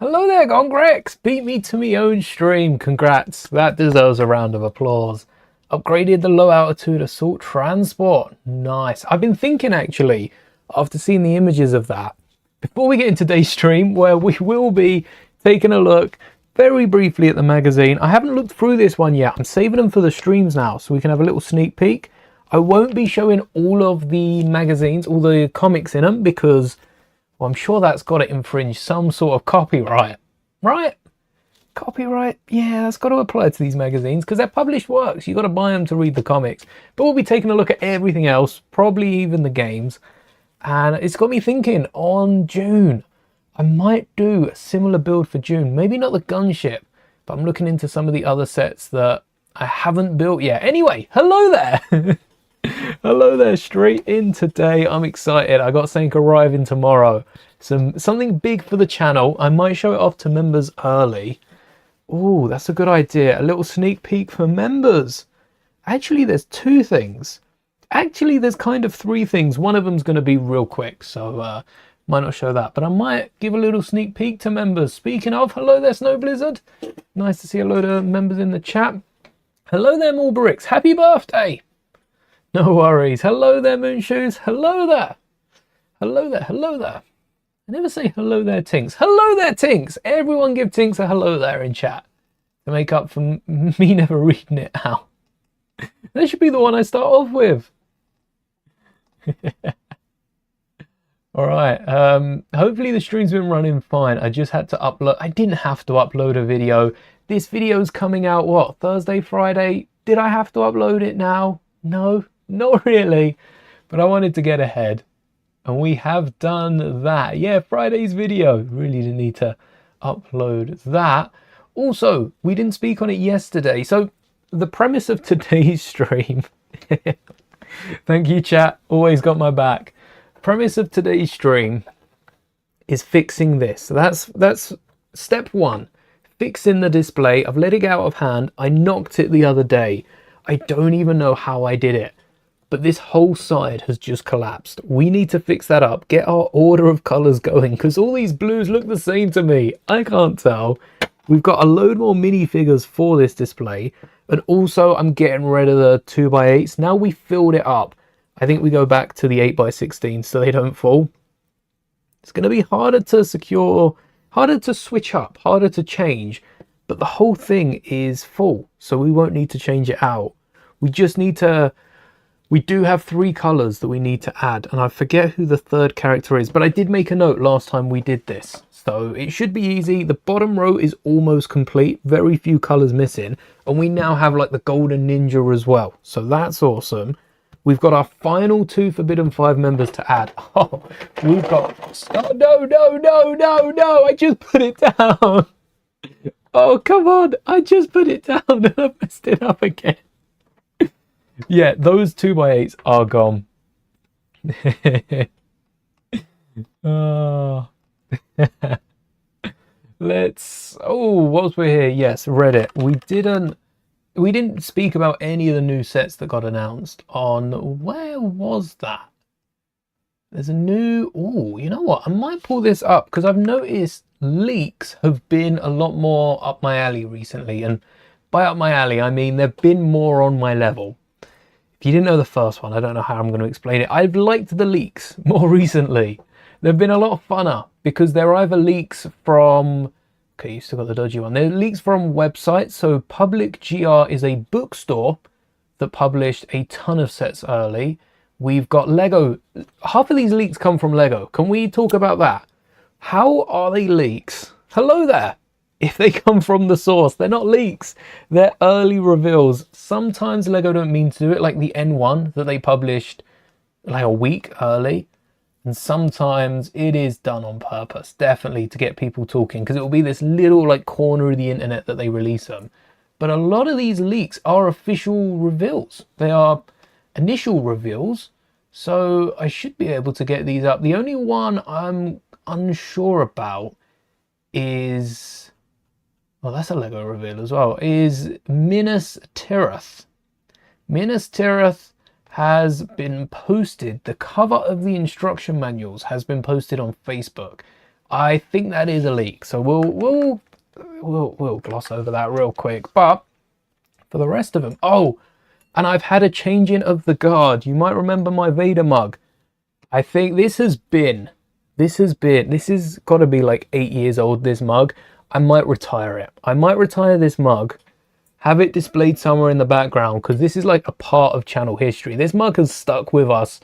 Hello there, Gongrex! Beat me to me own stream. Congrats. That deserves a round of applause. Upgraded the low altitude assault transport. Nice. I've been thinking actually, after seeing the images of that, before we get into today's stream, where we will be taking a look very briefly at the magazine. I haven't looked through this one yet. I'm saving them for the streams now so we can have a little sneak peek. I won't be showing all of the magazines, all the comics in them, because well, I'm sure that's got to infringe some sort of copyright, right? Copyright, yeah, that's got to apply to these magazines because they're published works. You've got to buy them to read the comics. But we'll be taking a look at everything else, probably even the games. And it's got me thinking, on June, I might do a similar build for June. Maybe not the gunship, but I'm looking into some of the other sets that I haven't built yet. Anyway, hello there. Hello there, straight in today. I'm excited. I got something arriving tomorrow. Something big for the channel. I might show it off to members early. Oh, that's a good idea. A little sneak peek for members. Actually, there's two things. Actually, there's kind of three things. One of them's going to be real quick, so might not show that. But I might give a little sneak peek to members. Speaking of, hello there, Snow Blizzard. Nice to see a load of members in the chat. Hello there, Mulberix. Happy birthday. No worries. Hello there, Moonshoes. Hello there. Hello there. Hello there. I never say hello there, Tinks. Hello there, Tinks. Everyone give Tinks a hello there in chat to make up for me never reading it out. That should be the one I start off with. All right. Hopefully the stream's been running fine. I just had to upload. I didn't have to upload a video. This video's coming out, what, Thursday, Friday? Did I have to upload it now? No. Not really, but I wanted to get ahead, and we have done that. Yeah, Friday's video. Really didn't need to upload that. Also, we didn't speak on it yesterday, so the premise of today's stream, thank you chat, always got my back. Premise of today's stream is fixing this. So that's step one, fixing the display. I've let it get out of hand. I knocked it the other day. I don't even know how I did it. But this whole side has just collapsed. We need to fix that up, get our order of colors going, because all these blues look the same to me. I can't tell. We've got a load more minifigures for this display. And also I'm getting rid of the 2x8s. Now we filled it up. I think we go back to the 8x16 so they don't fall. It's going to be harder to secure, harder to switch up, harder to change. But the whole thing is full, so we won't need to change it out. We just need to... We do have three colors that we need to add, and I forget who the third character is, but I did make a note last time we did this. So it should be easy. The bottom row is almost complete, very few colors missing, and we now have like the golden ninja as well. So that's awesome. We've got our final two Forbidden 5 members to add. Oh, we've got... Oh, no, I just put it down. Oh, come on, I just put it down and I messed it up again. Yeah, those 2x8s are gone. Oh. Let's... Oh, whilst we're here, yes, Reddit. We didn't speak about any of the new sets that got announced on... Where was that? There's a new... Oh, you know what? I might pull this up because I've noticed leaks have been a lot more up my alley recently. And by up my alley, I mean they've been more on my level. If you didn't know the first one, I don't know how I'm going to explain it. I've liked the leaks more recently. They've been a lot funner because they're either leaks from... Okay, you still got the dodgy one. They're leaks from websites. So Public GR is a bookstore that published a ton of sets early. We've got Lego. Half of these leaks come from Lego. Can we talk about that? How are they leaks? Hello there. If they come from the source, they're not leaks. They're early reveals. Sometimes Lego don't mean to do it, like the N1 that they published like a week early. And sometimes it is done on purpose, definitely to get people talking, because it will be this little like corner of the internet that they release them. But a lot of these leaks are official reveals. They are initial reveals. So I should be able to get these up. The only one I'm unsure about is... Well, that's a Lego reveal as well, is Minas Tirith. Minas Tirith has been posted. The cover of the instruction manuals has been posted on Facebook. I think that is a leak, so we'll gloss over that real quick. But for the rest of them, oh, and I've had a changing of the guard. You might remember my Vader mug. I think this has got to be like 8 years old, this mug. I might retire it. I might retire this mug, have it displayed somewhere in the background, because this is like a part of channel history. This mug has stuck with us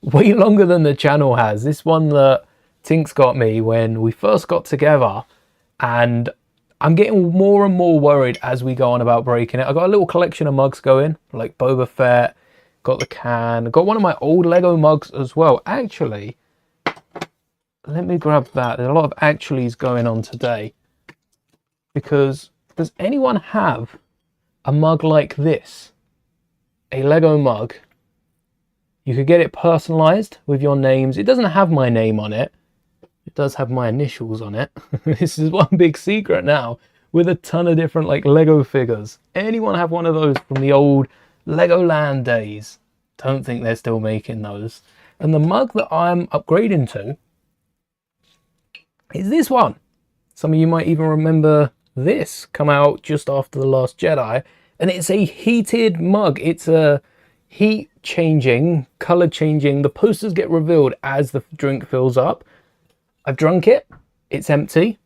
way longer than the channel has. This one that Tinks got me when we first got together, and I'm getting more and more worried as we go on about breaking it. I got a little collection of mugs going, like Boba Fett, got the can, got one of my old Lego mugs as well. Actually, let me grab that. There's a lot of actuallys going on today, because does anyone have a mug like this? A Lego mug. You could get it personalized with your names. It doesn't have my name on it. It does have my initials on it. This is one big secret now, with a ton of different like Lego figures. Anyone have one of those from the old Legoland days? Don't think they're still making those. And the mug that I'm upgrading to is this one. Some of you might even remember this, come out just after The Last Jedi. And it's a heated mug. It's a heat changing, color changing. The posters get revealed as the drink fills up. I've drunk it, it's empty,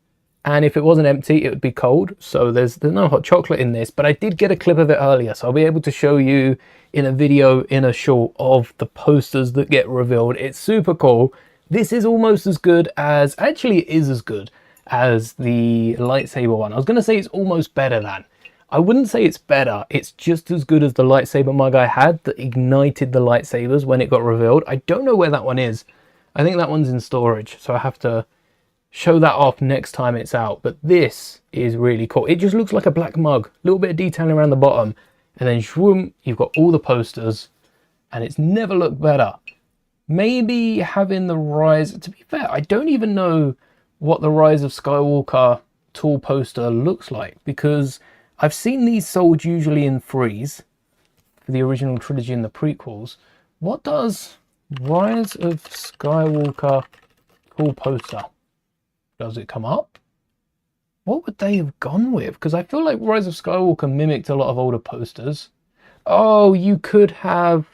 and if it wasn't empty, it would be cold, so there's no hot chocolate in this, but I did get a clip of it earlier, so I'll be able to show you in a video, in a short, of the posters that get revealed. It's super cool. This is almost as good as, actually it is as good as the lightsaber one. I was going to say it's almost better than. I wouldn't say it's better, it's just as good as the lightsaber mug I had that ignited the lightsabers when it got revealed. I don't know where that one is. I think that one's in storage, so I have to show that off next time it's out. But this is really cool. It just looks like a black mug, a little bit of detailing around the bottom, and then shroom, you've got all the posters, and it's never looked better. Maybe having the Rise, to be fair, I don't even know what the Rise of Skywalker tall poster looks like, because I've seen these sold usually in threes for the original trilogy and the prequels. What does Rise of Skywalker full poster, does it come up? What would they have gone with? Because I feel like Rise of Skywalker mimicked a lot of older posters. Oh, you could have,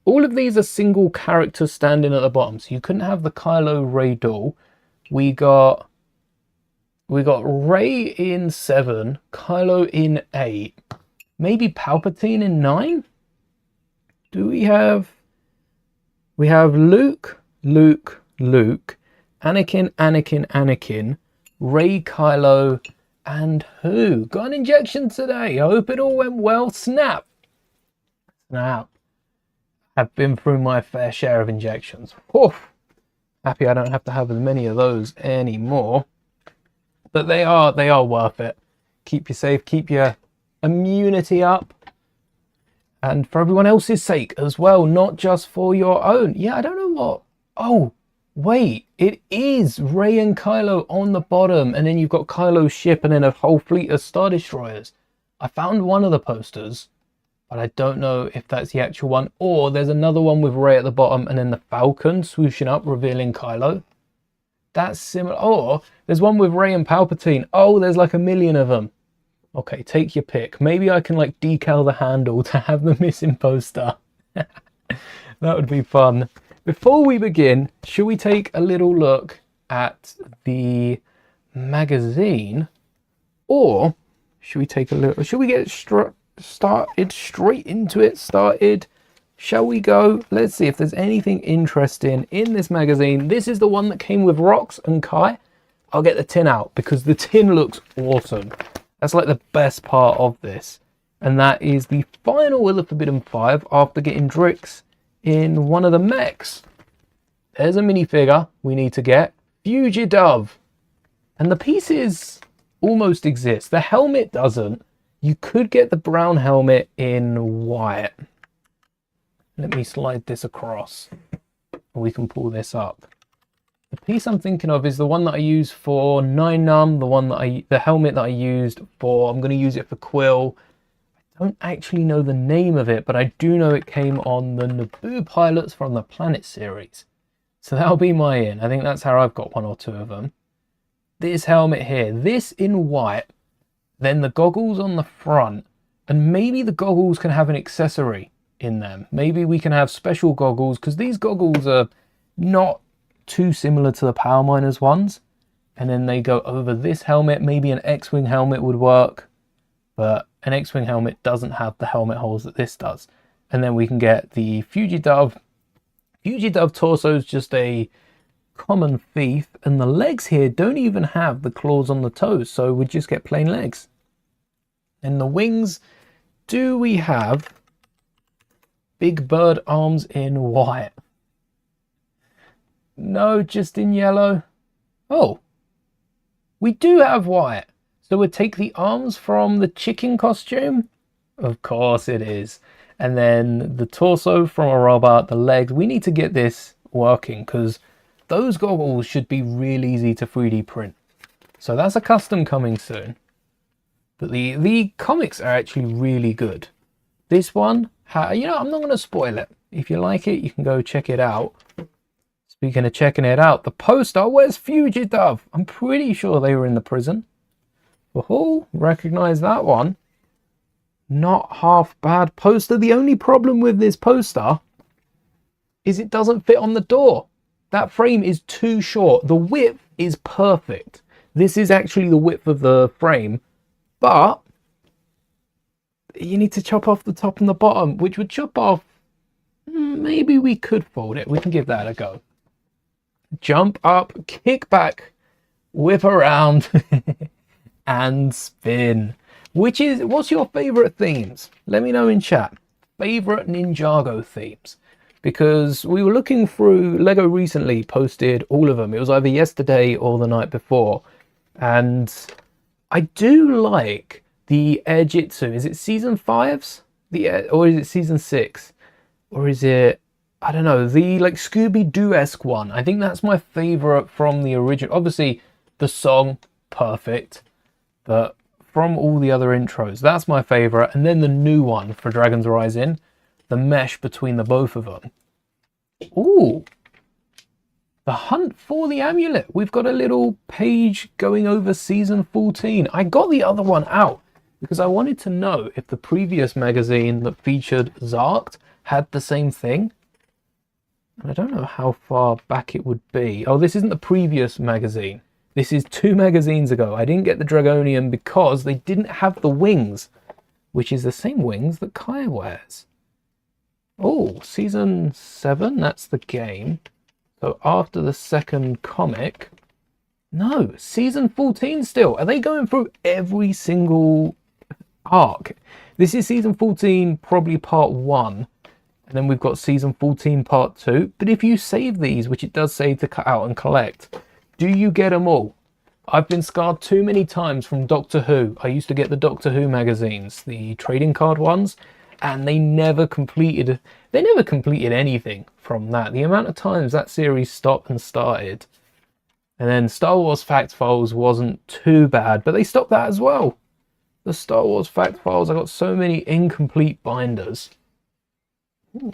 all of these are single characters standing at the bottom, so you couldn't have the Kylo Rey doll. We got Rey in 7, Kylo in 8, maybe Palpatine in 9. Do we have Luke, Anakin, Rey, Kylo, and who? Got an injection today. I hope it all went well. Snap. I've been through my fair share of injections. Oof. Happy I don't have to have as many of those anymore. But they are worth it. Keep you safe, keep your immunity up. And for everyone else's sake as well, not just for your own. Yeah, I don't know what. Oh, wait, it is Rey and Kylo on the bottom, and then you've got Kylo's ship and then a whole fleet of Star Destroyers. I found one of the posters, but I don't know if that's the actual one, or there's another one with Rey at the bottom and then the Falcon swooshing up, revealing Kylo. That's similar. Or there's one with Rey and Palpatine. Oh, there's like a million of them. Okay, take your pick. Maybe I can like decal the handle to have the missing poster. That would be fun. Before we begin, should we take a little look at the magazine? Or should we take a look? Should we get started straight into it? Shall we go? Let's see if there's anything interesting in this magazine. This is the one that came with Rox and Kai. I'll get the tin out because the tin looks awesome. That's like the best part of this. And that is the final of the Forbidden 5 after getting Drix in one of the mechs. There's a minifigure we need to get. Fugidove. And the pieces almost exist. The helmet doesn't. You could get the brown helmet in white. Let me slide this across. We can pull this up. The piece I'm thinking of is the one that I used for Nine Num, the helmet that I used for, I'm going to use it for Quill. I don't actually know the name of it, but I do know it came on the Naboo pilots from the Planet series. So that'll be my in. I think that's how I've got one or two of them. this helmet here, this in white, then the goggles on the front, and maybe the goggles can have an accessory in them. Maybe we can have special goggles, because these goggles are not too similar to the Power Miners ones. And then they go over this helmet. Maybe an X-Wing helmet would work, but an X-Wing helmet doesn't have the helmet holes that this does. And then we can get the Fugidove. Fugidove torso is just a common thief, and the legs here don't even have the claws on the toes, so we just get plain legs. And the wings, do we have big bird arms in white? No, just in yellow. Oh, we do have white. So we'll take the arms from the chicken costume. Of course it is. And then the torso from a robot, the legs. We need to get this working, because those goggles should be real easy to 3D print. So that's a custom coming soon. But the comics are actually really good. This one, you know, I'm not going to spoil it. If you like it, you can go check it out. Speaking of checking it out, the poster, where's Fugidove? I'm pretty sure they were in the prison. Oh, recognize that one. Not half bad poster. The only problem with this poster is it doesn't fit on the door. That frame is too short. The width is perfect. This is actually the width of the frame, but you need to chop off the top and the bottom, which would chop off. Maybe we could fold it. We can give that a go. Jump up, kick back, whip around, and spin. What's your favorite themes? Let me know in chat. Favorite Ninjago themes? Because we were looking through, Lego recently posted all of them. It was either yesterday or the night before. And I do like the Air Jitsu. Is it season 5's? Or is it season 6? Or is it, I don't know, the like Scooby-Doo-esque one? I think that's my favorite from the original. Obviously, the song, perfect. But from all the other intros, that's my favorite. And then the new one for Dragon's Rising, the mesh between the both of them. Ooh, the hunt for the amulet. We've got a little page going over season 14. I got the other one out because I wanted to know if the previous magazine that featured Zarked had the same thing. And I don't know how far back it would be. Oh, this isn't the previous magazine. This is 2 magazines ago. I didn't get the Dragonian because they didn't have the wings, which is the same wings that Kai wears. Oh, season 7, that's the game. So after the second comic, no, season 14 still. Are they going through every single arc? This is season 14, probably part 1. And then we've got season 14, part 2. But if you save these, which it does say to cut out and collect, do you get them all? I've been scarred too many times from Doctor Who. I used to get the Doctor Who magazines, the trading card ones, and they never completed anything from that. The amount of times that series stopped and started. And then Star Wars Fact Files wasn't too bad, but they stopped that as well. The Star Wars Fact Files, I got so many incomplete binders. Ooh.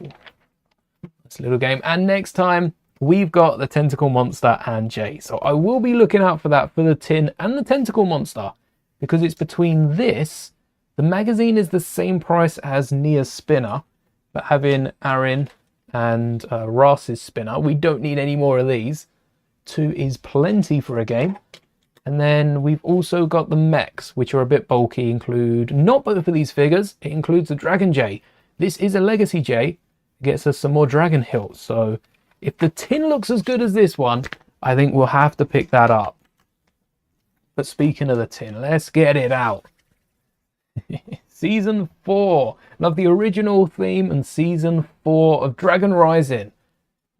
This little game. And next time, we've got the Tentacle Monster and Jay. So I will be looking out for that for the tin and the Tentacle Monster, because it's between this. The magazine is the same price as Nia's spinner, but having Arin and Ras's spinner, we don't need any more of these. 2 is plenty for a game. And then we've also got the mechs, which are a bit bulky, include not both of these figures. It includes the Dragon J. This is a Legacy J. It gets us some more Dragon Hills. So if the tin looks as good as this one, I think we'll have to pick that up. But speaking of the tin, let's get it out. Season 4. Love the original theme and season 4 of Dragon Rising.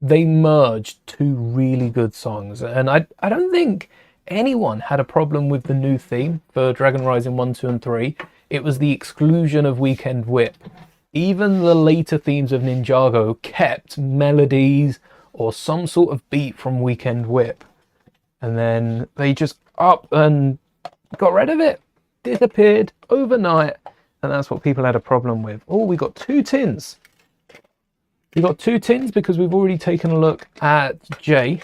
They merged 2 really good songs. And I don't think anyone had a problem with the new theme for Dragon Rising 1, 2 and 3. It was the exclusion of Weekend Whip. Even the later themes of Ninjago kept melodies or some sort of beat from Weekend Whip. And then they just up and got rid of it. Disappeared overnight. And that's what people had a problem with. Oh, we got 2 tins. We got 2 tins because we've already taken a look at Jay.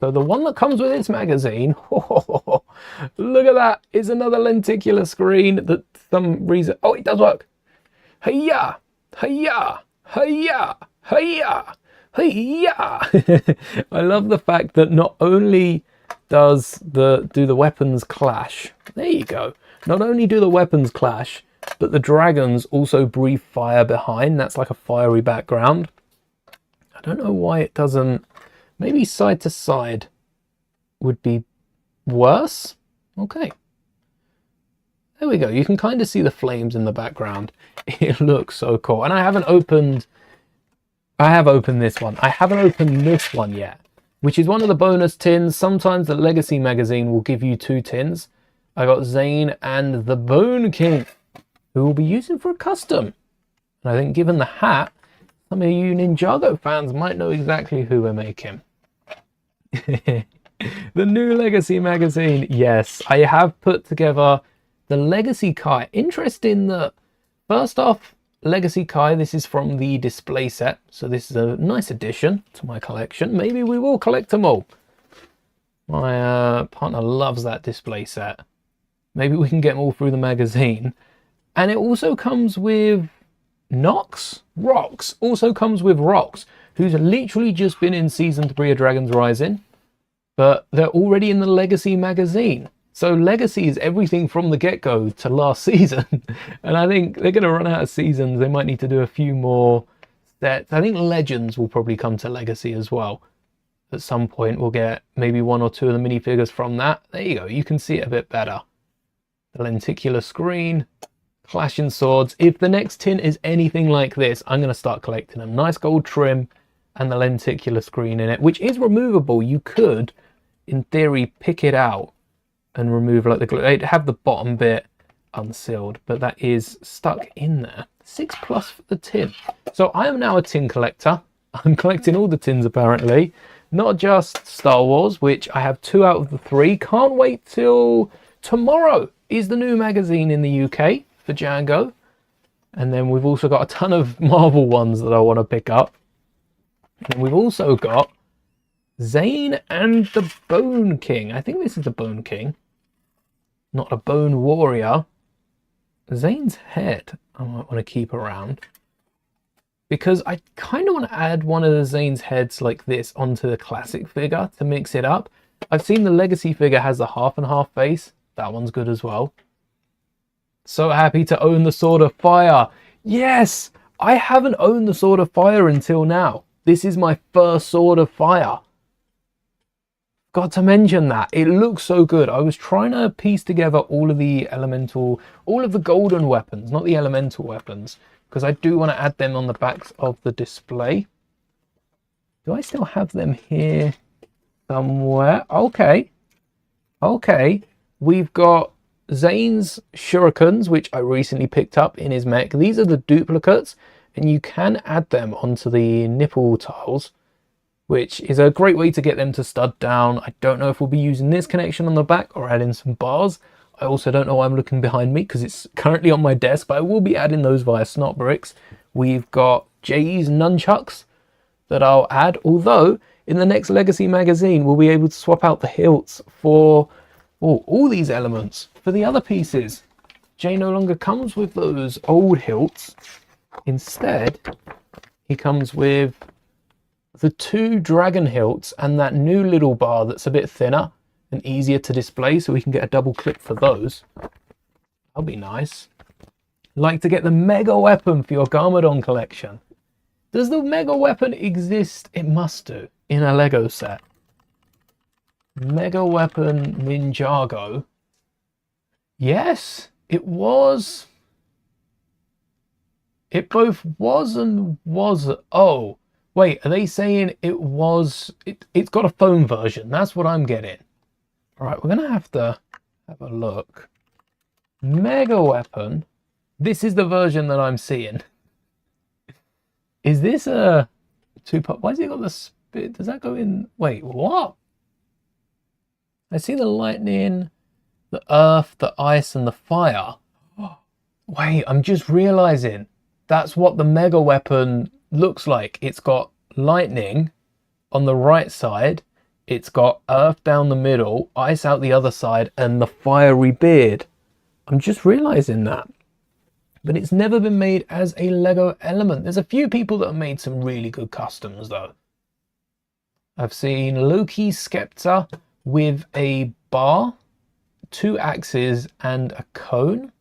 So the one that comes with this magazine, look at that, is another lenticular screen that some reason, oh, it does work. Hey-ya, hey-ya, hey-ya, hey-ya, hey-ya. I love the fact that not only do the weapons clash, there you go, not only do the weapons clash, but the dragons also breathe fire behind. That's like a fiery background. I don't know why it doesn't, maybe side to side would be worse. Okay. There we go. You can kind of see the flames in the background. It looks so cool. And I have opened this one. I haven't opened this one yet, which is one of the bonus tins. Sometimes the Legacy magazine will give you 2 tins. I got Zane and the Bone King, who we'll be using for a custom. And I think given the hat, some of you Ninjago fans might know exactly who we're making. The new Legacy magazine. Yes, I have put together the Legacy Kai. Interesting that, first off, Legacy Kai, this is from the display set. So this is a nice addition to my collection. Maybe we will collect them all. My partner loves that display set. Maybe we can get them all through the magazine. And it also comes with Rocks also comes with Rocks, who's literally just been in season 3 of Dragon's Rising, but they're already in the Legacy magazine. So Legacy is everything from the get-go to last season. And I think they're going to run out of seasons. They might need to do a few more sets. I think Legends will probably come to Legacy as well. At some point we'll get maybe 1 or 2 of the minifigures from that. There you go. You can see it a bit better. The lenticular screen. Clashing swords. If the next tin is anything like this, I'm going to start collecting them. Nice gold trim and the lenticular screen in it, which is removable. You could, in theory, pick it out and remove like the glue. They'd have the bottom bit unsealed, but that is stuck in there. 6+ for the tin. So I am now a tin collector. I'm collecting all the tins apparently, not just Star Wars, which I have 2 out of the 3. Can't wait till tomorrow is the new magazine in the UK. For Django, and then we've also got a ton of Marvel ones that I want to pick up, and we've also got Zane and the Bone King. I think this is the Bone King, not a Bone Warrior. Zane's head I might want to keep around, because I kind of want to add one of the Zane's heads like this onto the classic figure to mix it up. I've seen the Legacy figure has the half and half face. That one's good as well. So happy to own the Sword of Fire. Yes, I haven't owned the Sword of Fire until now. This is my first Sword of Fire. Got to mention that. It looks so good. I was trying to piece together all of the golden weapons, not the elemental weapons, because I do want to add them on the backs of the display. Do I still have them here somewhere? Okay. Okay. We've got Zane's shurikens, which I recently picked up in his mech. These are the duplicates, and you can add them onto the nipple tiles, which is a great way to get them to stud down. I don't know if we'll be using this connection on the back or adding some bars. I also don't know why I'm looking behind me, because it's currently on my desk, but I will be adding those via snot bricks. We've got Jay's nunchucks that I'll add, although in the next Legacy magazine we'll be able to swap out the hilts for all these elements for the other pieces. Jay no longer comes with those old hilts. Instead, he comes with the 2 dragon hilts and that new little bar that's a bit thinner and easier to display, so we can get a double clip for those. That'll be nice. Like to get the mega weapon for your Garmadon collection. Does the mega weapon exist? It must do in a Lego set. Mega weapon Ninjago. Yes, it was. It both was and was. Oh, wait, are they saying it was? It's got a foam version. That's what I'm getting. All right, we're going to have a look. Mega weapon. This is the version that I'm seeing. Is this a 2-part? Why has it got the spit? Does that go in? Wait, what? I see the lightning, the earth, the ice, and the fire. Wait, I'm just realizing that's what the mega weapon looks like. It's got lightning on the right side. It's got earth down the middle, ice out the other side, and the fiery beard. I'm just realizing that. But it's never been made as a Lego element. There's a few people that have made some really good customs though. I've seen Loki's scepter with a bar, 2 axes, and a cone.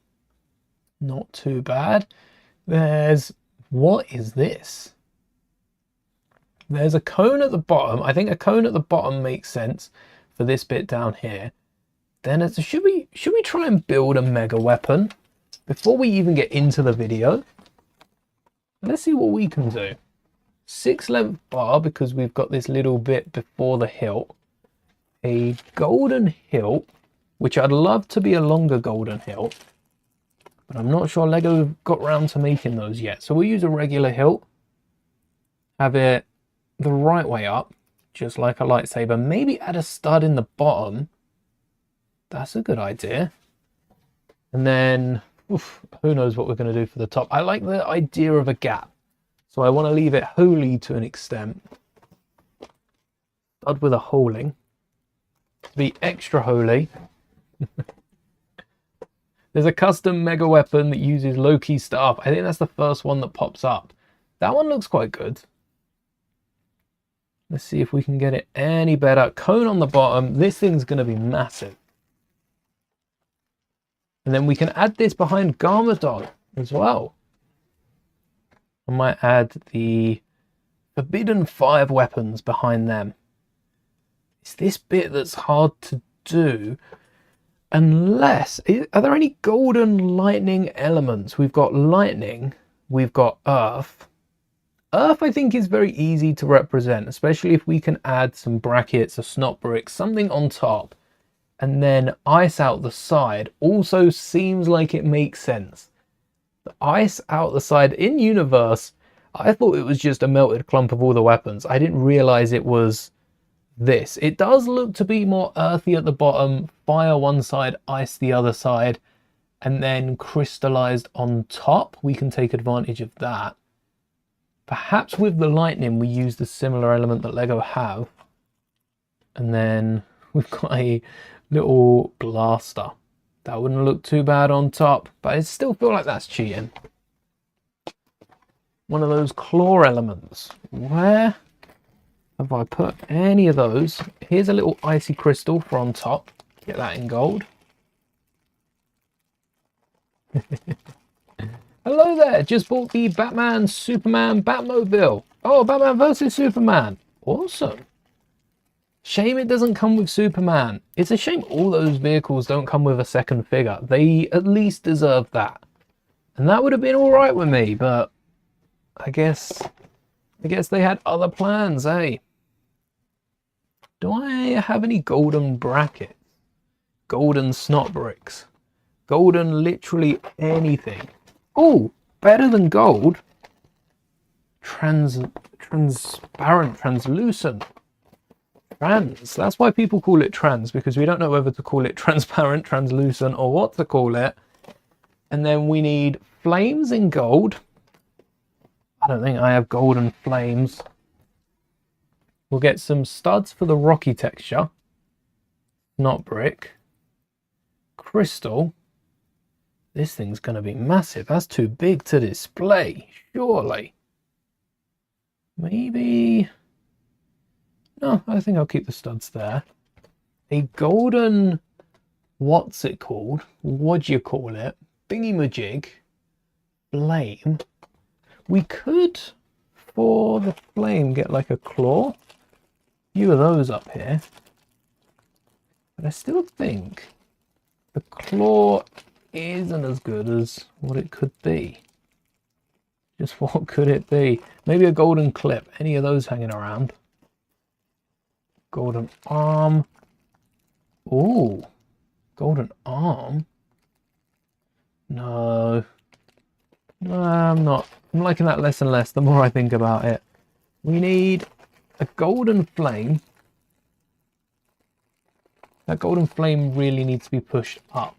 Not too bad. What is this? There's a cone at the bottom. I think a cone at the bottom makes sense for this bit down here. Then should we try and build a mega weapon before we even get into the video? Let's see what we can do. 6 length bar, because we've got this little bit before the hilt. A golden hilt, which I'd love to be a longer golden hilt, but I'm not sure Lego got round to making those yet. So we'll use a regular hilt, have it the right way up, just like a lightsaber. Maybe add a stud in the bottom. That's a good idea. And then, who knows what we're going to do for the top. I like the idea of a gap, so I want to leave it holy to an extent. Stud with a holing. To be extra holy. There's a custom mega weapon that uses Loki's staff. I think that's the first one that pops up. That one looks quite good. Let's see if we can get it any better. Cone on the bottom. This thing's going to be massive. And then we can add this behind Garmadon as well. I might add the Forbidden 5 weapons behind them. It's this bit that's hard to do. Unless, are there any golden lightning elements? We've got lightning, we've got earth. Earth, I think, is very easy to represent, especially if we can add some brackets, a snot brick, something on top, and then ice out the side. Also seems like it makes sense. The ice out the side in universe, I thought it was just a melted clump of all the weapons. I didn't realize it was this. It does look to be more earthy at the bottom, fire one side, ice the other side, and then crystallized on top. We can take advantage of that. Perhaps with the lightning we use the similar element that Lego have, and then we've got a little blaster. That wouldn't look too bad on top, but I still feel like that's cheating. One of those claw elements. Where have I put any of those? Here's a little icy crystal for on top. Get that in gold. Hello there, just bought the Batman, Superman, Batmobile. Oh, Batman versus Superman. Awesome. Shame it doesn't come with Superman. It's a shame all those vehicles don't come with a second figure. They at least deserve that. And that would have been alright with me, but I guess they had other plans, eh? Do I have any golden brackets? Golden snot bricks? Golden literally anything? Oh, better than gold. Transparent, translucent. Trans. That's why people call it trans, because we don't know whether to call it transparent, translucent, or what to call it. And then we need flames in gold. I don't think I have golden flames. We'll get some studs for the rocky texture. Not brick. Crystal. This thing's going to be massive. That's too big to display, surely. Maybe... No, I think I'll keep the studs there. A golden... What's it called? What do you call it? Bingy-majig. Flame. We could, for the flame, get like a claw. A few of those up here. But I still think the claw isn't as good as what it could be. Just what could it be? Maybe a golden clip. Any of those hanging around? Golden arm. Ooh, golden arm. No, I'm not. I'm liking that less and less the more I think about it. We need a golden flame. That golden flame really needs to be pushed up.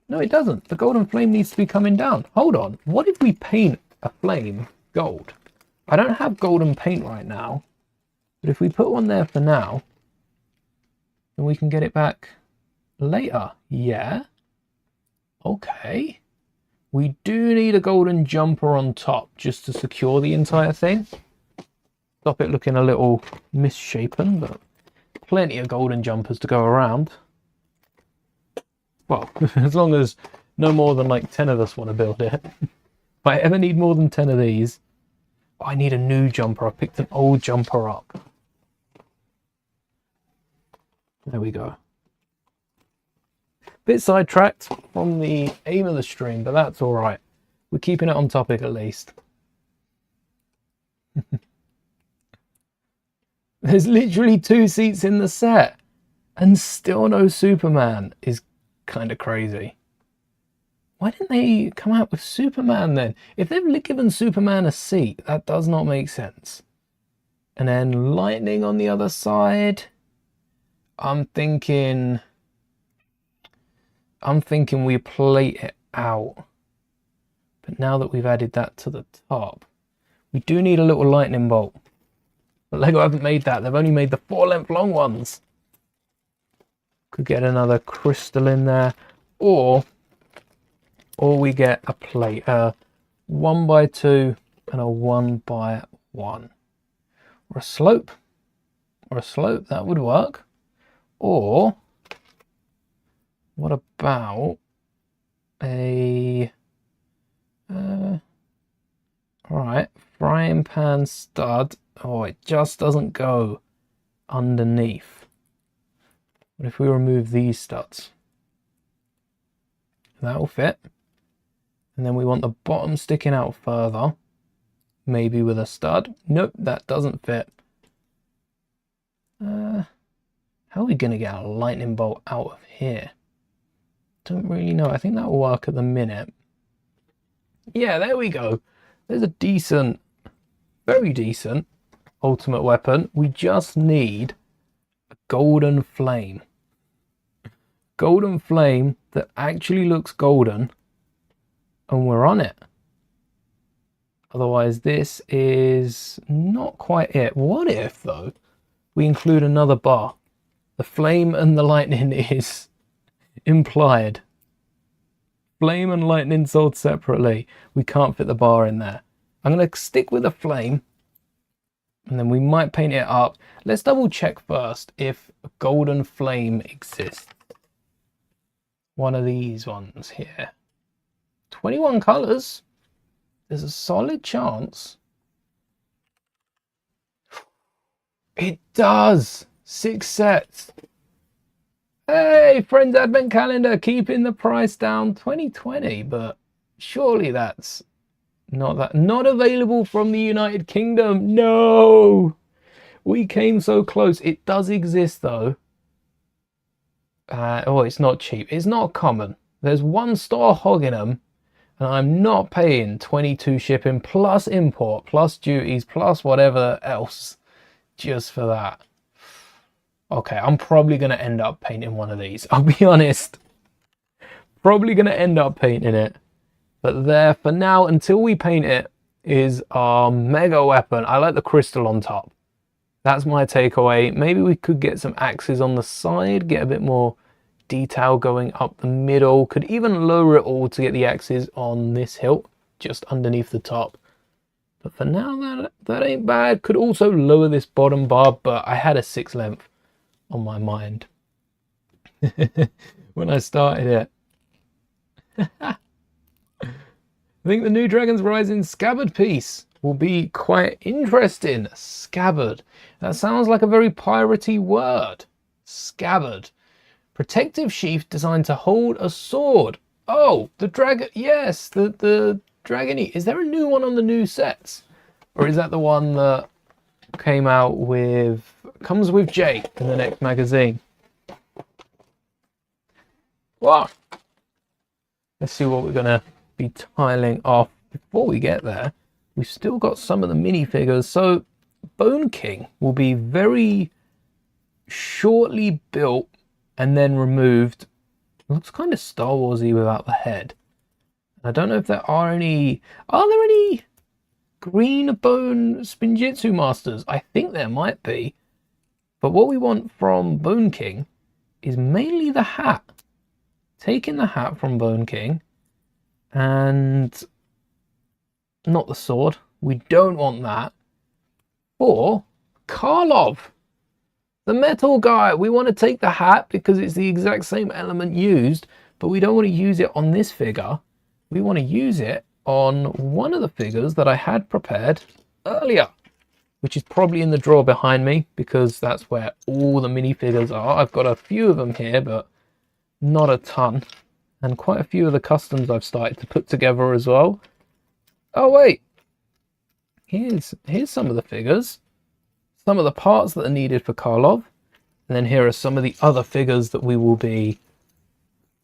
No, it doesn't. The golden flame needs to be coming down. Hold on. What if we paint a flame gold? I don't have golden paint right now. But if we put one there for now, then we can get it back later. Yeah. Okay. We do need a golden jumper on top just to secure the entire thing. Stop it looking a little misshapen, but plenty of golden jumpers to go around. Well, as long as no more than like 10 of us want to build it. If I ever need more than 10 of these, I need a new jumper. I picked an old jumper up. There we go. Bit sidetracked from the aim of the stream, but that's all right. We're keeping it on topic at least. There's literally 2 seats in the set and still no Superman is kind of crazy. Why didn't they come out with Superman then? If they've given Superman a seat, that does not make sense. And then lightning on the other side. I'm thinking we plate it out. But now that we've added that to the top, we do need a little lightning bolt. But Lego haven't made that. They've only made the 4-length long ones. Could get another crystal in there. Or we get a plate. 1x2 and a 1x1. Or a slope. That would work. Or what about a alright, frying pan stud. Oh, it just doesn't go underneath. What if we remove these studs? That will fit. And then we want the bottom sticking out further. Maybe with a stud. Nope, that doesn't fit. How are we going to get a lightning bolt out of here? Don't really know. I think that will work at the minute. Yeah, there we go. There's a decent, very decent ultimate weapon. We just need a golden flame. Golden flame that actually looks golden. And we're on it. Otherwise, this is not quite it. What if, though, we include another bar? The flame and the lightning is implied. Flame and lightning sold separately. We can't fit the bar in there. I'm going to stick with the flame. And then we might paint it up. Let's double check first if a golden flame exists. One of these ones here. 21 colours. There's a solid chance. It does. 6 sets. Hey, Friends Advent Calendar, keeping the price down 2020, but surely that's not available from the United Kingdom. No, we came so close. It does exist though. Oh, it's not cheap. It's not common. There's 1 store hogging them, and I'm not paying 22 shipping plus import plus duties plus whatever else just for that. Okay, I'm probably going to end up painting one of these. I'll be honest. Probably going to end up painting it. But there, for now, until we paint it, is our mega weapon. I like the crystal on top. That's my takeaway. Maybe we could get some axes on the side, get a bit more detail going up the middle. Could even lower it all to get the axes on this hilt, just underneath the top. But for now, that ain't bad. Could also lower this bottom bar, but I had a 6 length on my mind when I started it. I think the new Dragon's Rising scabbard piece will be quite interesting. Scabbard. That sounds like a very piratey word. Scabbard. Protective sheath designed to hold a sword. Oh, the dragon. Yes, the dragon. Is there a new one on the new sets? Or is that the one that came out with, comes with Jake in the next magazine? Wow. Let's see what we're going to be tiling off. Before we get there, we've still got some of the minifigures. So Bone King will be very shortly built and then removed. It looks kind of Star Warsy without the head. I don't know if there are any green bone Spinjitzu Masters? I think there might be. But what we want from Bone King is mainly the hat. Taking the hat from Bone King and not the sword. We don't want that. Or Karlov, the metal guy. We want to take the hat because it's the exact same element used, but we don't want to use it on this figure. We want to use it on one of the figures that I had prepared earlier, which is probably in the drawer behind me because that's where all the minifigures are. I've got a few of them here, but not a ton. And quite a few of the customs I've started to put together as well. Oh wait, here's some of the figures, some of the parts that are needed for Karlov, and then here are some of the other figures that we will be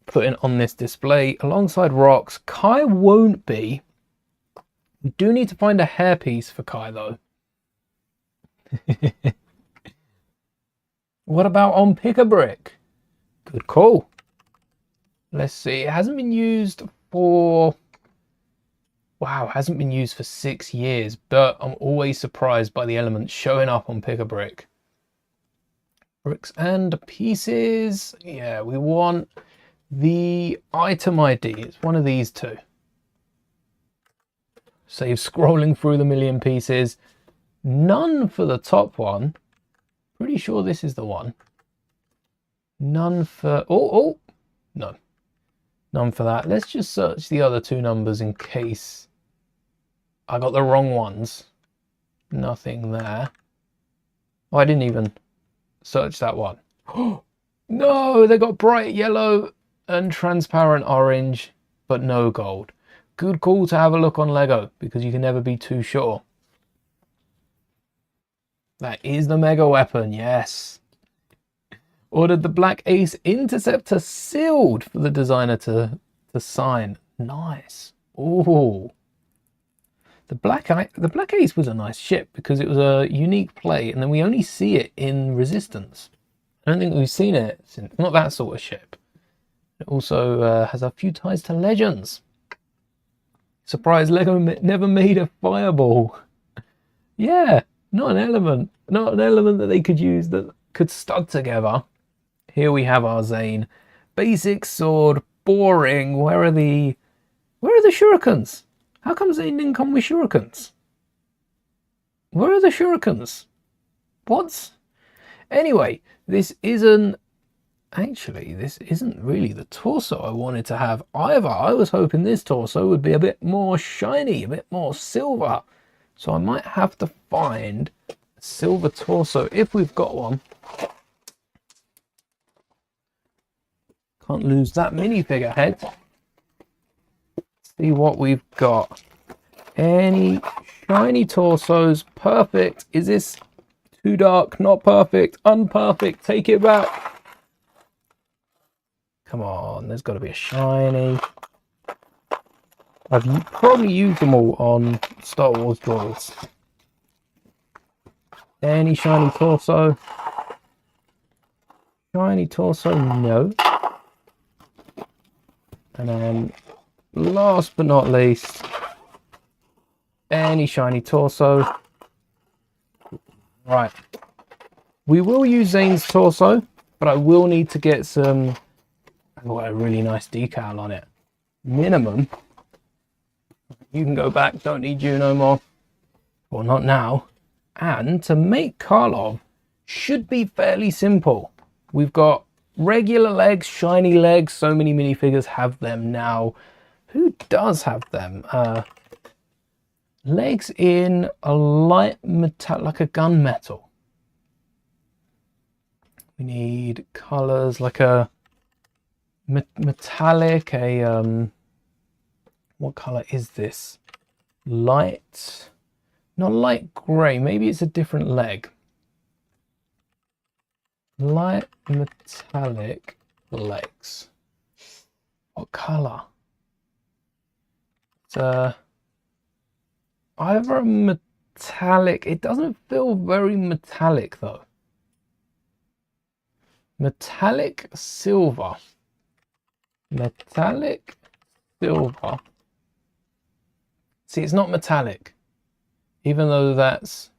putting on this display alongside Rocks. Kai won't be. We do need to find a hairpiece for Kai though. What about on Pick-a-Brick? Good call. Let's see, it hasn't been used for... Wow, hasn't been used for 6 years, but I'm always surprised by the elements showing up on Pick-a-Brick. Bricks and pieces. Yeah, we want the item ID. It's one of these two. Save scrolling through the million pieces. None for the top one. Pretty sure this is the one. None for... Oh, no. None for that. Let's just search the other two numbers in case I got the wrong ones. Nothing there. Oh, I didn't even search that one. No, they got bright yellow and transparent orange, but no gold. Good call to have a look on Lego because you can never be too sure. That is the mega weapon, yes. Ordered the Black Ace Interceptor sealed for the designer to sign. Nice. Oh, the Black Ace was a nice ship because it was a unique play, and then we only see it in Resistance. I don't think we've seen it since. Not that sort of ship. It also has a few ties to Legends. Surprised Lego never made a fireball. Yeah, not an element that they could use that could stud together. Here we have our Zane. Basic sword, boring. Where are the shurikens? How come Zane didn't come with shurikens? Where are the shurikens? What? Anyway, this isn't really the torso I wanted to have either. I was hoping this torso would be a bit more shiny, a bit more silver. So I might have to find a silver torso if we've got one. Can't lose that minifigure head. See what we've got. Any shiny torsos? Perfect. Is this too dark? Not perfect. Unperfect. Take it back. Come on. There's got to be a shiny. I've probably used them all on Star Wars droids. Any shiny torso? Shiny torso? No. And then, last but not least, any shiny torso. Right. We will use Zane's torso, but I will need to get some... I've got a really nice decal on it. Minimum. You can go back, don't need you no more. Well, not now. And to make Karlov should be fairly simple. We've got regular legs, shiny legs. So many minifigures have them now. Who does have them? Legs in a light metal, like a gunmetal. We need colors like a metallic, what color is this? Light, not light gray, maybe it's a different leg. Light metallic legs. What color? It's either a metallic, it doesn't feel very metallic though. Metallic silver. Metallic silver. See, it's not metallic. even though that's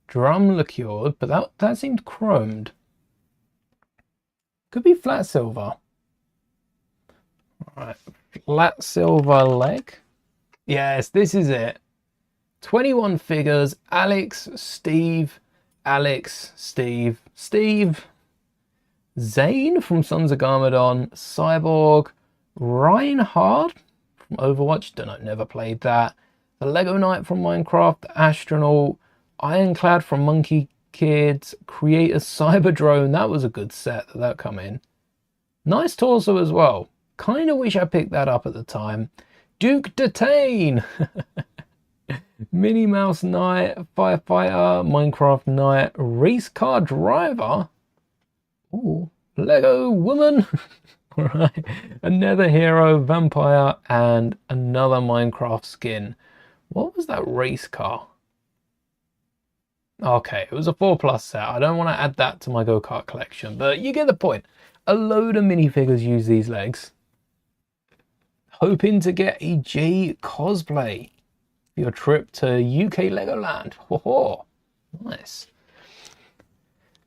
drum liqueured, but that seemed chromed. Could be flat silver. All right, flat silver leg. Yes, this is it. 21 figures. Alex, Steve, Zane from Sons of Garmadon, Cyborg, Reinhard from Overwatch, don't know, never played that. The Lego Knight from Minecraft, the Astronaut, Ironclad from Monkey Kids, Creator Cyberdrone, that was a good set that come in. Nice torso as well. Kind of wish I picked that up at the time. Duke Detain! Minnie Mouse Knight, Firefighter, Minecraft Knight, Race Car Driver. Ooh, Lego Woman. Alright, another hero, Vampire, and another Minecraft skin. What was that race car? Okay, it was a 4+ set. I don't want to add that to my go-kart collection, but you get the point. A load of minifigures use these legs. Hoping to get a J cosplay for your trip to UK Legoland. Ho-ho. Nice.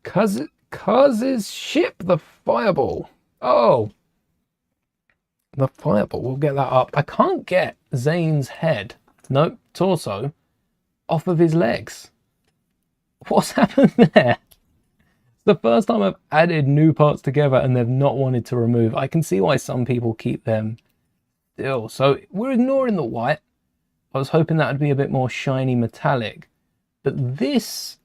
Cuz's ship, the Fireball. Oh, the Fireball. We'll get that up. I can't get Zane's head, nope, torso, off of his legs. What's happened there? It's the first time I've added new parts together and they've not wanted to remove. I can see why some people keep them still. So we're ignoring the white. I was hoping that would be a bit more shiny metallic. But this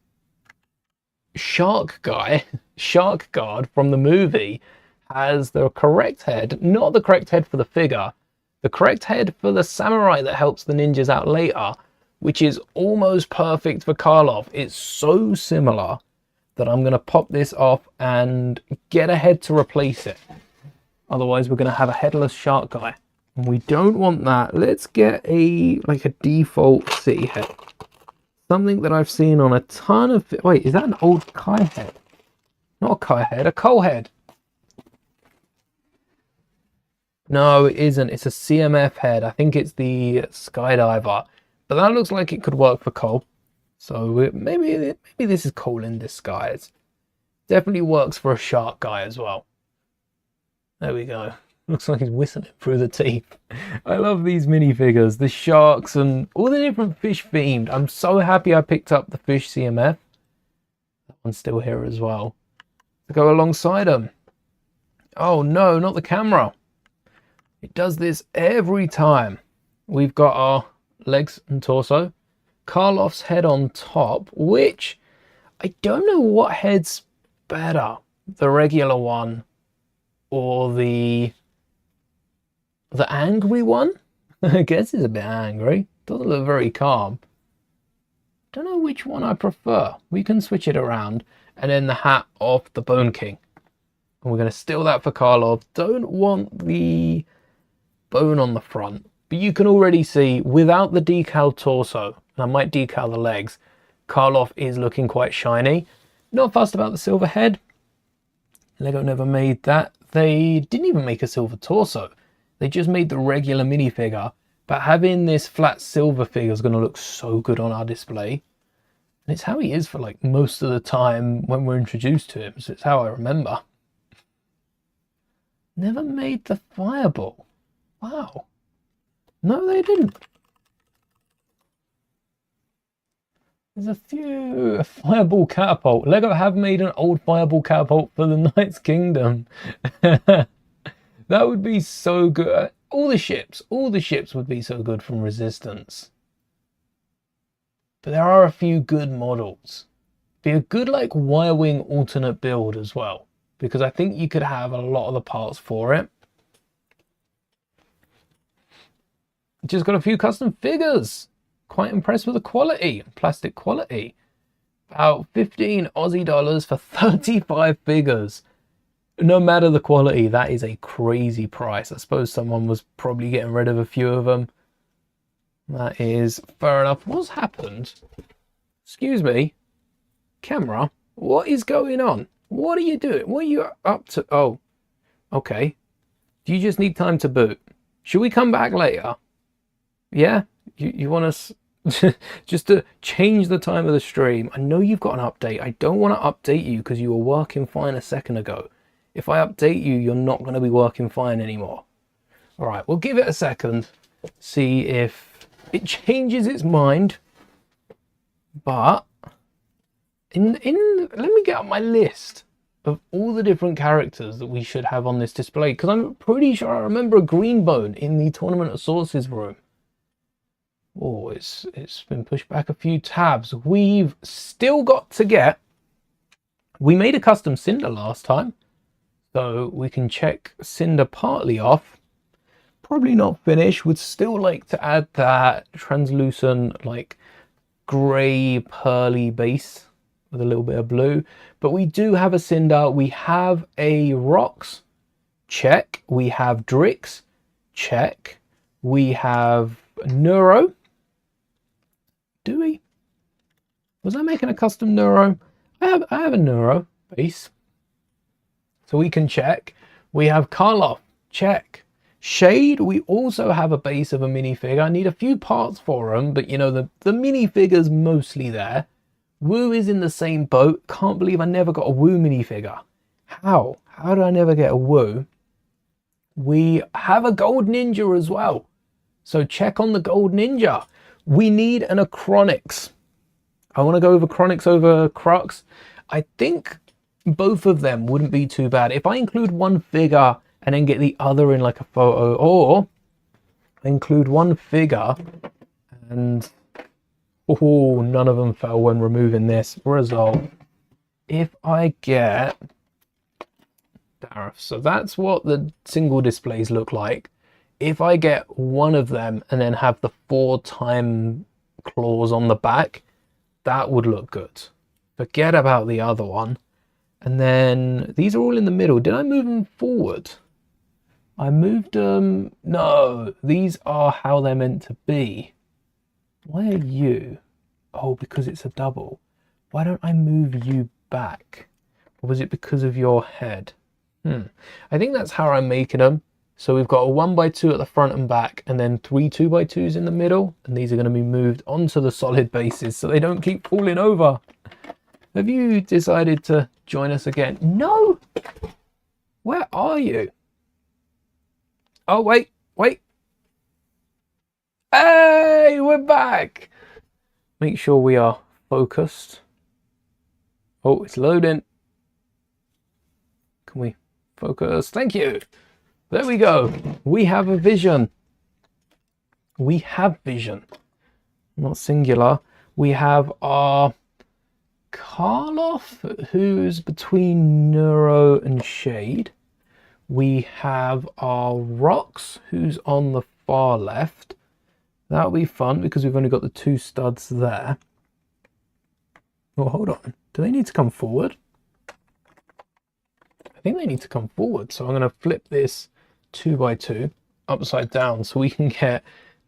shark guy, Shark Guard from the movie, has the correct head, not the correct head for the figure, the correct head for the samurai that helps the ninjas out later, which is almost perfect for Karloff. It's so similar that I'm going to pop this off and get a head to replace it. Otherwise, we're going to have a headless shark guy. And we don't want that. Let's get a default city head. Something that I've seen on a ton of... Wait, is that an old Kai head? Not a Kai head, a Cole head. No, it isn't. It's a CMF head. I think it's the Skydiver. But that looks like it could work for Cole. So maybe this is Cole in disguise. Definitely works for a shark guy as well. There we go. Looks like he's whistling through the teeth. I love these minifigures. The sharks and all the different fish themed. I'm so happy I picked up the fish CMF. That one's still here as well. To go alongside them. Oh no, not the camera. It does this every time. We've got our legs and torso. Karloff's head on top, which I don't know what head's better. The regular one or the angry one? I guess it's a bit angry. Doesn't look very calm. Don't know which one I prefer. We can switch it around. And then the hat of the Bone King. And we're going to steal that for Karloff. Don't want the bone on the front. But you can already see, without the decal torso, and I might decal the legs, Karloff is looking quite shiny. Not fussed about the silver head. Lego never made that. They didn't even make a silver torso. They just made the regular minifigure. But having this flat silver figure is going to look so good on our display. And it's how he is for like most of the time when we're introduced to him. So it's how I remember. Never made the Fireball. Wow. No, they didn't. There's a few... Fireball catapult. Lego have made an old Fireball catapult for the Knight's Kingdom. That would be so good. All the ships would be so good from Resistance. But there are a few good models. Be a good like Y-Wing alternate build as well. Because I think you could have a lot of the parts for it. Just got a few custom figures. Quite impressed with the quality, plastic quality. About 15 Aussie dollars for 35 figures. No matter the quality, that is a crazy price. I suppose someone was probably getting rid of a few of them. That is fair enough. What's happened? Excuse me. Camera, what is going on? What are you doing? What are you up to? Oh, okay. Do you just need time to boot? Should we come back later? Yeah? You want us... just to change the time of the stream. I know you've got an update. I don't want to update you because you were working fine a second ago. If I update you, you're not going to be working fine anymore. All right, we'll give it a second, see if it changes its mind. But let me get up my list of all the different characters that we should have on this display, because I'm pretty sure I remember a green bone in the Tournament of Sources room. Oh, it's been pushed back a few tabs. We've still got to get... We made a custom Cinder last time, so we can check Cinder partly off. Probably not finished. Would still like to add that translucent, like, grey, pearly base with a little bit of blue. But we do have a Cinder. We have a Rox. Check. We have Drix. Check. We have Neuro. Do we? Was I making a custom Neuro? I have a Neuro base. So we can check. We have Karloff. Check. Shade, we also have a base of a minifigure. I need a few parts for them, but you know, the minifigure's mostly there. Woo is in the same boat. Can't believe I never got a Woo minifigure. How? How did I never get a Woo? We have a Gold Ninja as well. So check on the Gold Ninja. We need an Acronix. I want to go over Acronix over Crux. I think both of them wouldn't be too bad. If I include one figure and then get the other in like a photo, or include one figure and oh, none of them fell when removing this result. If I get Dareth, so that's what the single displays look like. If I get one of them and then have the 4 time claws on the back, that would look good. Forget about the other one. And then these are all in the middle. Did I move them forward? I moved them. No, these are how they're meant to be. Why are you? Oh, because it's a double. Why don't I move you back? Or was it because of your head? I think that's how I'm making them. So we've got a 1x2 at the front and back, and then 3 2x2s in the middle. And these are going to be moved onto the solid bases so they don't keep falling over. Have you decided to join us again? No! Where are you? Oh, wait. Hey, we're back. Make sure we are focused. Oh, it's loading. Can we focus? Thank you. There we go. We have a vision. We have vision. Not singular. We have our Karloff, who's between Neuro and Shade. We have our Rox, who's on the far left. That'll be fun because we've only got the 2 studs there. Oh, hold on. Do they need to come forward? I think they need to come forward. So I'm going to flip this 2x2 upside down so we can get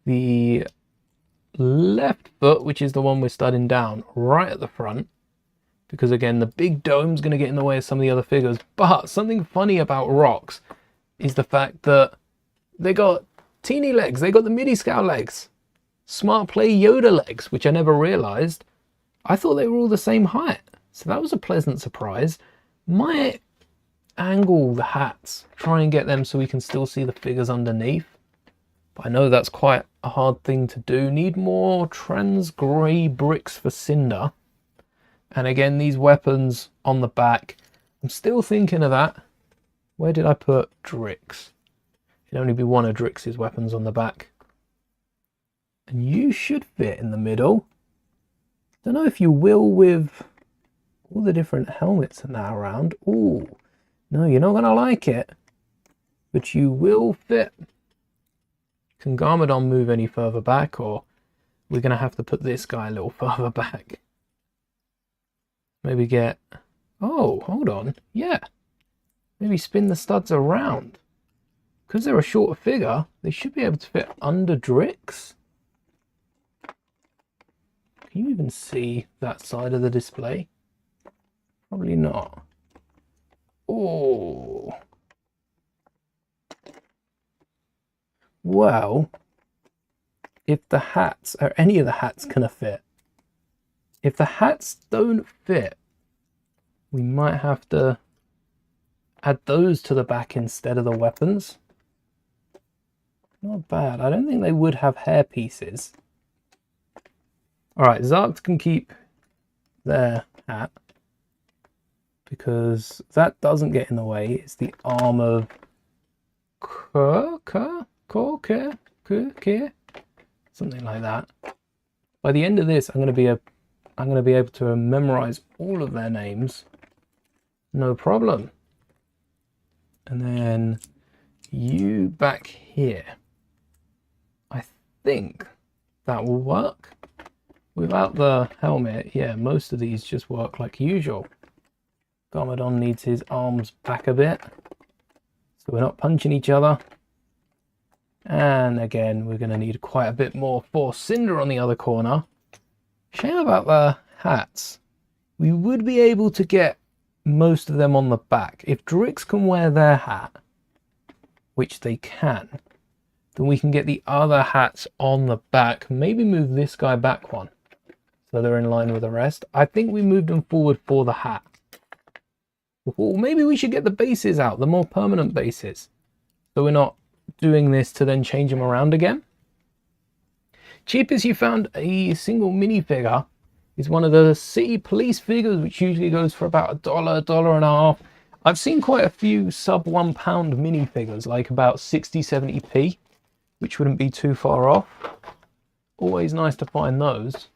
the left foot, which is the one we're studding down, right at the front. Because again, the big dome's going to get in the way of some of the other figures. But something funny about Rox is the fact that they got teeny legs. They got the midi scale legs. Smart Play Yoda legs, which I never realized. I thought they were all the same height. So that was a pleasant surprise. Might angle the hats, try and get them so we can still see the figures underneath. But I know that's quite a hard thing to do. Need more trans grey bricks for Cinder. And again, these weapons on the back. I'm still thinking of that. Where did I put Drix? It'd only be one of Drix's weapons on the back. And you should fit in the middle. Don't know if you will with all the different helmets and that around. Ooh, no, you're not going to like it. But you will fit. Can Garmadon move any further back, or we're going to have to put this guy a little further back? Maybe get... Oh, hold on. Yeah. Maybe spin the studs around. Because they're a shorter figure, they should be able to fit under Drix. Can you even see that side of the display? Probably not. Oh. Well, if the hats, are any of the hats gonna fit? If the hats don't fit, we might have to add those to the back instead of the weapons. Not bad. I don't think they would have hair pieces. All right, Zarks can keep their hat because that doesn't get in the way. It's the arm of something like that. By the end of this, I'm going to be able to memorize all of their names, no problem. And then you back here. I think that will work. Without the helmet, yeah, most of these just work like usual. Garmadon needs his arms back a bit, so we're not punching each other. And again, we're going to need quite a bit more for Cinder on the other corner. Shame about the hats. We would be able to get most of them on the back. If Drix can wear their hat, which they can, then we can get the other hats on the back. Maybe move this guy back one, so they're in line with the rest. I think we moved them forward for the hat. Or maybe we should get the bases out, the more permanent bases, so we're not doing this to then change them around again. Cheapest you found a single minifigure is one of the city police figures, which usually goes for about $1, $1.50. I've seen quite a few sub £1 minifigures, like about 60, 70p, which wouldn't be too far off. Always nice to find those.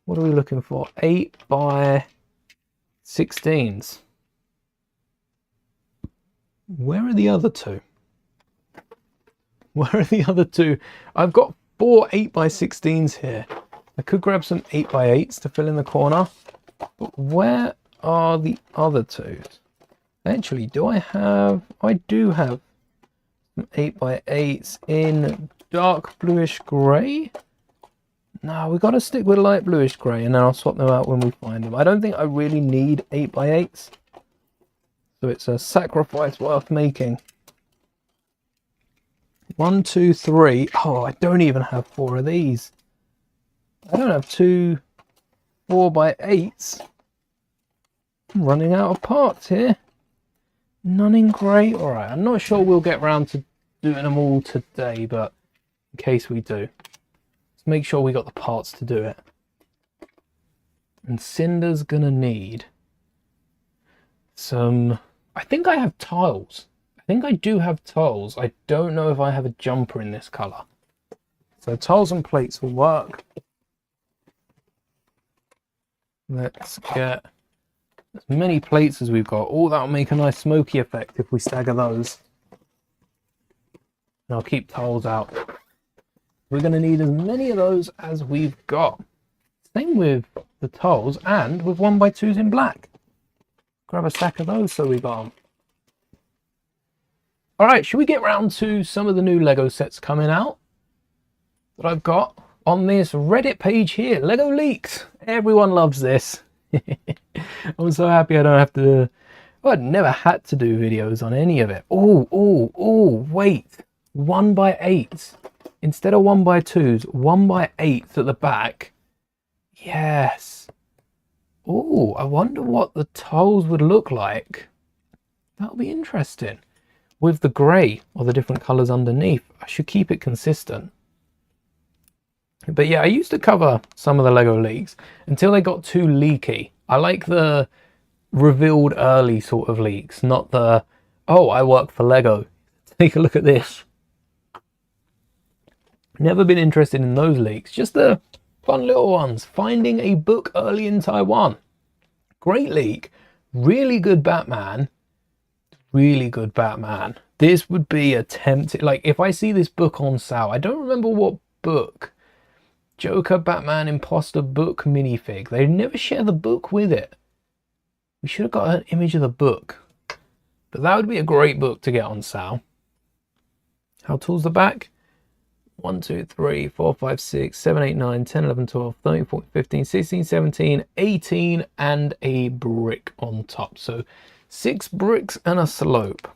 What are we looking for? 8 by 16s. Where are the other two? Where are the other two? I've got 4 8 by 16s here. I could grab some 8 by 8s to fill in the corner. But where are the other two? Actually, do I have... I do have some 8 by 8s in dark bluish grey. No, we've got to stick with light bluish grey, and then I'll swap them out when we find them. I don't think I really need 8 by 8s. So it's a sacrifice worth making. 1, 2, 3. Oh, I don't even have 4 of these. I don't have 2 4 by 8s. I'm running out of parts here. None in grey. Alright, I'm not sure we'll get round to doing them all today, but in case we do, let's make sure we got the parts to do it. And Cinder's gonna need some... I think I have tiles. I think I do have tiles. I don't know if I have a jumper in this colour. So tiles and plates will work. Let's get as many plates as we've got. Oh, that'll make a nice smoky effect if we stagger those. And I'll keep tiles out. We're going to need as many of those as we've got. Same with the tiles and with 1 by 2s in black. Grab a stack of those so we got them. Alright, should we get round to some of the new Lego sets coming out that I've got on this Reddit page here? Lego Leaks. Everyone loves this. I'm so happy I don't have to... Well, I'd never had to do videos on any of it. Oh, wait. 1 by 8s. Instead of 1 by 2s, 1 by 8s at the back. Yes. Oh, I wonder what the tiles would look like. That'll be interesting. With the grey or the different colours underneath. I should keep it consistent. But yeah, I used to cover some of the Lego leaks until they got too leaky. I like the revealed early sort of leaks, not the, oh, I work for Lego. Take a look at this. Never been interested in those leaks. Just the fun little ones. Finding a book early in Taiwan. Great leak. Really good Batman. Really good Batman. This would be a tempting, like if I see this book on sale, I don't remember what book. Joker, Batman, Imposter book minifig. They never share the book with it. We should have got an image of the book. But that would be a great book to get on sale. How tall's the back? 1, 2, 3, 4, 5, 6, 7, 8, 9, 10, 11, 12, 13, 14, 15, 16, 17, 18, and a brick on top. So 6 bricks and a slope.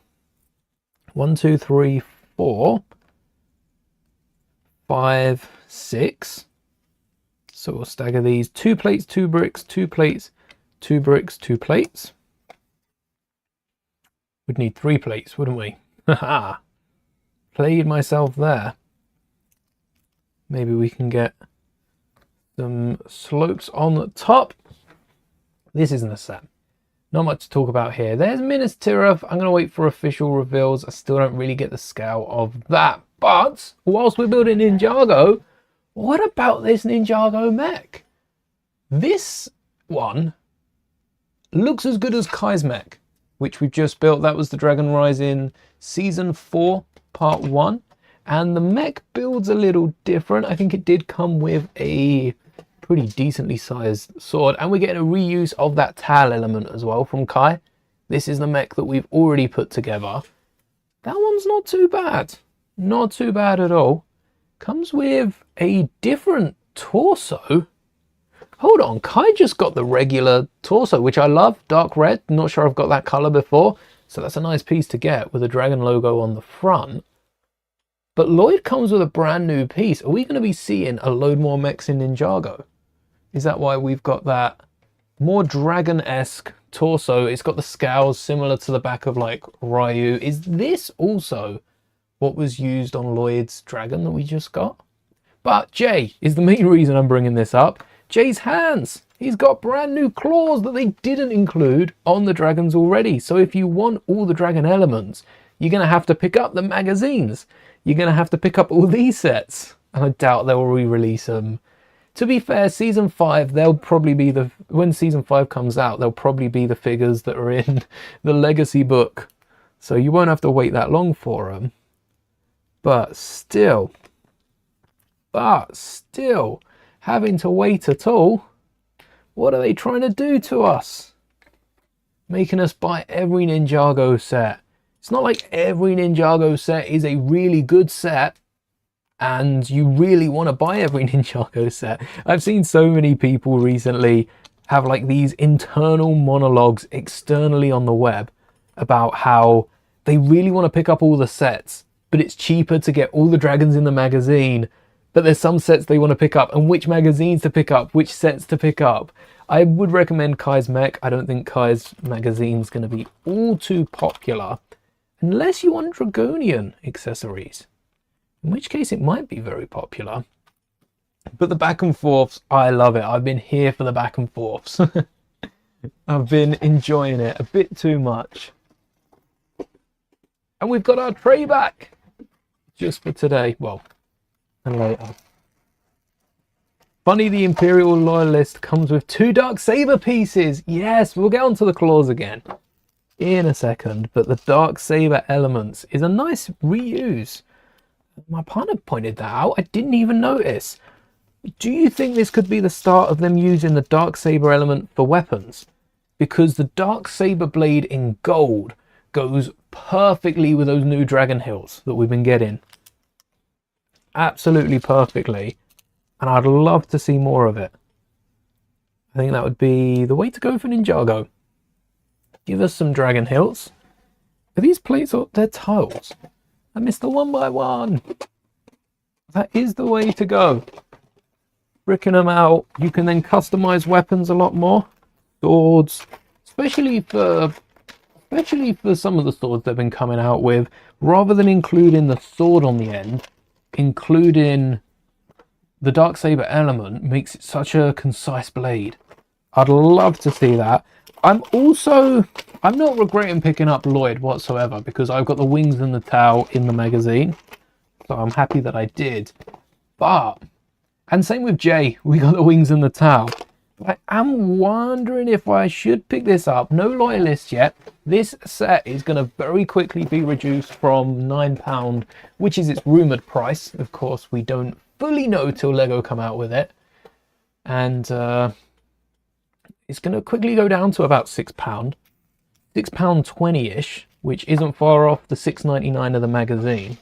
1, 2, 3, 4, 5, 6. So we'll stagger these. 2 plates, 2 bricks, 2 plates, 2 bricks, 2 plates. We'd need 3 plates, wouldn't we? Haha. Played myself there. Maybe we can get some slopes on the top. This isn't a set. Not much to talk about here. There's Minas Tirith. I'm going to wait for official reveals. I still don't really get the scale of that. But whilst we're building Ninjago, what about this Ninjago mech? This one looks as good as Kai's mech, which we've just built. That was the Dragon Rising Season 4, Part 1. And the mech build's a little different. I think it did come with a pretty decently sized sword, and we're getting a reuse of that Tal element as well from Kai. This is the mech that we've already put together. That one's not too bad. Not too bad at all. Comes with a different torso. Hold on, Kai just got the regular torso, which I love, dark red. Not sure I've got that color before, so that's a nice piece to get with a dragon logo on the front. But Lloyd comes with a brand new piece. Are we going to be seeing a load more mechs in Ninjago? Is that why we've got that more dragon-esque torso? It's got the scales similar to the back of like Ryu. Is this also what was used on Lloyd's dragon that we just got? But Jay is the main reason I'm bringing this up. Jay's hands. He's got brand new claws that they didn't include on the dragons already. So if you want all the dragon elements, you're going to have to pick up the magazines. You're going to have to pick up all these sets. And I doubt they'll re-release them. To be fair, Season 5, they'll probably be when Season 5 comes out, they'll probably be the figures that are in the Legacy book. So you won't have to wait that long for them. But still, having to wait at all, what are they trying to do to us? Making us buy every Ninjago set. It's not like every Ninjago set is a really good set and you really want to buy every Ninjago set. I've seen so many people recently have like these internal monologues externally on the web about how they really want to pick up all the sets, but it's cheaper to get all the dragons in the magazine. But there's some sets they want to pick up, and which magazines to pick up, which sets to pick up. I would recommend Kai's mech. I don't think Kai's magazine's going to be all too popular, unless you want Dragonian accessories, in which case it might be very popular. But the back and forths, I love it. I've been here for the back and forths. I've been enjoying it a bit too much. And we've got our tray back just for today. Well, and later. Funny, the Imperial Loyalist comes with 2 Darksaber pieces. Yes, we'll get onto the claws again in a second, but the Darksaber elements is a nice reuse. My partner pointed that out. I didn't even notice. Do you think this could be the start of them using the Darksaber element for weapons? Because the Darksaber blade in gold goes perfectly with those new dragon hills that we've been getting. Absolutely perfectly, and I'd love to see more of it. I think that would be the way to go for Ninjago. Give us some dragon hills. Are these plates or they're tiles? I missed the 1x1. That is the way to go. Bricking them out, you can then customize weapons a lot more. Swords, especially for some of the swords they've been coming out with, rather than including the sword on the end. Including the Darksaber element makes it such a concise blade. I'd love to see that. I'm not regretting picking up Lloyd whatsoever, because I've got the wings and the tail in the magazine. So I'm happy that I did. And same with Jay, we got the wings and the tail. I am wondering if I should pick this up. No Loyalists yet. This set is going to very quickly be reduced from £9, which is its rumoured price. Of course, we don't fully know till Lego come out with it. And it's going to quickly go down to about £6. £6.20-ish, which isn't far off the £6.99 of the magazine.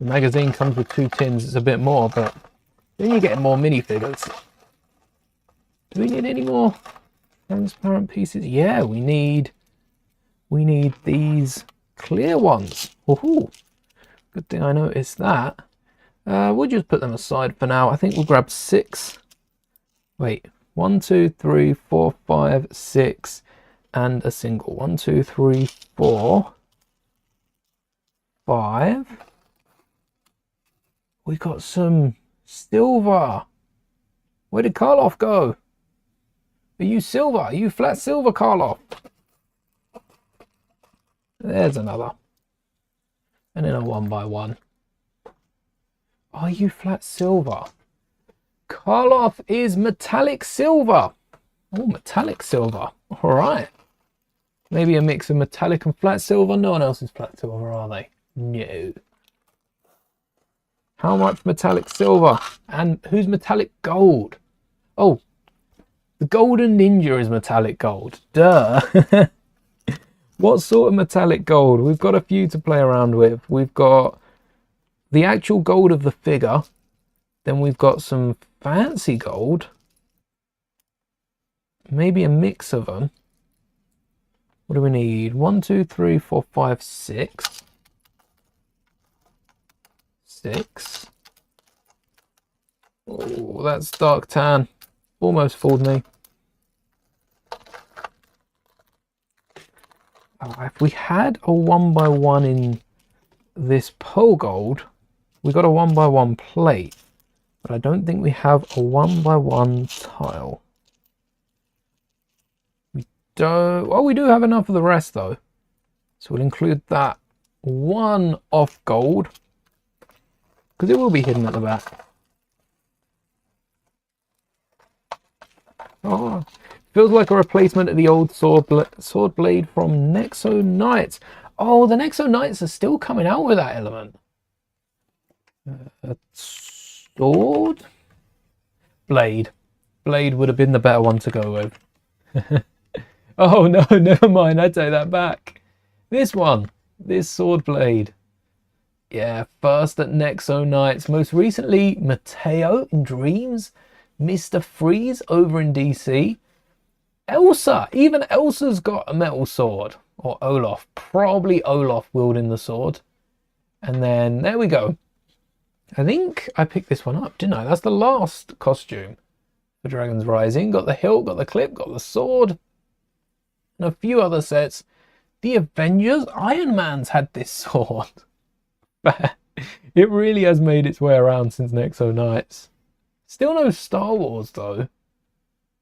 The magazine comes with 2 tins. It's a bit more, but then you get more minifigures. Do we need any more transparent pieces? Yeah, we need these clear ones. Ooh, good thing I noticed that. We'll just put them aside for now. I think we'll grab 6. Wait, 1, 2, 3, 4, 5, 6, and a single. 1, 2, 3, 4, 5. We got some silver. Where did Karloff go? Are you silver? Are you flat silver, Karloff? There's another. And then a 1 by 1. Are you flat silver? Karloff is metallic silver. Oh, metallic silver. All right. Maybe a mix of metallic and flat silver. No one else is flat silver, are they? No. How much metallic silver? And who's metallic gold? Oh, the golden ninja is metallic gold. Duh. What sort of metallic gold? We've got a few to play around with. We've got the actual gold of the figure. Then we've got some fancy gold. Maybe a mix of them. What do we need? 1, 2, 3, 4, 5, 6. 6. Oh, that's dark tan. Almost fooled me. Oh, if we had a 1 by 1 in this pearl gold, we got a 1 by 1 plate, but I don't think we have a 1 by 1 tile. We don't. Well, we do have enough of the rest though, so we'll include that 1 off gold because it will be hidden at the back. Oh, feels like a replacement of the old sword blade from Nexo Knights. Oh, the Nexo Knights are still coming out with that element. Sword? Blade. Blade would have been the better one to go with. Oh no, never mind, I take that back. This one. This sword blade. Yeah, first at Nexo Knights. Most recently, Mateo in Dreams. Mr. Freeze over in DC. Elsa, even Elsa's got a metal sword. Or Olaf, probably Olaf wielding the sword. And then, there we go. I think I picked this one up, didn't I? That's the last costume for Dragon's Rising. Got the hilt, got the clip, got the sword. And a few other sets. The Avengers, Iron Man's had this sword. It really has made its way around since Nexo Knights. Still no Star Wars though.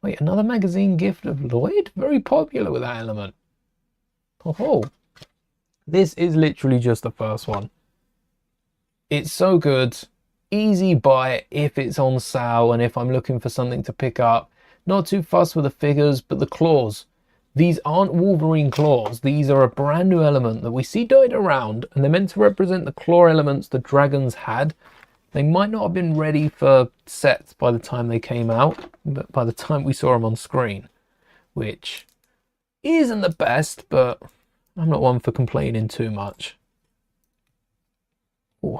Wait, another magazine gift of Lloyd? Very popular with that element. Oh, this is literally just the first one. It's so good. Easy buy if it's on sale and if I'm looking for something to pick up. Not too fussed with the figures, but the claws. These aren't Wolverine claws. These are a brand new element that we see dotted around, and they're meant to represent the claw elements the dragons had. They might not have been ready for sets by the time they came out, but by the time we saw them on screen, which isn't the best, but I'm not one for complaining too much. Oh,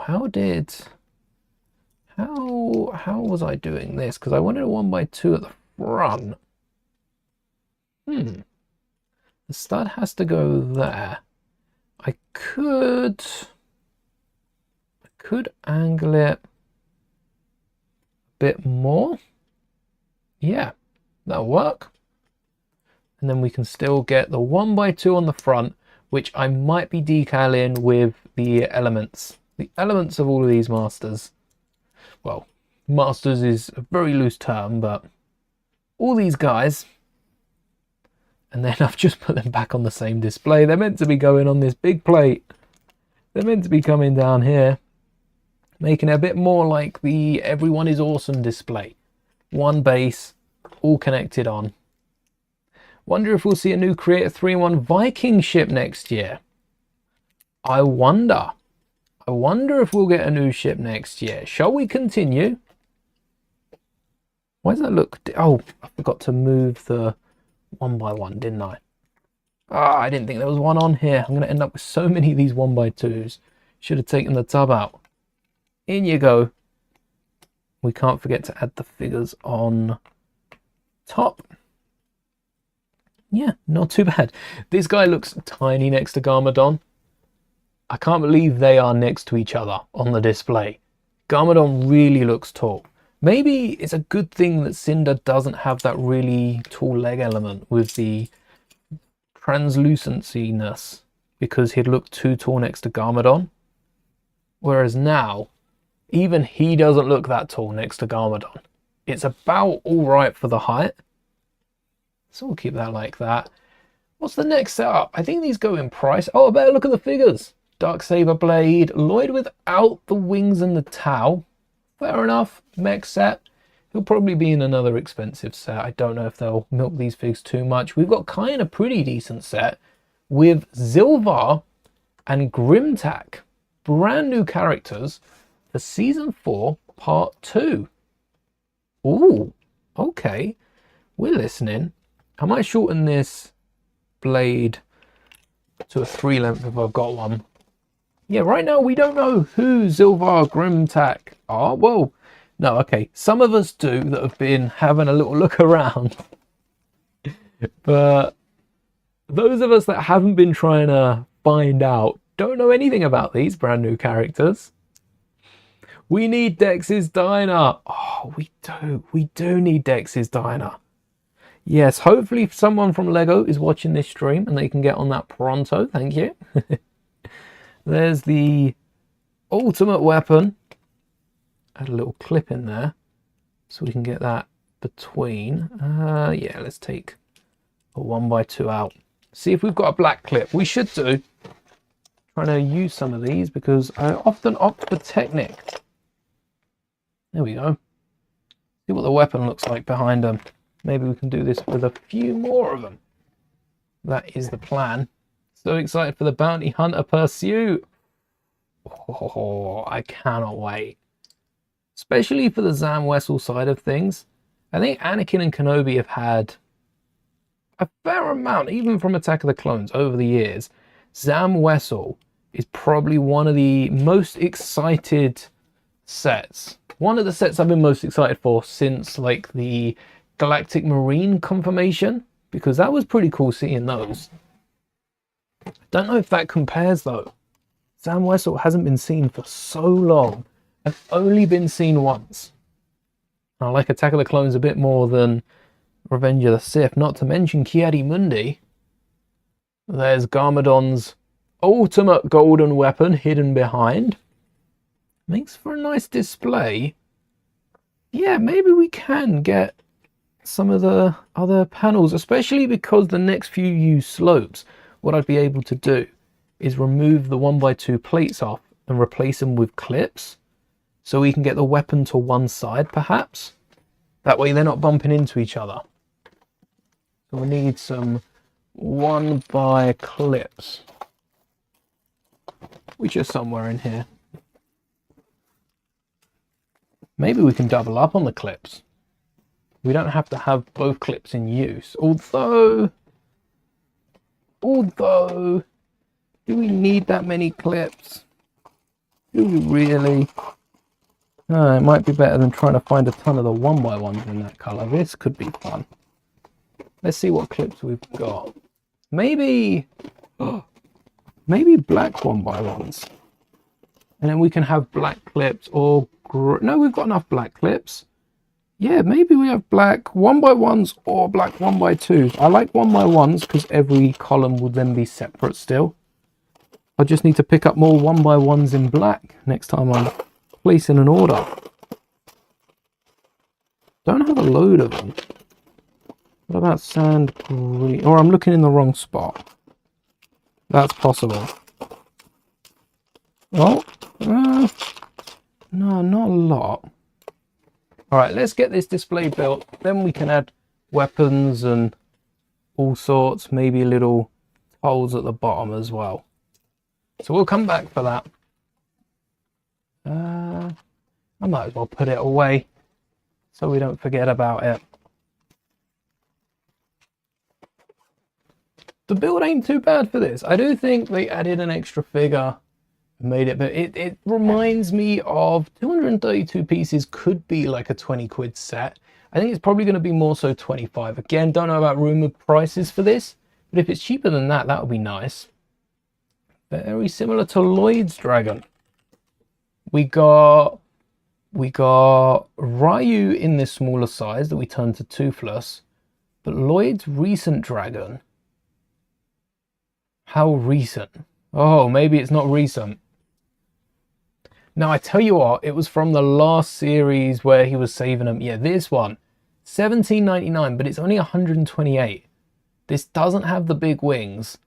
how was I doing this? Because I wanted a 1 by 2 at the front. The stud has to go there. I could angle it a bit more. Yeah, that'll work. And then we can still get the 1 by 2 on the front, which I might be decaling with the elements. The elements of all of these masters. Well, masters is a very loose term, but all these guys. And then I've just put them back on the same display. They're meant to be going on this big plate. They're meant to be coming down here, making it a bit more like the Everyone is Awesome display. One base, all connected on. Wonder if we'll see a new Creator 3-in-1 Viking ship next year. I wonder if we'll get a new ship next year. Shall we continue? Why does that look... Oh, I forgot to move the 1 by 1, didn't I? Ah, I didn't think there was one on here. I'm going to end up with so many of these 1 by 2s. Should have taken the tub out. In you go. We can't forget to add the figures on top. Yeah, not too bad. This guy looks tiny next to Garmadon. I can't believe they are next to each other on the display. Garmadon really looks tall. Maybe it's a good thing that Cinder doesn't have that really tall leg element with the translucency-ness, because he'd look too tall next to Garmadon. Whereas now, even he doesn't look that tall next to Garmadon. It's about all right for the height. So we'll keep that like that. What's the next setup? I think these go in price. Oh, I better look at the figures. Darksaber blade, Lloyd without the wings and the towel. Fair enough, mech set. He'll probably be in another expensive set. I don't know if they'll milk these figs too much. We've got kind of pretty decent set with Zilvar and Grimtack. Brand new characters for Season 4, Part 2. Ooh, okay. We're listening. I might shorten this blade to a 3 length if I've got one. Yeah, right now we don't know who Zilvar, Grimtack are. Well, no, okay. Some of us do that have been having a little look around. But those of us that haven't been trying to find out don't know anything about these brand new characters. We need Dex's Diner. Oh, we do. We do need Dex's Diner. Yes, hopefully someone from Lego is watching this stream and they can get on that pronto. Thank you. There's the ultimate weapon. Add a little clip in there so we can get that between. Yeah, let's take a 1x2 out. See if we've got a black clip. We should do. Trying to use some of these because I often opt for Technic. There we go. See what the weapon looks like behind them. Maybe we can do this with a few more of them. That is the plan. So excited for the Bounty Hunter Pursuit. Oh, I cannot wait. Especially for the Zam Wessel side of things. I think Anakin and Kenobi have had a fair amount, even from Attack of the Clones over the years. Zam Wessel is probably one of the most excited sets. One of the sets I've been most excited for since like the Galactic Marine confirmation, because that was pretty cool seeing those. Don't know if that compares though. Zam Wessel hasn't been seen for so long and only been seen once. I like Attack of the Clones a bit more than Revenge of the Sith, not to mention Ki-Adi-Mundi. There's Garmadon's ultimate golden weapon hidden behind. Makes for a nice display. Yeah, maybe we can get some of the other panels, especially because the next few use slopes. What I'd be able to do is remove the 1x2 plates off and replace them with clips so we can get the weapon to one side perhaps. That way they're not bumping into each other. So we need some 1x clips, which are somewhere in here. Maybe we can double up on the clips. We don't have to have both clips in use. Although, do we need that many clips? Do we really? It might be better than trying to find a ton of the 1x1s in that color. This could be fun. Let's see what clips we've got. Maybe black 1x1s. And then we can have black clips or... No, we've got enough black clips. Yeah, maybe we have black 1x1s or black 1x2s. I like 1x1s because every column would then be separate still. I just need to pick up more 1x1s in black next time I'm placing an order. Don't have a load of them. What about sand green? Or I'm looking in the wrong spot. That's possible. Oh, no, not a lot. All right, let's get this display built. Then we can add weapons and all sorts, maybe little holes at the bottom as well. So we'll come back for that. I might as well put it away so we don't forget about it. The build ain't too bad for this. I do think they added an extra figure, made it, but it reminds me of 232 pieces could be like a 20 quid set. I think it's probably going to be more so 25. Again, don't know about rumored prices for this, but if it's cheaper than that, that would be nice. Very similar to Lloyd's Dragon. We got We got Ryu in this smaller size that we turned to Toothless, but Lloyd's recent dragon. How recent? Oh, maybe it's not recent. Now, I tell you what, it was from the last series where he was saving them. Yeah, this one, $17.99, but it's only 128. This doesn't have the big wings,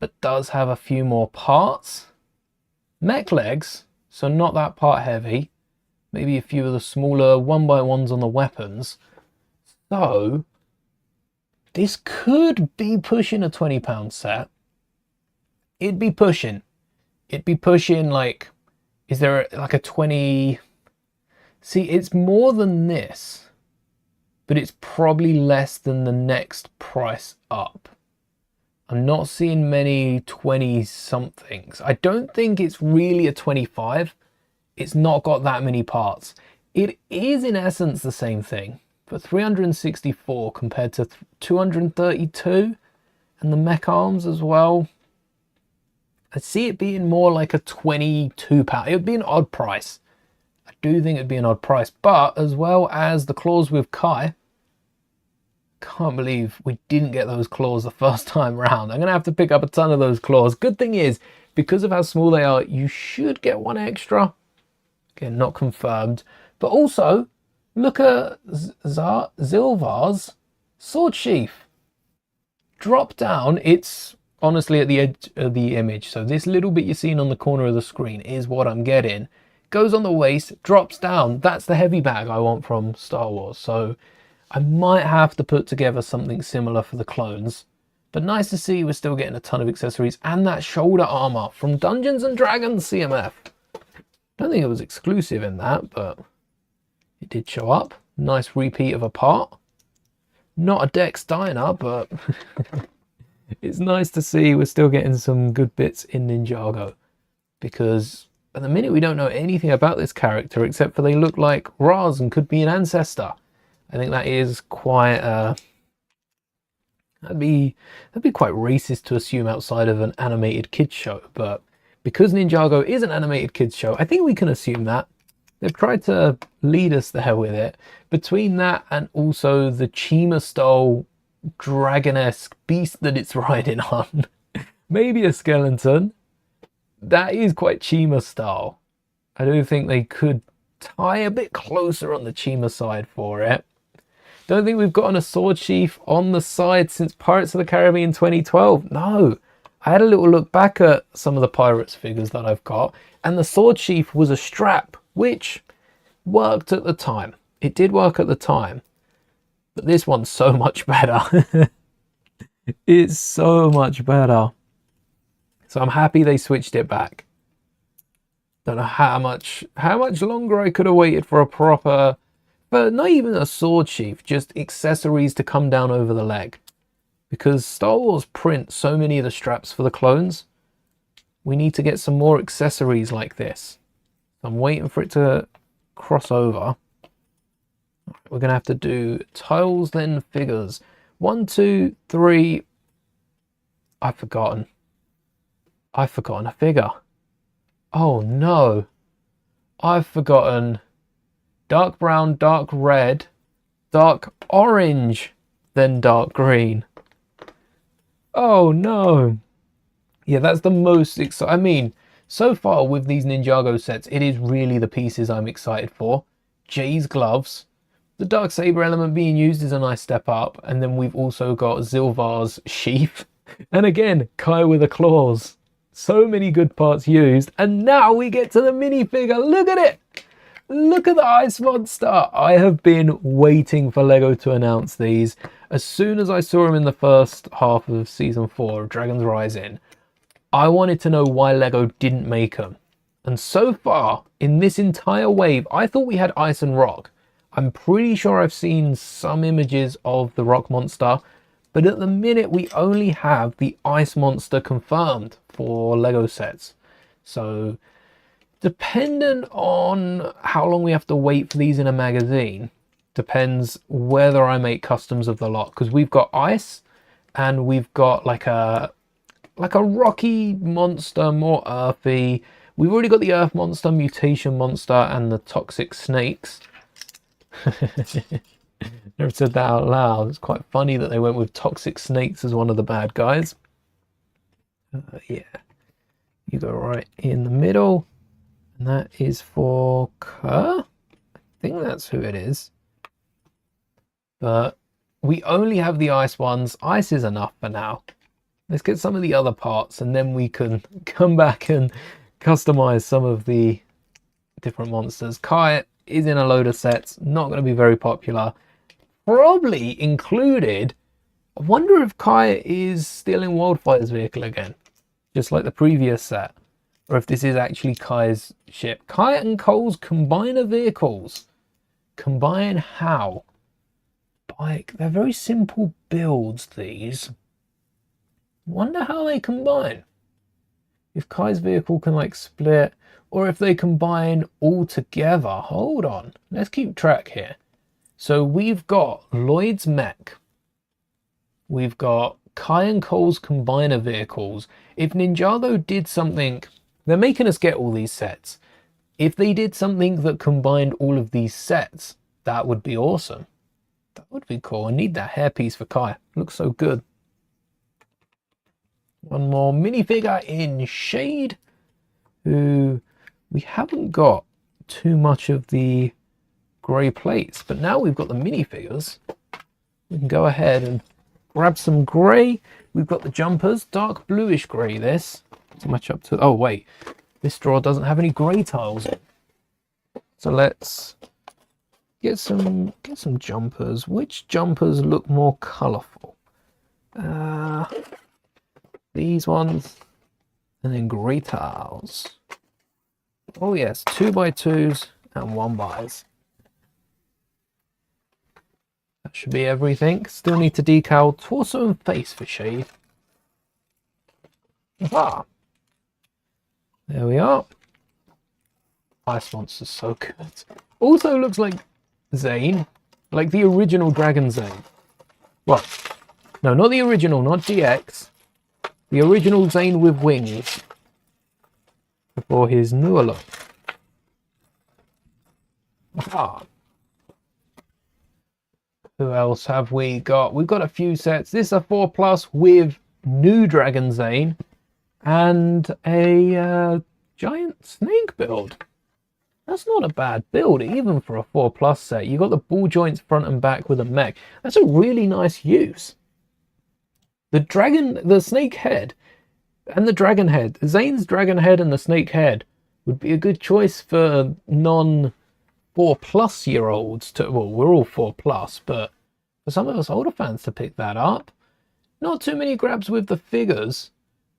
but does have a few more parts. Mech legs, so not that part heavy. Maybe a few of the smaller 1x1s on the weapons. So, this could be pushing a £20 set. It'd be pushing like, is there like a 20? See, it's more than this, but it's probably less than the next price up. I'm not seeing many 20 somethings. I don't think it's really a 25. It's not got that many parts. It is in essence the same thing, but 364 compared to 232, and the mech arms as well. I see it being more like a £22. It would be an odd price. I do think it'd be an odd price, but as well as the claws with Kai, can't believe we didn't get those claws the first time round. I'm gonna have to pick up a ton of those claws. Good thing is, because of how small they are, you should get one extra. Again, not confirmed. But also, look at Zilvar's sword sheath. Drop down, it's honestly at the edge of the image. So this little bit you're seeing on the corner of the screen is what I'm getting. Goes on the waist, drops down. That's the heavy bag I want from Star Wars. So I might have to put together something similar for the clones. But nice to see we're still getting a ton of accessories and that shoulder armor from Dungeons and Dragons CMF. Don't think it was exclusive in that, but it did show up. Nice repeat of a part. Not a Dex Diner, but it's nice to see we're still getting some good bits in Ninjago. Because at the minute we don't know anything about this character except for they look like Raz and could be an ancestor. I think that is quite that'd be quite racist to assume outside of an animated kids show, but because Ninjago is an animated kids show, I think we can assume that. They've tried to lead us there with it. Between that and also the Chima style dragon-esque beast that it's riding on, maybe a skeleton, that is quite Chima style. I do think they could tie a bit closer on the Chima side for it. Don't think we've gotten a sword sheath on the side since Pirates of the Caribbean 2012. No. I had a little look back at some of the Pirates figures that I've got, and the sword sheath was a strap, which worked at the time. It did work at the time, but this one's so much better. It's so much better. So I'm happy they switched it back. Don't know how much longer I could have waited for a proper, but not even a sword sheath, just accessories to come down over the leg. Because Star Wars prints so many of the straps for the clones, we need to get some more accessories like this. I'm waiting for it to cross over. We're going to have to do tiles, then figures. 1, 2, 3. I've forgotten a figure. Oh no. I've forgotten dark brown, dark red, dark orange, then dark green. Oh no. Yeah, that's the most exciting. I mean, so far with these Ninjago sets, it is really the pieces I'm excited for. Jay's gloves. The Darksaber element being used is a nice step up. And then we've also got Zilvar's sheath. And again, Kai with the claws. So many good parts used. And now we get to the minifigure. Look at it. Look at the ice monster. I have been waiting for Lego to announce these. As soon as I saw him in the first half of season 4 of Dragon's Rising, I wanted to know why Lego didn't make them. And so far, in this entire wave, I thought we had Ice and Rock. I'm pretty sure I've seen some images of the Rock Monster, but at the minute we only have the Ice Monster confirmed for Lego sets. So, dependent on how long we have to wait for these in a magazine, depends whether I make customs of the lot. Because we've got Ice, and we've got like a rocky monster, more earthy. We've already got the Earth Monster, Mutation Monster, and the Toxic Snakes. Never said that out loud. It's quite funny that they went with Toxic Snakes as one of the bad guys. Yeah. You go right in the middle. And that is for Kerr. I think that's who it is. But we only have the ice ones. Ice is enough for now. Let's get some of the other parts and then we can come back and customize some of the different monsters. Kai is in a load of sets. Not going to be very popular. Probably included. I wonder if Kai is stealing Wildfire's vehicle again. Just like the previous set. Or if this is actually Kai's ship. Kai and Cole's combiner vehicles. Combine how? Like, they're very simple builds, these. Wonder how they combine. If Kai's vehicle can like split, or if they combine all together. Hold on, let's keep track here. So we've got Lloyd's mech. We've got Kai and Cole's combiner vehicles. If Ninjago did something, they're making us get all these sets. If they did something that combined all of these sets, that would be awesome. That would be cool. I need that hairpiece for Kai. Looks so good. One more minifigure in Shade, who we haven't got too much of the grey plates, but now we've got the minifigures. We can go ahead and grab some grey. We've got the jumpers, dark bluish grey this, to match up to, oh wait, this drawer doesn't have any grey tiles in. So let's get some jumpers. Which jumpers look more colourful? These ones, and then grey tiles. Oh yes, 2x2s and 1x's. That should be everything. Still need to decal torso and face for Shade. Ah, there we are. Ice Monster's so good. Also looks like Zane, like the original Dragon Zane. What? No, not the original, not GX. The original Zane with wings. Before his newer look. Ah. Who else have we got? We've got a few sets. This is a 4+ with new Dragon Zane and a giant snake build. That's not a bad build, even for a 4+ set. You got the ball joints front and back with a mech. That's a really nice use. The snake head and the dragon head. Zane's dragon head and the snake head would be a good choice for non 4+ year olds to, well, we're all 4+, but for some of us older fans to pick that up. Not too many grabs with the figures.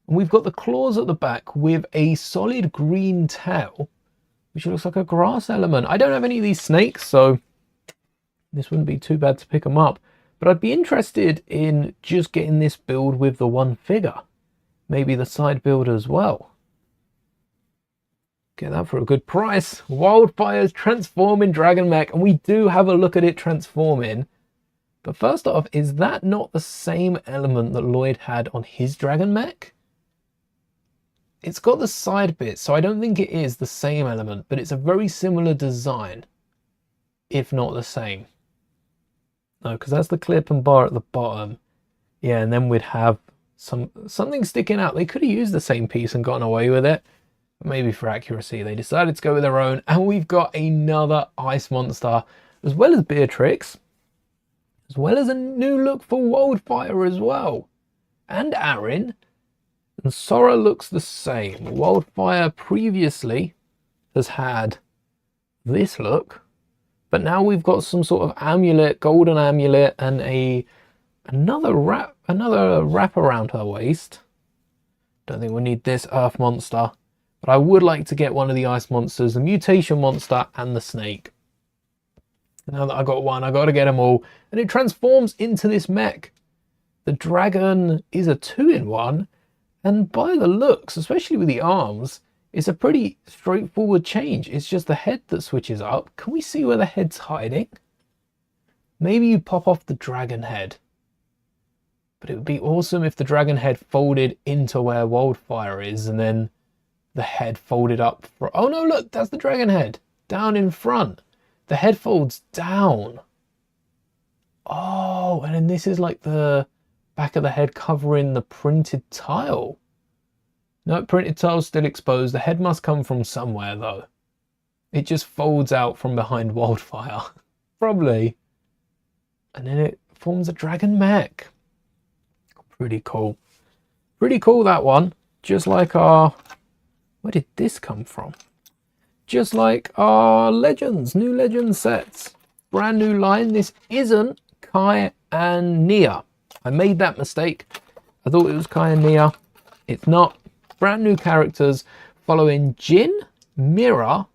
And we've got the claws at the back with a solid green tail, which looks like a grass element. I don't have any of these snakes, so this wouldn't be too bad to pick them up. But I'd be interested in just getting this build with the one figure. Maybe the side build as well. Get that for a good price. Wildfire's transforming Dragon Mech, and we do have a look at it transforming. But first off, is that not the same element that Lloyd had on his Dragon Mech? It's got the side bit, so I don't think it is the same element, but it's a very similar design, if not the same. No, because that's the clip and bar at the bottom. Yeah, and then we'd have something sticking out. They could have used the same piece and gotten away with it. But maybe for accuracy, they decided to go with their own. And we've got another Ice Monster, as well as Beatrix, as well as a new look for Wildfire as well. And Aaron. And Sora looks the same. Wildfire previously has had this look. But now we've got some sort of amulet, golden amulet, and another wrap around her waist. Don't think we need this Earth Monster. But I would like to get one of the Ice Monsters, the Mutation Monster, and the Snake. Now that I got one, I got to get them all. And it transforms into this mech. The dragon is a 2-in-1. And by the looks, especially with the arms, it's a pretty straightforward change. It's just the head that switches up. Can we see where the head's hiding? Maybe you pop off the dragon head. But it would be awesome if the dragon head folded into where Wildfire is, and then the head folded up. Oh no, look, that's the dragon head down in front. The head folds down. Oh, and then this is like the back of the head covering the printed tile. No, printed tile's still exposed. The head must come from somewhere though. It just folds out from behind Wildfire. Probably. And then it forms a dragon mech. Pretty cool. Pretty cool, that one. Just like our... Where did this come from? Just like our Legends, new Legends sets. Brand new line. This isn't Kai and Nia. I made that mistake. I thought it was Kai and Nia. It's not. Brand new characters following Jin, Mira,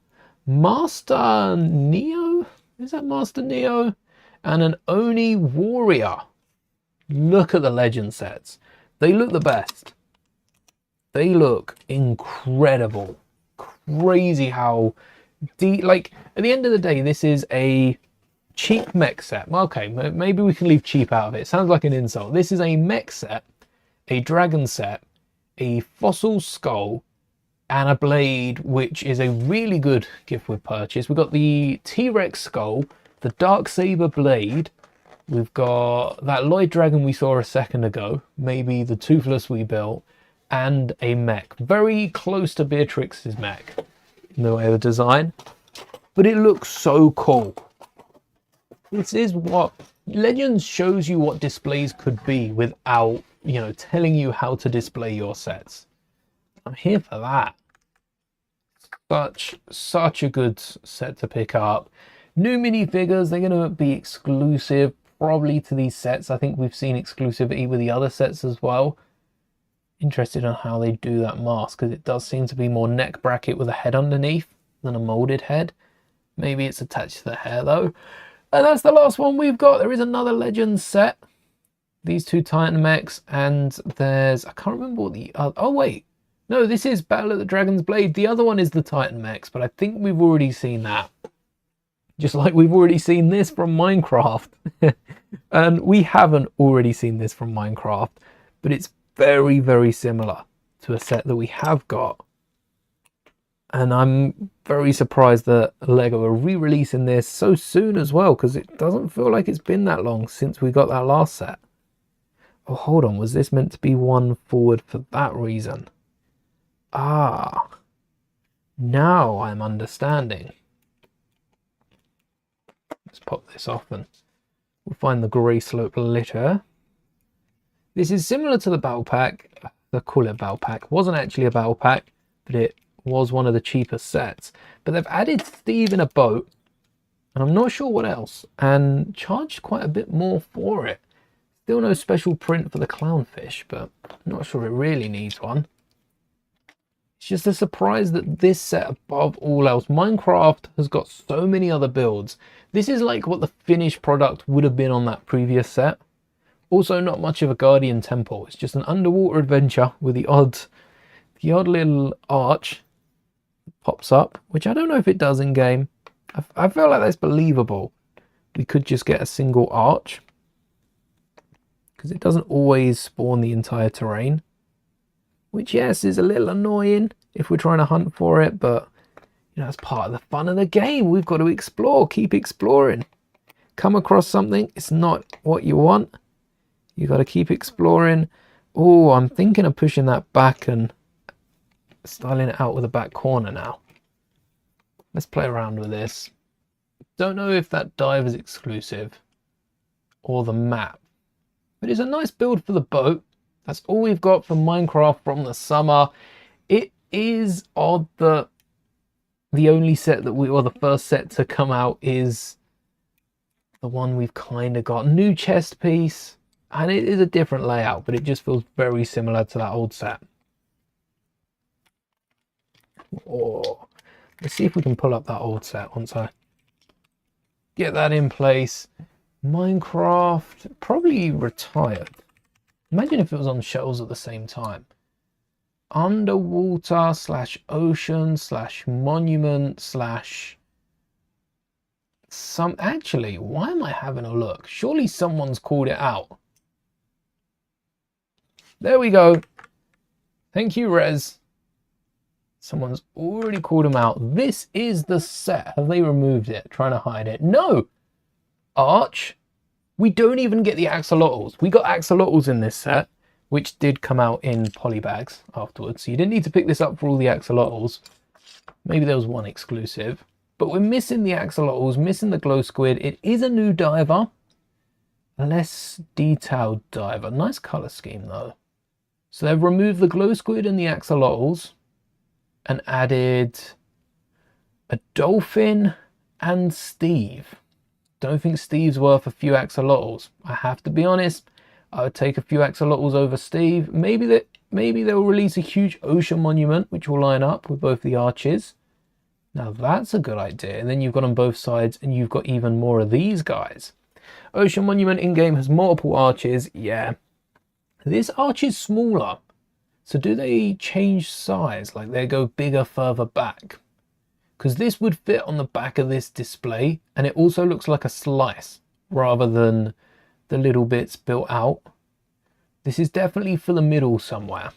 Master Neo? Is that Master Neo? And an Oni warrior. Look at the Legend sets. They look the best. They look incredible. Crazy how deep. Like, at the end of the day, this is a cheap mech set. Well, okay, maybe we can leave cheap out of it. It sounds like an insult. This is a mech set, a dragon set, a fossil skull, and a blade, which is a really good gift with purchase. We've got the T-Rex skull, the Darksaber blade, we've got that Lloyd dragon we saw a second ago, maybe the Toothless we built, and a mech. Very close to Beatrix's mech in the way of the design, but it looks so cool. This is what Legends shows you what displays could be without, you know, telling you how to display your sets. I'm here for that. Such a good set to pick up. New minifigures, they're going to be exclusive probably to these sets. I think we've seen exclusivity with the other sets as well. Interested on how they do that mask, because it does seem to be more neck bracket with a head underneath than a molded head. Maybe it's attached to the hair though. And that's the last one we've got. There is another Legends set. These two Titan mechs, and there's, I can't remember what the other, oh wait. No, this is Battle of the Dragon's Blade. The other one is the Titan mechs, but I think we've already seen that. Just like we've already seen this from Minecraft. And we haven't already seen this from Minecraft, but it's very, very similar to a set that we have got. And I'm very surprised that LEGO are re-releasing this so soon as well, because it doesn't feel like it's been that long since we got that last set. Oh, hold on. Was this meant to be one forward for that reason? Ah, now I'm understanding. Let's pop this off and we'll find the grey slope litter. This is similar to the battle pack. They call it a battle pack. Wasn't actually a battle pack, but it was one of the cheaper sets. But they've added Steve in a boat, and I'm not sure what else, and charged quite a bit more for it. Still no special print for the clownfish, but I'm not sure it really needs one. It's just a surprise that this set, above all else, Minecraft has got so many other builds. This is like what the finished product would have been on that previous set. Also, not much of a Guardian Temple. It's just an underwater adventure with the odd little arch that pops up, which I don't know if it does in game. I feel like that's believable. We could just get a single arch, because it doesn't always spawn the entire terrain. Which, yes, is a little annoying if we're trying to hunt for it, but, you know, that's part of the fun of the game. We've got to explore, keep exploring. Come across something, it's not what you want. You got to keep exploring. Oh, I'm thinking of pushing that back and styling it out with a back corner now. Let's play around with this. Don't know if that dive is exclusive or the map, but it's a nice build for the boat. That's all we've got from Minecraft from the summer. It is odd that the only set that or the first set to come out is the one we've kind of got. New chest piece, and it is a different layout, but it just feels very similar to that old set. Oh, let's see if we can pull up that old set once I get that in place. Minecraft, probably retired. Imagine if it was on shelves at the same time. Underwater / ocean / monument / some. Actually, why am I having a look? Surely someone's called it out. There we go. Thank you, Rez. Someone's already called him out. This is the set. Have they removed it? Trying to hide it. No! Arch. We don't even get the axolotls. We got axolotls in this set, which did come out in polybags afterwards. So you didn't need to pick this up for all the axolotls. Maybe there was one exclusive. But we're missing the axolotls, missing the glow squid. It is a new diver. A less detailed diver. Nice colour scheme though. So they've removed the glow squid and the axolotls and added a dolphin and Steve. Don't think Steve's worth a few axolotls. I have to be honest. I would take a few axolotls over Steve. Maybe they'll release a huge ocean monument, which will line up with both the arches. Now that's a good idea. And then you've got on both sides, and you've got even more of these guys. Ocean monument in-game has multiple arches. Yeah. This arch is smaller. So do they change size? Like they go bigger further back? Because this would fit on the back of this display, and it also looks like a slice rather than the little bits built out. This is definitely for the middle somewhere.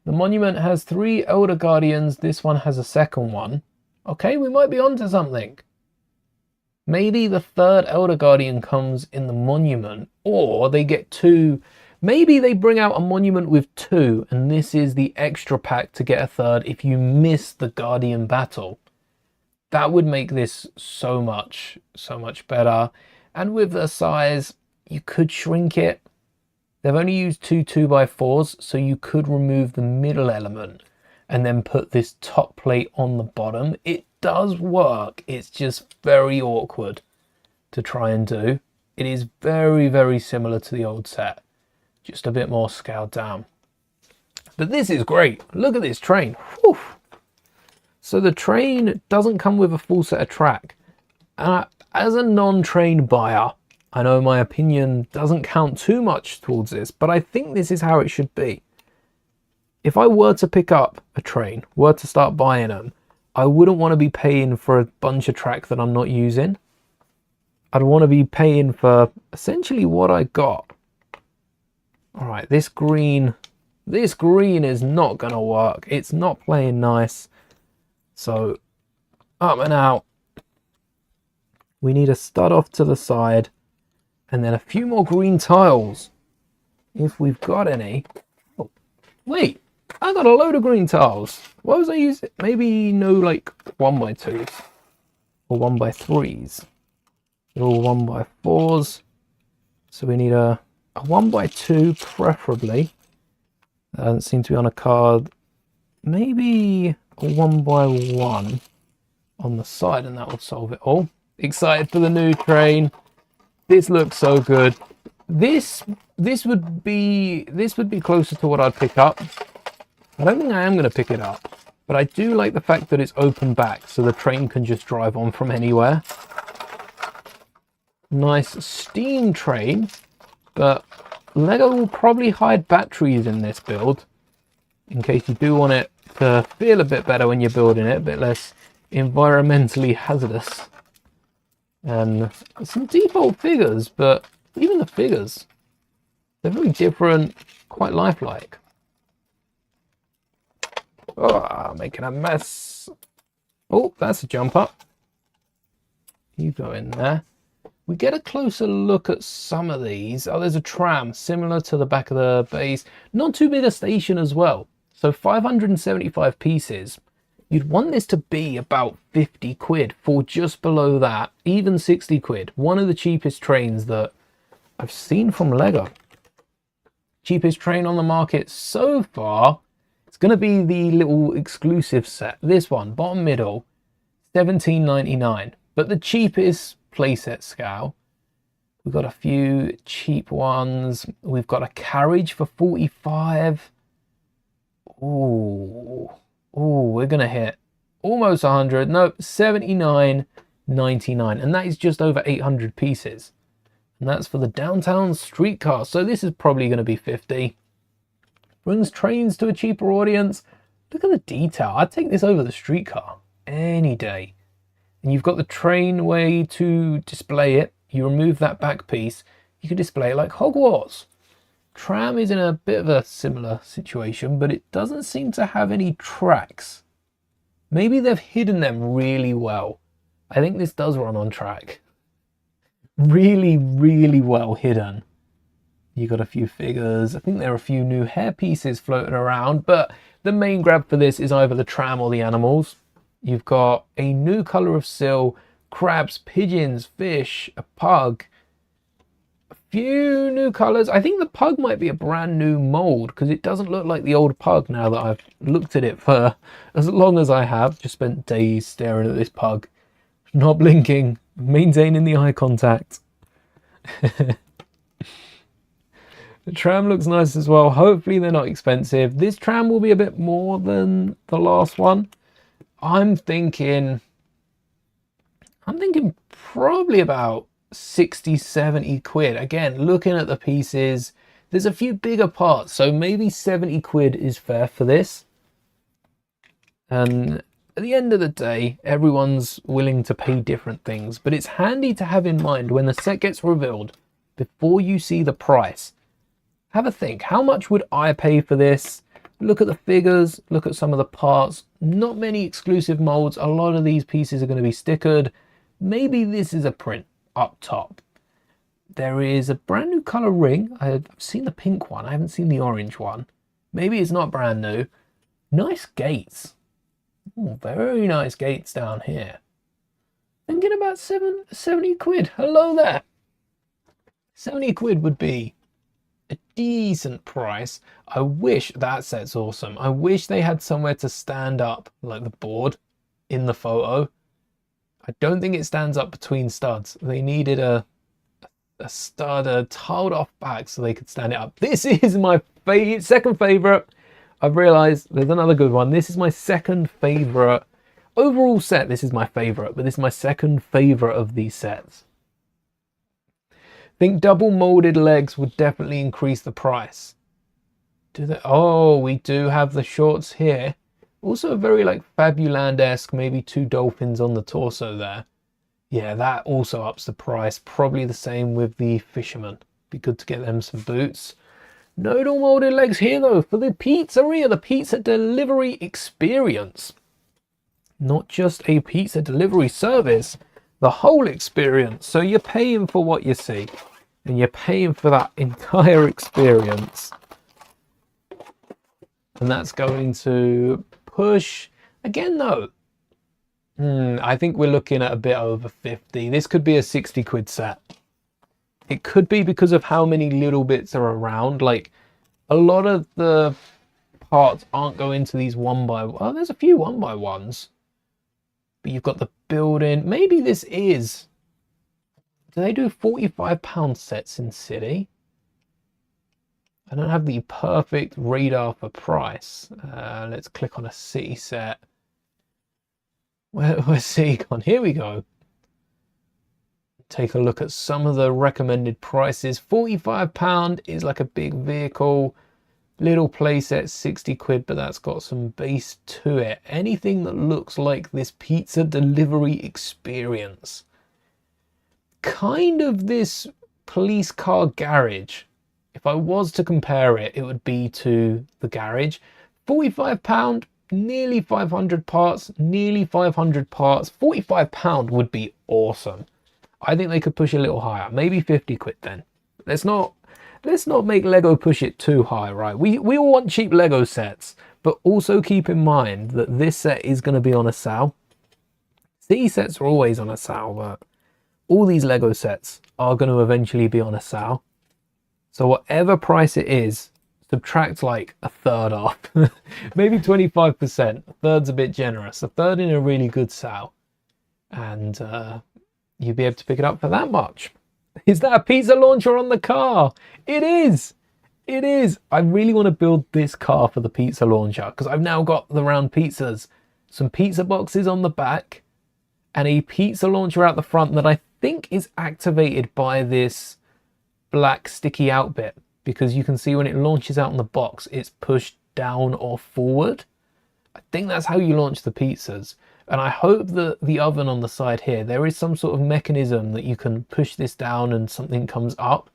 The monument has 3 Elder Guardians. This one has a second one. Okay, we might be onto something. Maybe the 3rd Elder Guardian comes in the monument, or they get 2. Maybe they bring out a monument with 2, and this is the extra pack to get a 3rd if you miss the Guardian battle. That would make this so much better. And with the size, you could shrink it. They've only used 2 2x4s, so you could remove the middle element and then put this top plate on the bottom. It does work. It's just very awkward to try and do. It is very, very similar to the old set. Just a bit more scaled down. But this is great. Look at this train. Whew. So the train doesn't come with a full set of track. As a non-train buyer, I know my opinion doesn't count too much towards this, but I think this is how it should be. If I were to pick up a train, were to start buying them, I wouldn't want to be paying for a bunch of track that I'm not using. I'd want to be paying for essentially what I got. All right, this green is not going to work. It's not playing nice. So up and out. We need a stud off to the side and then a few more green tiles if we've got any. Oh, wait, I got a load of green tiles. What was I using? Maybe no, like 1x2s or 1x3s. They're all 1x4s. So we need a 1x2 preferably. That doesn't seem to be on a card. Maybe a 1x1 on the side, and that will solve it all. Excited for the new train. This looks so good. This would be closer to what I'd pick up. I don't think I am going to pick it up, but I do like the fact that it's open back, so the train can just drive on from anywhere. Nice steam train, but Lego will probably hide batteries in this build in case you do want it to feel a bit better when you're building it, a bit less environmentally hazardous. And some default figures, but even the figures, they're very different, quite lifelike. Oh, making a mess. Oh, that's a jump up. You go in there. We get a closer look at some of these. Oh, there's a tram similar to the back of the base. Not too big a station as well. So 575 pieces. You'd want this to be about 50 quid for just below that, even 60 quid. One of the cheapest trains that I've seen from Lego. Cheapest train on the market so far. It's going to be the little exclusive set. This one, bottom middle, $17.99. But the cheapest playset scale. We've got a few cheap ones. We've got a carriage for 45. Ooh, we're gonna hit almost 100. Nope, 79.99, and that is just over 800 pieces. And that's for the downtown streetcar. So this is probably going to be 50. Brings trains to a cheaper audience. Look at the detail. I'd take this over the streetcar any day. And you've got the train way to display it. You remove that back piece, you can display it like Hogwarts. Tram is in a bit of a similar situation, but it doesn't seem to have any tracks. Maybe they've hidden them really well. I think this does run on track. Really, really well hidden. You got a few figures. I think there are a few new hair pieces floating around, but the main grab for this is either the tram or the animals. You've got a new color of sill, crabs, pigeons, fish, a pug. A few new colors. I think the pug might be a brand new mold because it doesn't look like the old pug now that I've looked at it for as long as I have. Just spent days staring at this pug. Not blinking, maintaining the eye contact. The tram looks nice as well. Hopefully they're not expensive. This tram will be a bit more than the last one. I'm thinking probably about 60, 70 quid. Again, looking at the pieces, there's a few bigger parts, so maybe 70 quid is fair for this. And at the end of the day, everyone's willing to pay different things, but it's handy to have in mind when the set gets revealed, before you see the price, have a think, how much would I pay for this? Look at the figures, look at some of the parts. Not many exclusive molds. A lot of these pieces are going to be stickered. Maybe this is a print up top. There is a brand new color ring. I've seen the pink one. I haven't seen the orange one. Maybe it's not brand new. Nice gates. Ooh, very nice gates down here. Thinking about 70 quid. Hello there. 70 quid would be a decent price. I wish that set's awesome. I wish they had somewhere to stand up like the board in the photo. I don't think it stands up between studs. They needed a stud, a tiled off back so they could stand it up. This is my second favorite. I've realized there's another good one. This is my second favorite overall set. This is my favorite, but this is my second favorite of these sets. I think double molded legs would definitely increase the price. Do they? Oh, we do have the shorts here. Also very like Fabuland-esque, maybe two dolphins on the torso there. Yeah, that also ups the price. Probably the same with the fisherman. Be good to get them some boots. No double molded legs here though for the pizzeria, the pizza delivery experience. Not just a pizza delivery service, the whole experience. So you're paying for what you see. And you're paying for that entire experience. And that's going to push, again though, I think we're looking at a bit over 50. This could be a 60 quid set. It could be because of how many little bits are around. Like, a lot of the parts aren't going to these one by one. Oh, there's a few one by ones. But you've got the building. Maybe this is... Do they do £45 sets in City? I don't have the perfect radar for price. Let's click on a City set. Where's City gone? Here we go. Take a look at some of the recommended prices. £45 is like a big vehicle. Little playset, 60 quid, but that's got some base to it. Anything that looks like this pizza delivery experience. Kind of this police car garage. If I was to compare it, it would be to the garage. £45, nearly 500 parts, nearly 500 parts. £45 would be awesome. I think they could push a little higher, maybe 50 quid then. Let's not make Lego push it too high, right? We all want cheap Lego sets, but also keep in mind that this set is going to be on a sale. City sets are always on a sale, but all these Lego sets are going to eventually be on a sale. So whatever price it is, subtract like a third off. Maybe 25%. A third's a bit generous. A third in a really good sale. And you'll be able to pick it up for that much. Is that a pizza launcher on the car? It is. It is. I really want to build this car for the pizza launcher because I've now got the round pizzas. Some pizza boxes on the back and a pizza launcher out the front that I think is activated by this black sticky out bit, because you can see when it launches out in the box it's pushed down or forward. I think that's how you launch the pizzas, and I hope that the oven on the side here, there is some sort of mechanism that you can push this down and something comes up.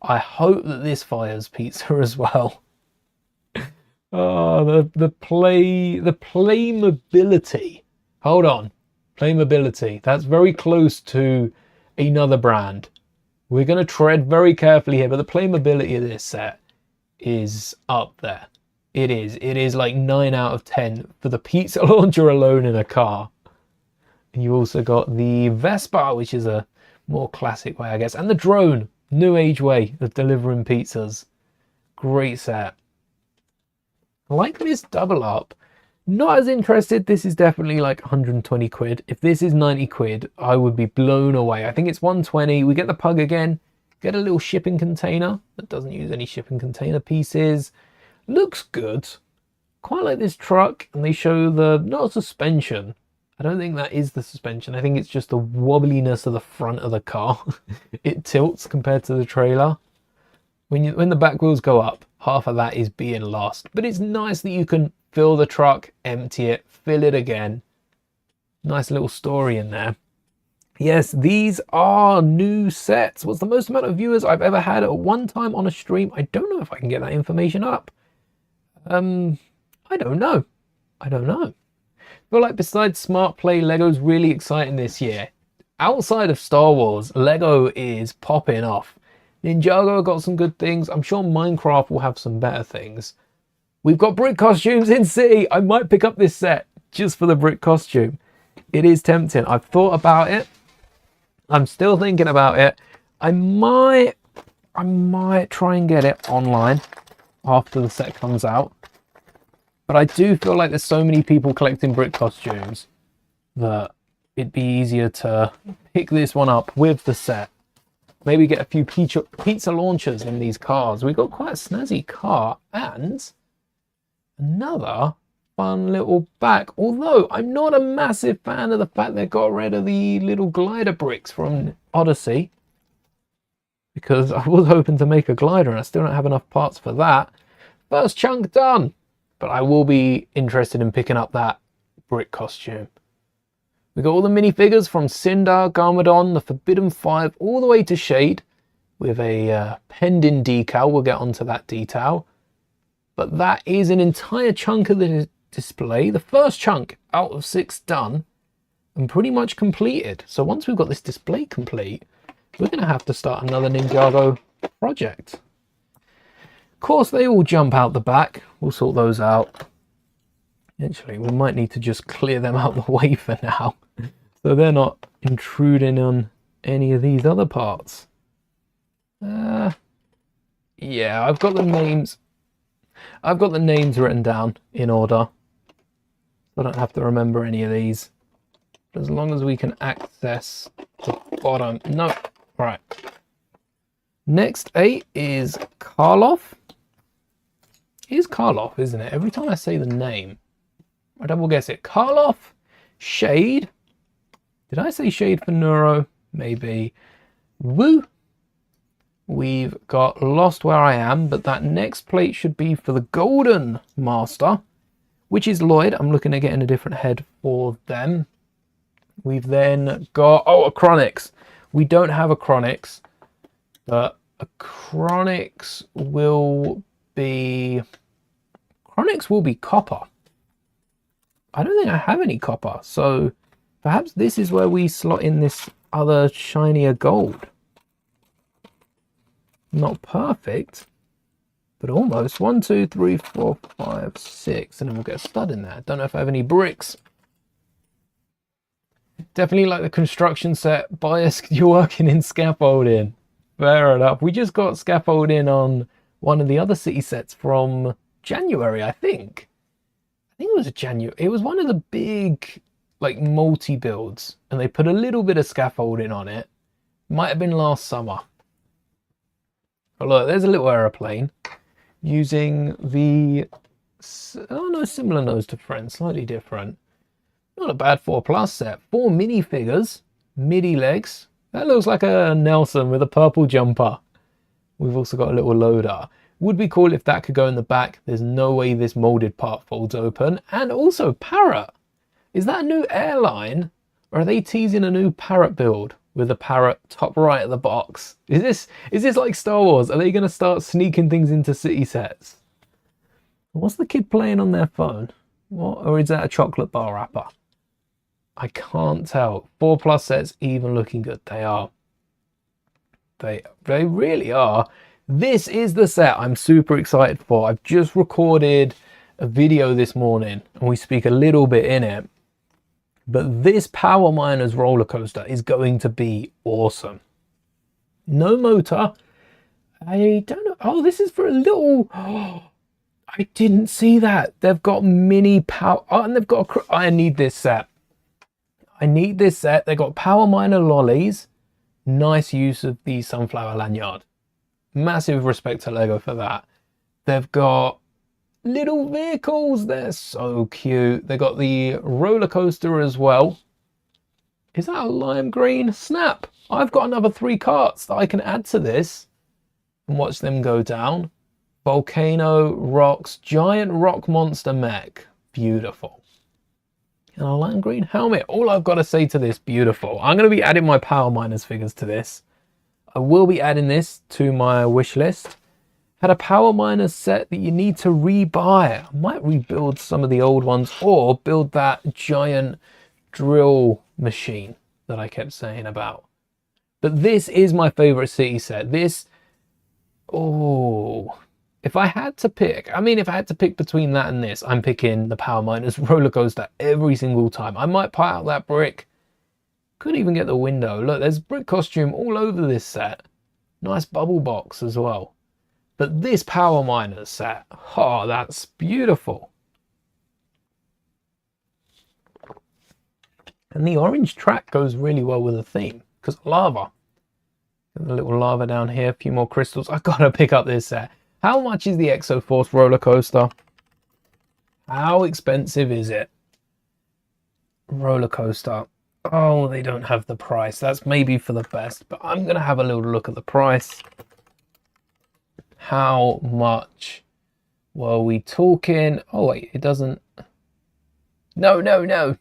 I hope that this fires pizza as well. Oh, the playmobility. Hold on. Playmobility. That's very close to another brand. We're going to tread very carefully here, but the playmobility of this set is up there. It is. It is like 9 out of 10 for the pizza launcher alone in a car. And you also got the Vespa, which is a more classic way, I guess. And the drone. New age way of delivering pizzas. Great set. I like this double up. Not as interested. This is definitely like 120 quid. If this is 90 quid, I would be blown away. I think it's 120. We get the pug again. Get a little shipping container that doesn't use any shipping container pieces. Looks good. Quite like this truck. And they show the, not suspension. I don't think that is the suspension. I think it's just the wobbliness of the front of the car. It tilts compared to the trailer. When the back wheels go up, half of that is being lost. But it's nice that you can fill the truck, empty it, fill it again. Nice little story in there. Yes, these are new sets. What's the most amount of viewers I've ever had at one time on a stream? I don't know if I can get that information up. I don't know. I feel like besides Smart Play, Lego's really exciting this year. Outside of Star Wars, Lego is popping off. Ninjago got some good things. I'm sure Minecraft will have some better things. We've got brick costumes in City. I might pick up this set just for the brick costume. It is tempting. I've thought about it. I'm still thinking about it. I might try and get it online after the set comes out. But I do feel like there's so many people collecting brick costumes that it'd be easier to pick this one up with the set. Maybe get a few pizza launchers in these cars. We've got quite a snazzy car and another fun little back. Although I'm not a massive fan of the fact they got rid of the little glider bricks from Odyssey. Because I was hoping to make a glider and I still don't have enough parts for that. First chunk done. But I will be interested in picking up that brick costume. We got all the minifigures from Cinder, Garmadon, the Forbidden Five, all the way to Shade with a pending decal. We'll get onto that detail. But that is an entire chunk of the display. The first chunk out of 6 done and pretty much completed. So once we've got this display complete, we're going to have to start another Ninjago project. Of course, they all jump out the back. We'll sort those out. Actually, we might need to just clear them out the way for now. So they're not intruding on any of these other parts. Yeah, I've got the names. I've got the names written down in order. I don't have to remember any of these. As long as we can access the bottom. No, right. Next 8 is Karloff. It is Karloff, isn't it? Every time I say the name, I double guess it. Karloff, Shade. Did I say Shade for Neuro? Maybe. Woo. We've got Lost Where I Am, but that next plate should be for the Golden Master, which is Lloyd. I'm looking at getting a different head for them. We've then got, a Chronix. We don't have a Chronix, but a Chronix will be copper. I don't think I have any copper, so perhaps this is where we slot in this other shinier gold. Not perfect, but almost. 1, 2, 3, 4, 5, 6, and then we'll get a stud in there. Don't know if I have any bricks. Definitely like the construction set. Bias, you're working in scaffolding. Fair enough. We just got scaffolding on one of the other city sets from January, I think. I think it was January. It was one of the big, like, multi-builds, and they put a little bit of scaffolding on it. Might have been last summer. Oh, look, there's a little aeroplane using the, similar nose to Friends, slightly different. Not a bad 4+ set. 4 minifigures, midi legs. That looks like a Nelson with a purple jumper. We've also got a little loader. Would be cool if that could go in the back. There's no way this molded part folds open. And also Parrot. Is that a new airline? Or are they teasing a new Parrot build with the parrot top right of the box. Is this like Star Wars? Are they going to start sneaking things into city sets? What's the kid playing on their phone? What? Or is that a chocolate bar wrapper? I can't tell. 4+ sets even looking good. They are. They really are. This is the set I'm super excited for. I've just recorded a video this morning and we speak a little bit in it. But this Power Miners roller coaster is going to be awesome. No motor. I don't know. Oh, this is for a little... Oh, I didn't see that. They've got mini power... Oh, and they've got... I need this set. I need this set. They've got Power Miner lollies. Nice use of the sunflower lanyard. Massive respect to Lego for that. They've got little vehicles. They're so cute. They got the roller coaster as well. Is that a lime green? Snap. I've got another 3 carts that I can add to this and watch them go down. Volcano, rocks, giant rock monster mech. Beautiful. And a lime green helmet. All I've got to say to this, beautiful. I'm going to be adding my Power Miners figures to this. I will be adding this to my wish list. Had a Power Miners set that you need to rebuy. I might rebuild some of the old ones or build that giant drill machine that I kept saying about. But this is my favorite city set. This, oh, if I had to pick, I mean, if I had to pick between that and this, I'm picking the Power Miners roller coaster every single time. I might pie out that brick. Could even get the window. Look, there's brick costume all over this set. Nice bubble box as well. But this Power Miners set, oh, that's beautiful. And the orange track goes really well with the theme because lava. Got a little lava down here, a few more crystals. I've got to pick up this set. How much is the Exoforce roller coaster? How expensive is it? Roller coaster. Oh, they don't have the price. That's maybe for the best, but I'm going to have a little look at the price. How much were we talking? Oh, wait, it doesn't. No. It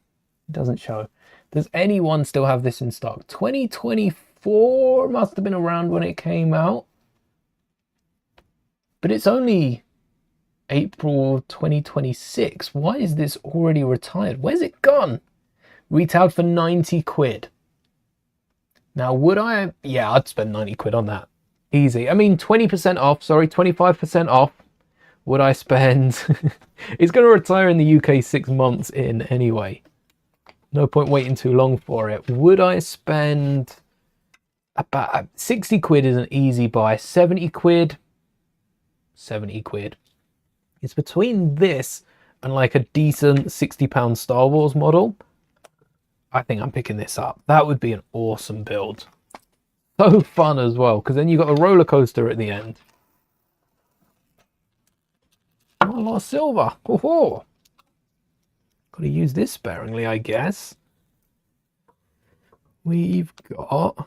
doesn't show. Does anyone still have this in stock? 2024 must have been around when it came out. But it's only April 2026. Why is this already retired? Where's it gone? Retailed for 90 quid. Now, would I? Yeah, I'd spend 90 quid on that. Easy. I mean, 20% off, sorry, 25% off. Would I spend? It's going to retire in the UK 6 months in anyway. No point waiting too long for it. Would I spend about 60 quid is an easy buy. 70 quid. 70 quid. It's between this and like a decent £60 Star Wars model. I think I'm picking this up. That would be an awesome build. So fun as well, because then you've got a roller coaster at the end. Oh, a lot of silver. Oh, got to use this sparingly, I guess. We've got...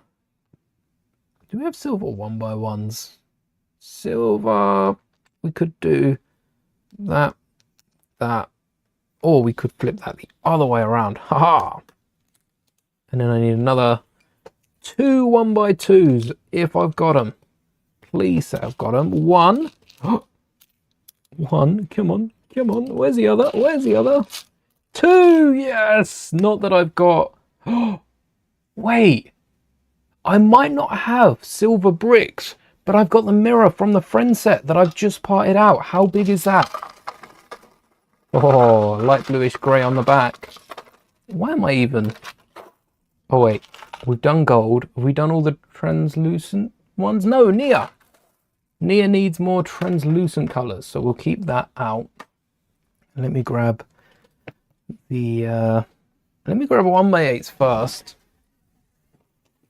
Do we have silver 1x1s? Silver. We could do that, or we could flip that the other way around. Haha. And then I need another 2 1x2s if I've got them. Please say I've got them. 1. 1. Come on. Where's the other? 2. Yes. Not that I've got. Wait. I might not have silver bricks, but I've got the mirror from the friend set that I've just parted out. How big is that? Oh, light bluish grey on the back. Why am I even... Oh, wait. We've done gold. Have we done all the translucent ones? No, Nia. Nia needs more translucent colours, so we'll keep that out. Let me grab the... Let me grab 1x8s first.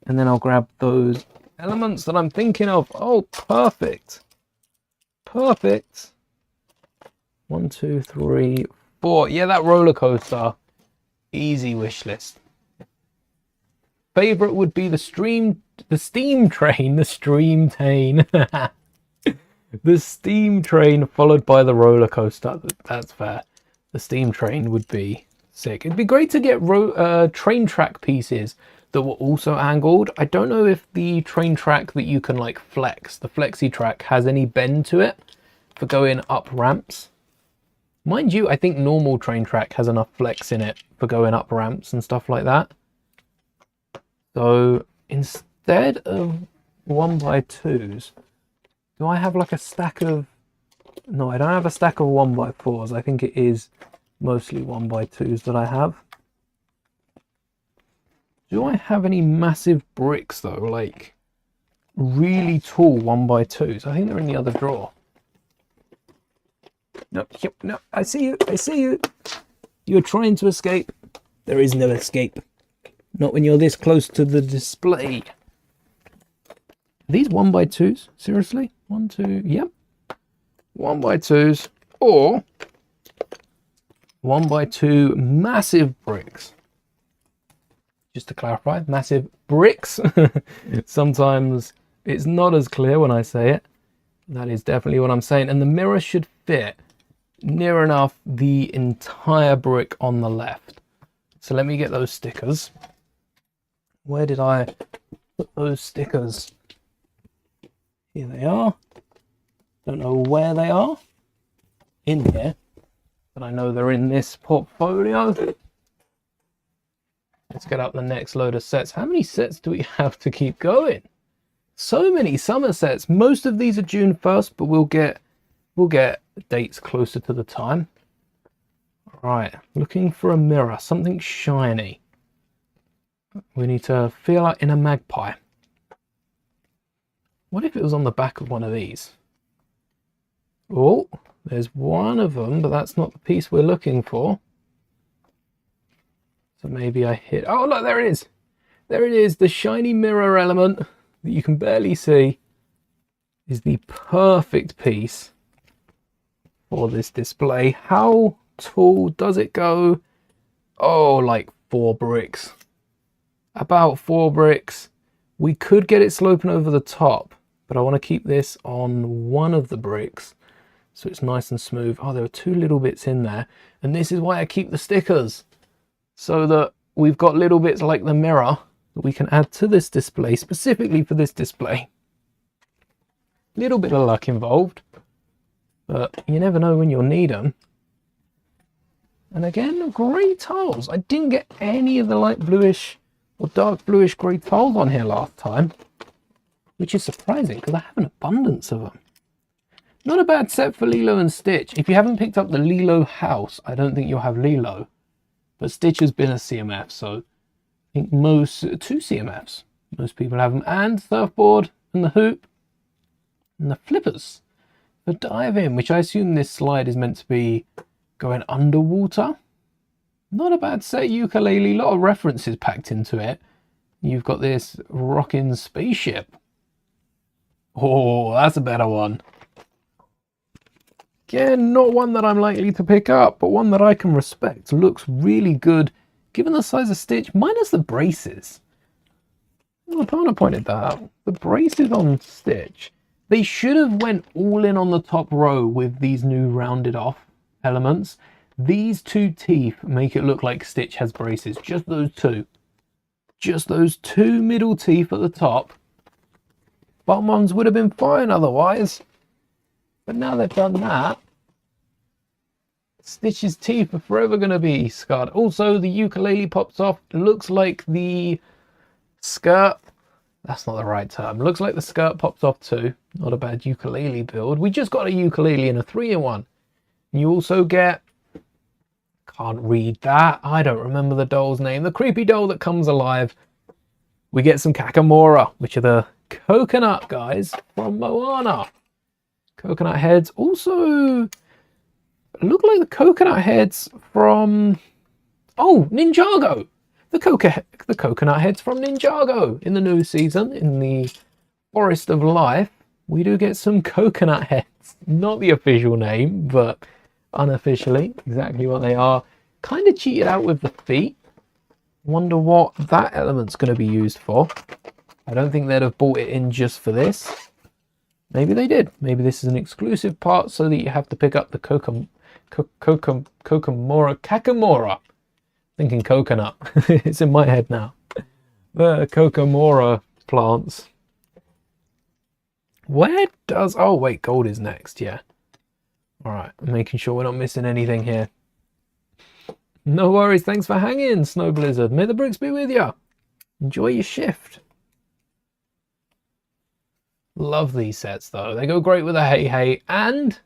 And then I'll grab those elements that I'm thinking of. Oh, perfect. 1, 2, 3, 4. Yeah, that roller coaster. Easy wish list. Favorite would be the steam train, the steam train followed by the roller coaster. That's fair. The steam train would be sick. It'd be great to get train track pieces that were also angled. I don't know if the train track that you can like flex, the flexi track, has any bend to it for going up ramps. Mind you, I think normal train track has enough flex in it for going up ramps and stuff like that. So instead of 1x2s, do I have like a stack of... No, I don't have a stack of 1x4s. I think it is mostly 1x2s that I have. Do I have any massive bricks though? Like really tall 1x2s? I think they're in the other drawer. No, no, I see you. I see you. You're trying to escape. There is no escape. Not when you're this close to the display. Are these 1x2s? Seriously? 1, 2, yep. 1x2s or 1x2 massive bricks. Just to clarify, massive bricks. Sometimes it's not as clear when I say it. That is definitely what I'm saying. And the mirror should fit near enough the entire brick on the left. So let me get those stickers. Where did I put those stickers? Here they are. Don't know where they are. In here. But I know they're in this portfolio. Let's get up the next load of sets. How many sets do we have to keep going? So many summer sets. Most of these are June 1st, but we'll get dates closer to the time. Right, looking for a mirror, something shiny. We need to feel like in a magpie. What if it was on the back of one of these? Oh, there's one of them, but that's not the piece we're looking for. So maybe I hit... Oh, look, there it is. There it is. The shiny mirror element that you can barely see is the perfect piece for this display. How tall does it go? Oh, like 4 bricks. About 4 bricks. We could get it sloping over the top, but I want to keep this on one of the bricks so it's nice and smooth. Oh, there are 2 little bits in there. And this is why I keep the stickers, so that we've got little bits like the mirror that we can add to this display, specifically for this display. Little bit of luck involved, but you never know when you'll need them. And again, grey tiles. I didn't get any of the light bluish or dark bluish grey tiles on here last time, which is surprising because I have an abundance of them. Not a bad set for Lilo and Stitch. If you haven't picked up the Lilo house, I don't think you'll have Lilo. But Stitch has been a CMF, so I think 2 CMFs. Most people have them. And surfboard and the hoop and the flippers for diving, which I assume this slide is meant to be going underwater. Not a bad set ukulele. A lot of references packed into it. You've got this rocking spaceship. Oh, that's a better one. Again, not one that I'm likely to pick up, but one that I can respect. Looks really good, given the size of Stitch, minus the braces. Oh, Donna pointed that out. The braces on Stitch, they should have went all in on the top row with these new rounded off elements. These 2 teeth make it look like Stitch has braces. Just those 2. Just those 2 middle teeth at the top. Bottom ones would have been fine otherwise. But now they've done that, Stitch's teeth are forever going to be scarred. Also, the ukulele pops off. It looks like the skirt... That's not the right term. Looks like the skirt pops off too. Not a bad ukulele build. We just got a ukulele in a 3-in-1. You also get... Can't read that. I don't remember the doll's name. The creepy doll that comes alive. We get some Kakamora, which are the coconut guys from Moana. Coconut heads also look like the coconut heads from Ninjago. The coconut heads from Ninjago in the new season, in the Forest of Life. We do get some coconut heads. Not the official name, but unofficially exactly what they are. Kind of cheated out with the feet. Wonder what that element's going to be used for. I don't think they'd have bought it in just for this. Maybe they did. Maybe this is an exclusive part so that you have to pick up the Kakamora. Thinking coconut. It's in my head now. The Kokomora plants. Where does... Oh, wait, gold is next, yeah. All right, making sure we're not missing anything here. No worries, thanks for hanging, Snow Blizzard. May the bricks be with you. Enjoy your shift. Love these sets, though. They go great with a Hey Hey and...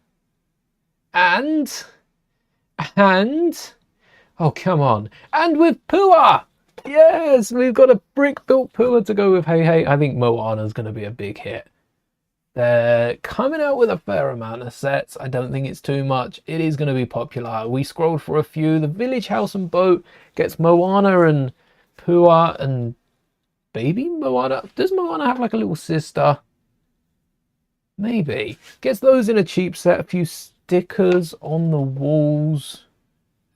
Oh, come on. And with Pua! Yes, we've got a brick-built Pua to go with Hey Hey. I think Moana's going to be a big hit. They're coming out with a fair amount of sets. I don't think it's too much. It is going to be popular. We scrolled for a few. The Village House and Boat gets Moana and Pua and baby Moana. Does Moana have like a little sister? Maybe. Gets those in a cheap set. A few stickers on the walls.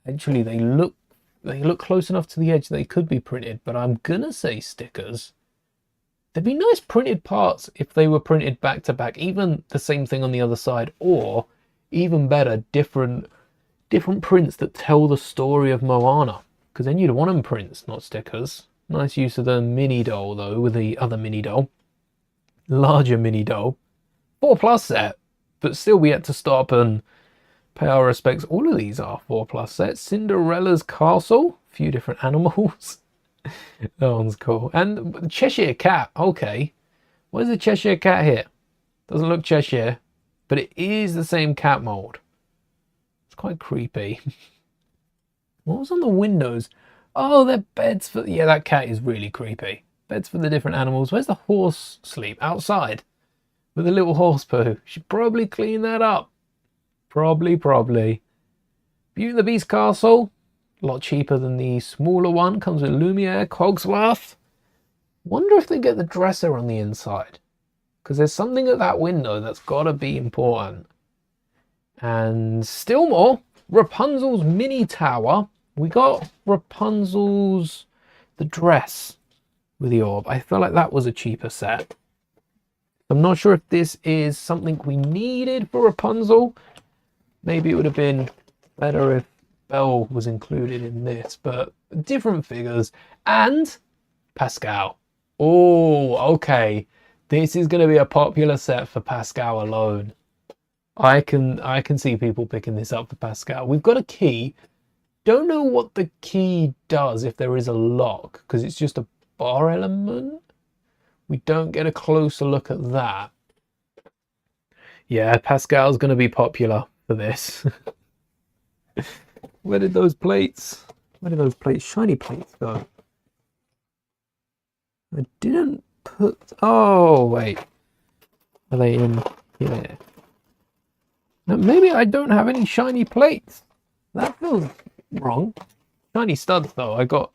Actually, they look close enough to the edge they could be printed, but I'm gonna say stickers. There'd be nice printed parts if they were printed back to back, even the same thing on the other side, or even better, different prints that tell the story of Moana, because then you'd want them prints, not stickers. Nice use of the mini doll though, with the other mini doll, larger mini doll, 4+ set, but still we had to stop and pay our respects. All of these are 4+ sets. Cinderella's Castle, a few different animals. That one's cool. And Cheshire Cat, okay. Why is the Cheshire Cat here? Doesn't look Cheshire, but it is the same cat mold. It's quite creepy. What was on the windows? Oh, they're beds for... Yeah, that cat is really creepy. Beds for the different animals. Where's the horse sleep? Outside. With a little horse poo. Should probably clean that up. Probably. Beauty and the Beast Castle. A lot cheaper than the smaller one. Comes with Lumiere, Cogsworth. Wonder if they get the dresser on the inside. Because there's something at that window that's got to be important. And still more. Rapunzel's mini tower. We got Rapunzel's... the dress with the orb. I feel like that was a cheaper set. I'm not sure if this is something we needed for Rapunzel. Maybe it would have been better if Belle was included in this, but different figures. And Pascal. Oh, okay. This is going to be a popular set for Pascal alone. I can see people picking this up for Pascal. We've got a key. Don't know what the key does if there is a lock, because it's just a bar element. We don't get a closer look at that. Yeah, Pascal's going to be popular for this. Where did those plates, shiny plates go? I didn't put... Oh, wait. Are they in here? Now, maybe I don't have any shiny plates. That feels wrong. Shiny studs, though. I got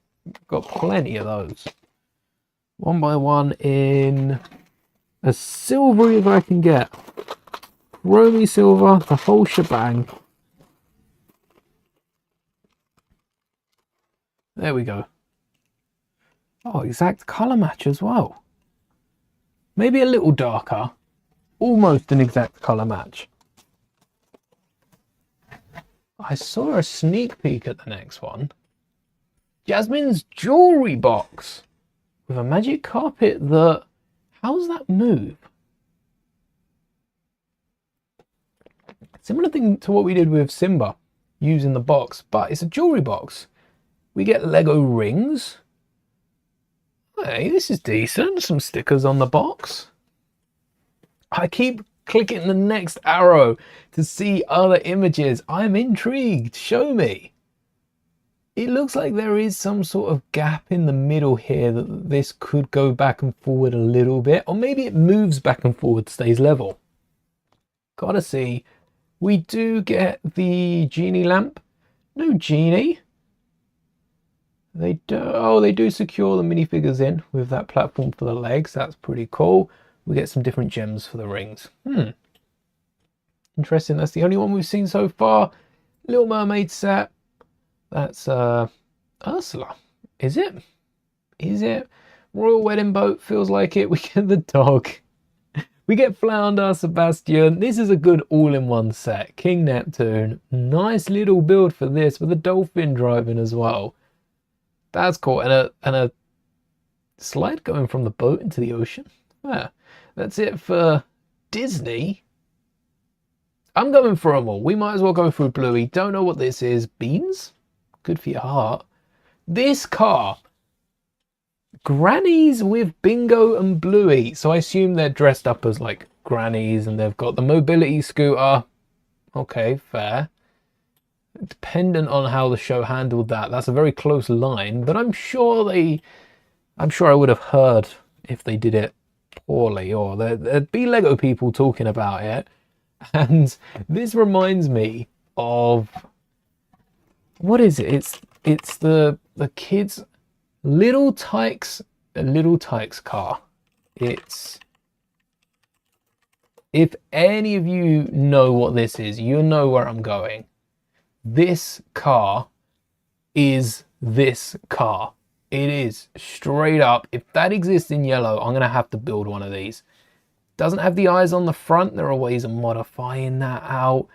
plenty of those. One by one in as silvery as I can get. Chromy silver, the whole shebang. There we go. Oh, exact colour match as well. Maybe a little darker. Almost an exact colour match. I saw a sneak peek at the next one. Jasmine's jewellery box. With a magic carpet that... How does that move? Similar thing to what we did with Simba. Using the box. But it's a jewellery box. We get Lego rings. Hey, this is decent. Some stickers on the box. I keep clicking the next arrow to see other images. I'm intrigued. Show me. It looks like there is some sort of gap in the middle here that this could go back and forward a little bit. Or maybe it moves back and forward, stays level. Gotta see. We do get the genie lamp. No genie. They do secure the minifigures in with that platform for the legs. That's pretty cool. We get some different gems for the rings. Interesting. That's the only one we've seen so far. Little Mermaid set. That's Ursula. Is it? Is it? Royal Wedding Boat. Feels like it. We get the dog. We get Flounder, Sebastian. This is a good all-in-one set. King Neptune. Nice little build for this with a dolphin driving as well. That's cool. And a Slide going from the boat into the ocean. Yeah, that's it for Disney. I'm going for them all. We might as well go through Bluey. Don't know what this is. Beans? Good for your heart. This car. Grannies with Bingo and Bluey. So I assume they're dressed up as like grannies and they've got the mobility scooter. Okay, fair. Dependent on how the show handled that. That's a very close line, but I'm sure I would have heard if they did it poorly, or there'd be Lego people talking about it. And this reminds me of, what is it? It's the kids' Little Tykes car. It's, if any of you know what this is, you know where I'm going. This car is this car. It is straight up. If that exists in yellow, I'm gonna have to build one of these. Doesn't have the eyes on the front. There are ways of modifying that out.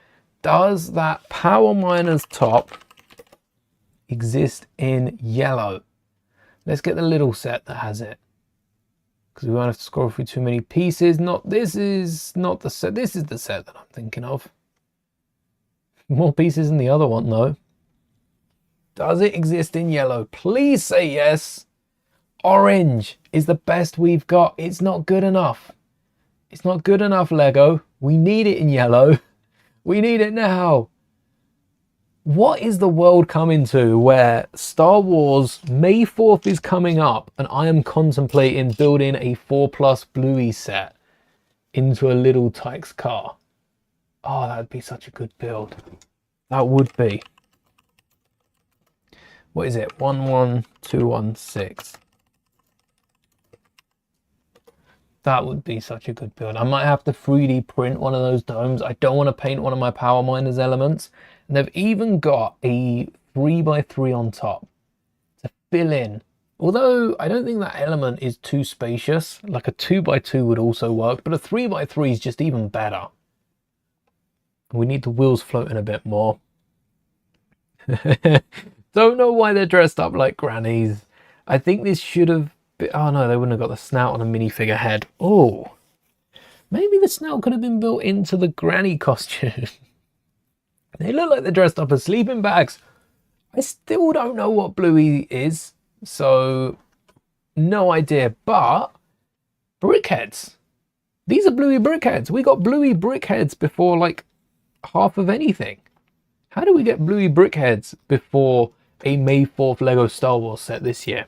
Does that Power Miners top exist in yellow? Let's get the little set that has it, because we won't have to scroll through too many pieces. This is not the set. This is the set that I'm thinking of. More pieces than the other one though. Does it exist in yellow? Please say yes. Orange is the best we've got. It's not good enough. It's not good enough, Lego. We need it in yellow. We need it now. What is the world coming to where Star Wars May 4th is coming up and I am contemplating building a 4+ Bluey set into a Little Tykes car? Oh, that'd be such a good build. That would be. What is it? 11216. That would be such a good build. I might have to 3D print one of those domes. I don't want to paint one of my Power Miners elements. And they've even got a 3x3 on top to fill in. Although I don't think that element is too spacious. Like a 2x2 would also work, but a 3x3 is just even better. We need the wheels floating a bit more. Don't know why they're dressed up like grannies. I think this should have been... Oh no, they wouldn't have got the snout on a minifigure head. Oh, maybe the snout could have been built into the granny costume. They look like they're dressed up as sleeping bags. I still don't know what Bluey is, so no idea. But brickheads. These are Bluey brickheads. We got Bluey brickheads before like half of anything. How do we get Bluey brickheads before a May 4th Lego Star Wars set this year?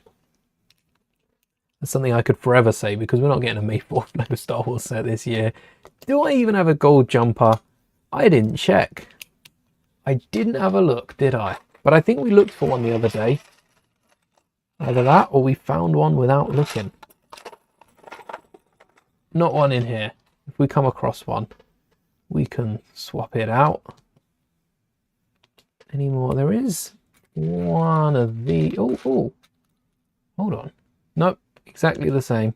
That's something I could forever say, because we're not getting a May 4th Lego Star Wars set this year. Do I even have a gold jumper? I didn't check. I didn't have a look, did I? But I think we looked for one the other day. Either that or we found one without looking. Not one in here. If we come across one, we can swap it out. Any more? There is one of the... Oh, hold on. Nope, exactly the same.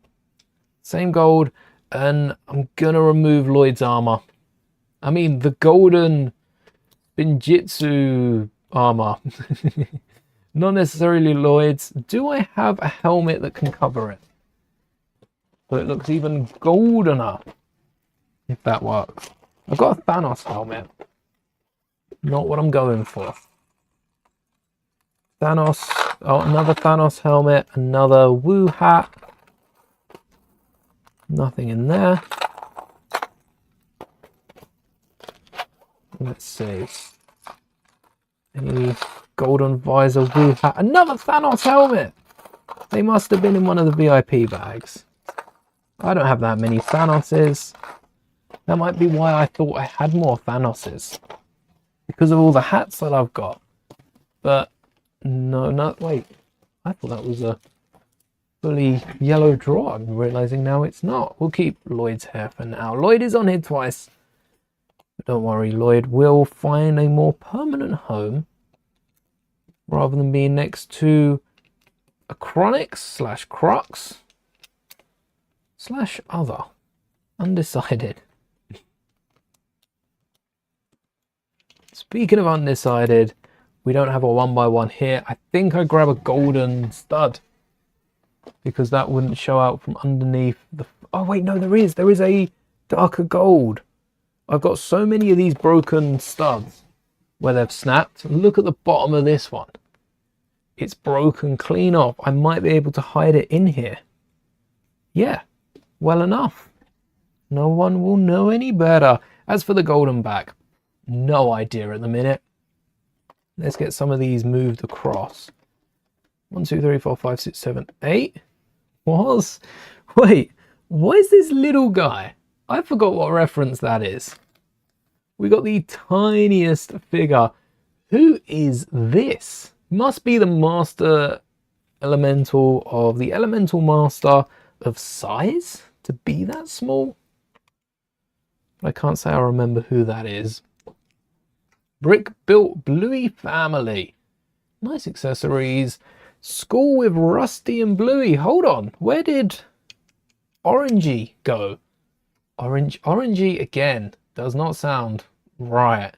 Same gold, and I'm gonna remove Lloyd's armor. I mean, the golden Binjitsu armor. Not necessarily Lloyd's. Do I have a helmet that can cover it? So it looks even goldener, if that works. I've got a Thanos helmet. Not what I'm going for. Thanos. Oh, another Thanos helmet. Another Woo hat. Nothing in there. Let's see. Any golden visor Woo hat. Another Thanos helmet! They must have been in one of the VIP bags. I don't have that many Thanoses. That might be why I thought I had more Thanoses. Because of all the hats that I've got. But no, wait. I thought that was a fully yellow drawer. I'm realizing now it's not. We'll keep Lloyd's hair for now. Lloyd is on here twice. But don't worry, Lloyd will find a more permanent home rather than being next to a Chronix / Crux / other. Undecided. Speaking of undecided, we don't have a 1x1 here. I think I grab a golden stud. because that wouldn't show out from underneath the... Oh wait, no, there is a darker gold. I've got so many of these broken studs where they've snapped. Look at the bottom of this one. It's broken clean off. I might be able to hide it in here. Yeah, well enough. No one will know any better. As for the golden back, no idea at the minute. Let's get some of these moved across. 1, 2, 3, 4, 5, 6, 7, 8. Wait, what is this little guy? I forgot what reference that is. We got the tiniest figure. Who is this? Must be the master elemental of the elemental master of size to be that small. But I can't say I remember who that is. Brick built Bluey family. Nice accessories. School with Rusty and Bluey. Hold on. Where did Orangey go? Orangey again. Does not sound right.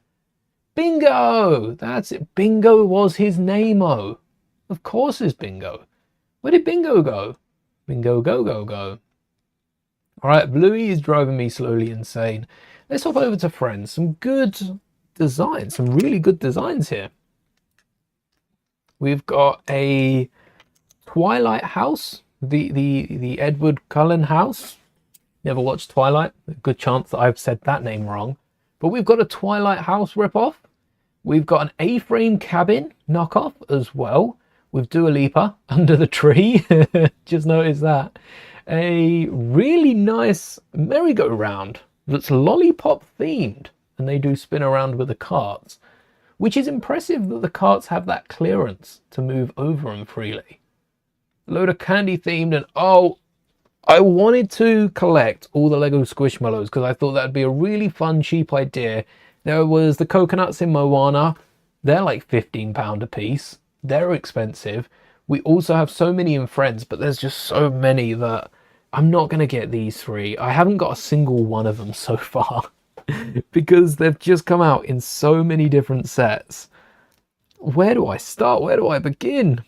Bingo! That's it. Bingo was his name-o. Of course it's Bingo. Where did Bingo go? Bingo, go, go, go. Alright, Bluey is driving me slowly insane. Let's hop over to Friends. Some good designs. Some really good designs here. We've got a Twilight house. The Edward Cullen house. Never watched Twilight. A good chance that I've said that name wrong. But we've got a Twilight house ripoff. We've got an A-frame cabin knockoff as well, with Dua Lipa under the tree. Just noticed that. A really nice merry-go-round that's lollipop themed, and they do spin around with the carts, which is impressive that the carts have that clearance to move over them freely. A load of candy themed, and oh, I wanted to collect all the Lego Squishmallows because I thought that'd be a really fun, cheap idea. There was the coconuts in Moana. They're like £15 a piece. They're expensive. We also have so many in Friends, but there's just so many that I'm not going to get these three. I haven't got a single one of them so far because they've just come out in so many different sets. Where do I start? Where do I begin?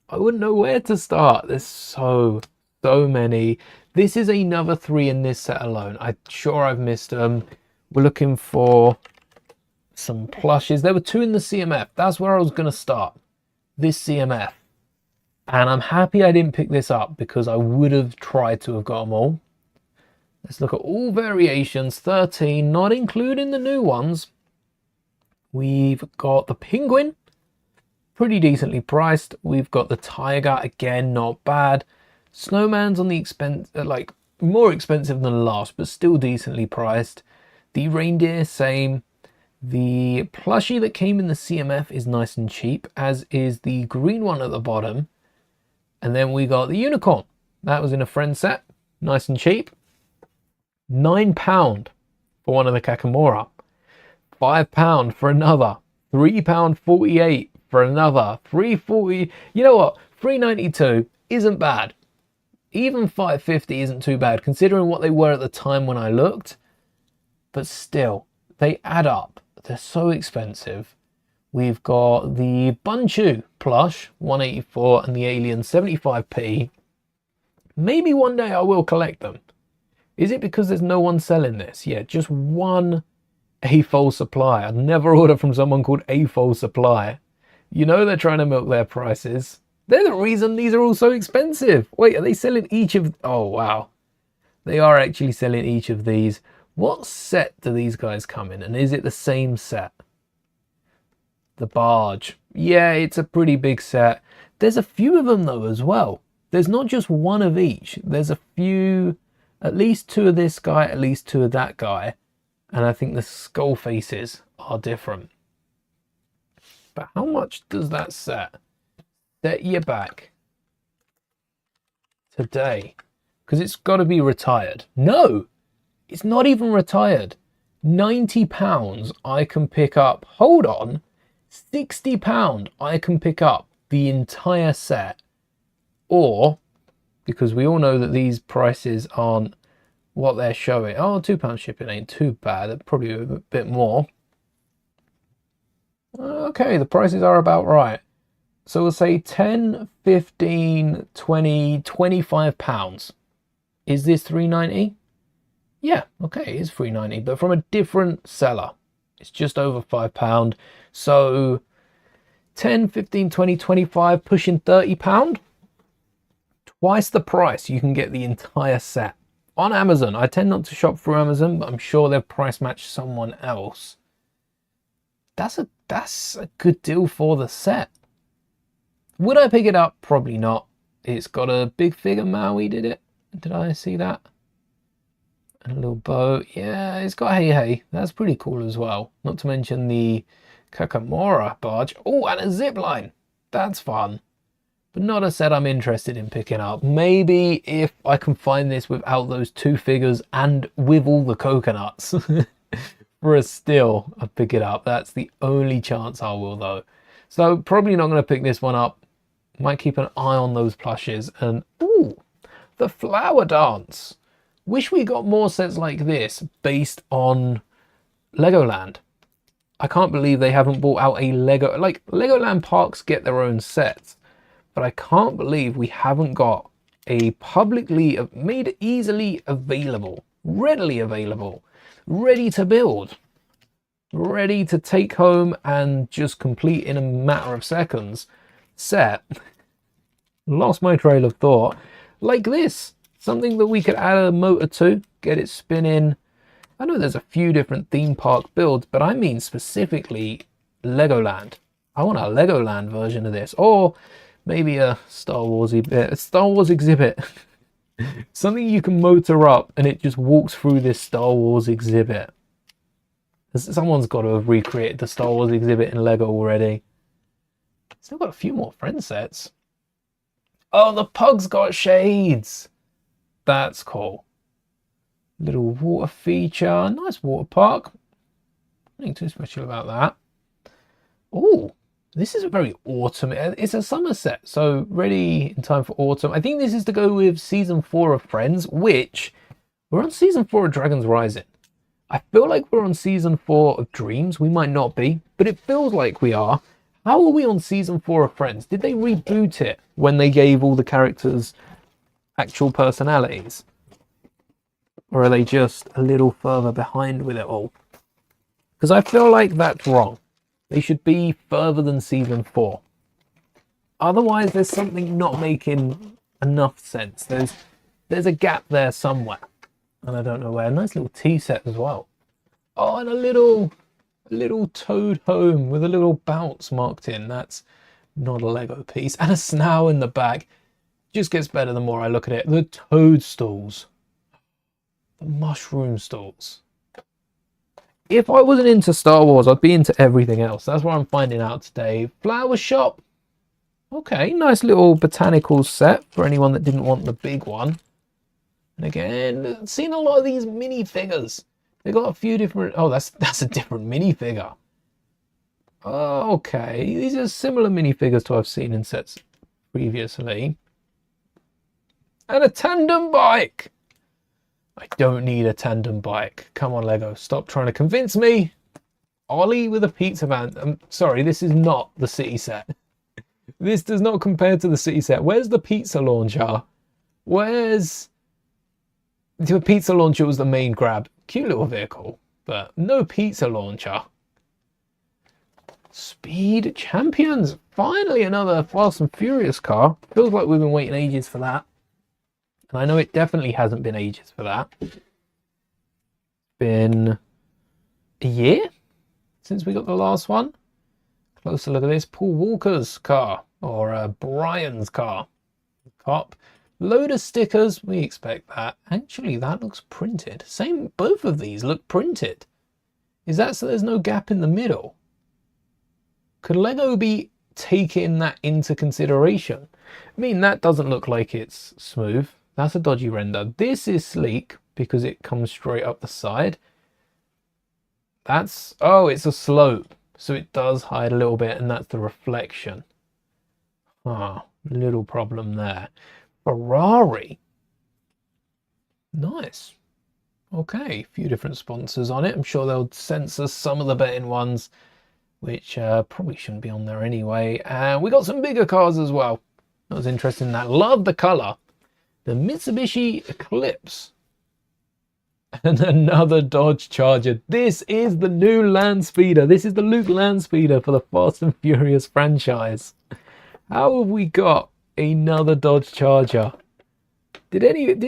I wouldn't know where to start. There's so many. This is another 3 in this set alone. I'm sure I've missed them. We're looking for some plushes. There were 2 in the CMF. That's where I was going to start. This CMF. And I'm happy I didn't pick this up because I would have tried to have got them all. Let's look at all variations. 13, not including the new ones. We've got the penguin. Pretty decently priced. We've got the tiger. Again, not bad. Snowman's on the expense, like more expensive than the last, but still decently priced. The reindeer, same. The plushie that came in the CMF is nice and cheap, as is the green one at the bottom. And then we got the unicorn. That was in a friend set, nice and cheap. £9 for one of the Kakamora. £5 for another. £3.48 for another. $3.40. You know what? $3.92 isn't bad. Even $5.50 isn't too bad considering what they were at the time when I looked. But still, they add up. They're so expensive. We've got the Bunchu plush, 184, and the Alien, 75p. Maybe one day I will collect them. Is it because there's no one selling this? Yeah, just one AFOL supply. I'd never order from someone called AFOL Supply. You know they're trying to milk their prices. They're the reason these are all so expensive. Wait, are they selling each of... Oh, wow. They are actually selling each of these. What set do these guys come in? And is it the same set? The barge. Yeah, it's a pretty big set. There's a few of them, though, as well. There's not just one of each. There's a few... At least 2 of this guy, at least 2 of that guy. And I think the skull faces are different. But how much does that set you back today? Because it's got to be retired. No, it's not even retired. £90 I can pick up. Hold on. £60 I can pick up the entire set. Or, because we all know that these prices aren't what they're showing. Oh, £2 shipping ain't too bad. They're probably a bit more. Okay, the prices are about right. So we'll say 10, 15, 20, 25 pounds. Is this 3.90? Yeah, okay, it's 3.90, but from a different seller. It's just over £5. So 10, 15, 20, 25, pushing £30. Twice the price, you can get the entire set on Amazon. I tend not to shop through Amazon, but I'm sure they've price matched someone else. That's a good deal for the set. Would I pick it up? Probably not. It's got a big figure. Maui did it. Did I see that? And a little boat. Yeah, it's got hey. That's pretty cool as well. Not to mention the Kakamora barge. Oh, and a zip line. That's fun. But not a set I'm interested in picking up. Maybe if I can find this without those two figures and with all the coconuts. For a still, I'll pick it up. That's the only chance I will, though. So probably not going to pick this one up. Might keep an eye on those plushes. And ooh, the flower dance. Wish we got more sets like this based on Legoland. I can't believe they haven't brought out a Lego. Like, Legoland parks get their own sets. But I can't believe we haven't got a publicly made easily available, readily available, ready to build, ready to take home and just complete in a matter of seconds set. Lost my trail of thought. Like this, something that we could add a motor to, get it spinning. I know there's a few different theme park builds, but I mean specifically Legoland. I want a Legoland version of this, or maybe a Star Wars exhibit. Something you can motor up and it just walks through this Star Wars exhibit. Someone's got to have recreated the Star Wars exhibit in Lego already. Still got a few more friend sets. Oh, the pug's got shades. That's cool. Little water feature. Nice water park. Nothing too special about that. Oh, this is a very autumn. It's a summer set, so ready in time for autumn. I think this is to go with season 4 of Friends, which we're on season 4 of Dragons Rising. I feel like we're on season 4 of Dreams. We might not be, but it feels like we are. How are we on season 4 of Friends? Did they reboot it when they gave all the characters actual personalities? Or are they just a little further behind with it all? Because I feel like that's wrong. They should be further than season 4. Otherwise, there's something not making enough sense. There's a gap there somewhere. And I don't know where. Nice little tea set as well. Oh, and a little toad home with a little bounce marked in. That's not a Lego piece. And a snow in the back. Just gets better the more I look at it. The toadstools. The mushroom stalls. If I wasn't into Star Wars, I'd be into everything else. That's what I'm finding out today. Flower shop. Okay, nice little botanical set for anyone that didn't want the big one. And again, seen a lot of these minifigures. They got a few different... Oh, that's a different minifigure. Okay, these are similar minifigures to I've seen in sets previously. And a tandem bike. I don't need a tandem bike. Come on, Lego. Stop trying to convince me. Ollie with a pizza van. I'm sorry, this is not the city set. This does not compare to the city set. Where's the pizza launcher? Where's... The pizza launcher was the main grab. Cute little vehicle, but no pizza launcher. Speed Champions. Finally another Fast and Furious car. Feels like we've been waiting ages for that. And I know it definitely hasn't been ages for that. It's been a year since we got the last one. Closer look at this. Paul Walker's car, or Brian's car. Cop. Load of stickers. We expect that. Actually, that looks printed. Same, both of these look printed. Is that so there's no gap in the middle? Could Lego be taking that into consideration? I mean, that doesn't look like it's smooth. That's a dodgy render. This is sleek because it comes straight up the side. That's... Oh, it's a slope. So it does hide a little bit, and that's the reflection. Ah, little problem there. Ferrari. Nice. Okay, a few different sponsors on it. I'm sure they'll censor some of the betting ones. which probably shouldn't be on there anyway. And we got some bigger cars as well. That was interesting. That love the color. The Mitsubishi Eclipse. And another Dodge Charger. This is the new land speeder. This is the Luke land speeder for the Fast and Furious franchise. How have we got another Dodge Charger? Did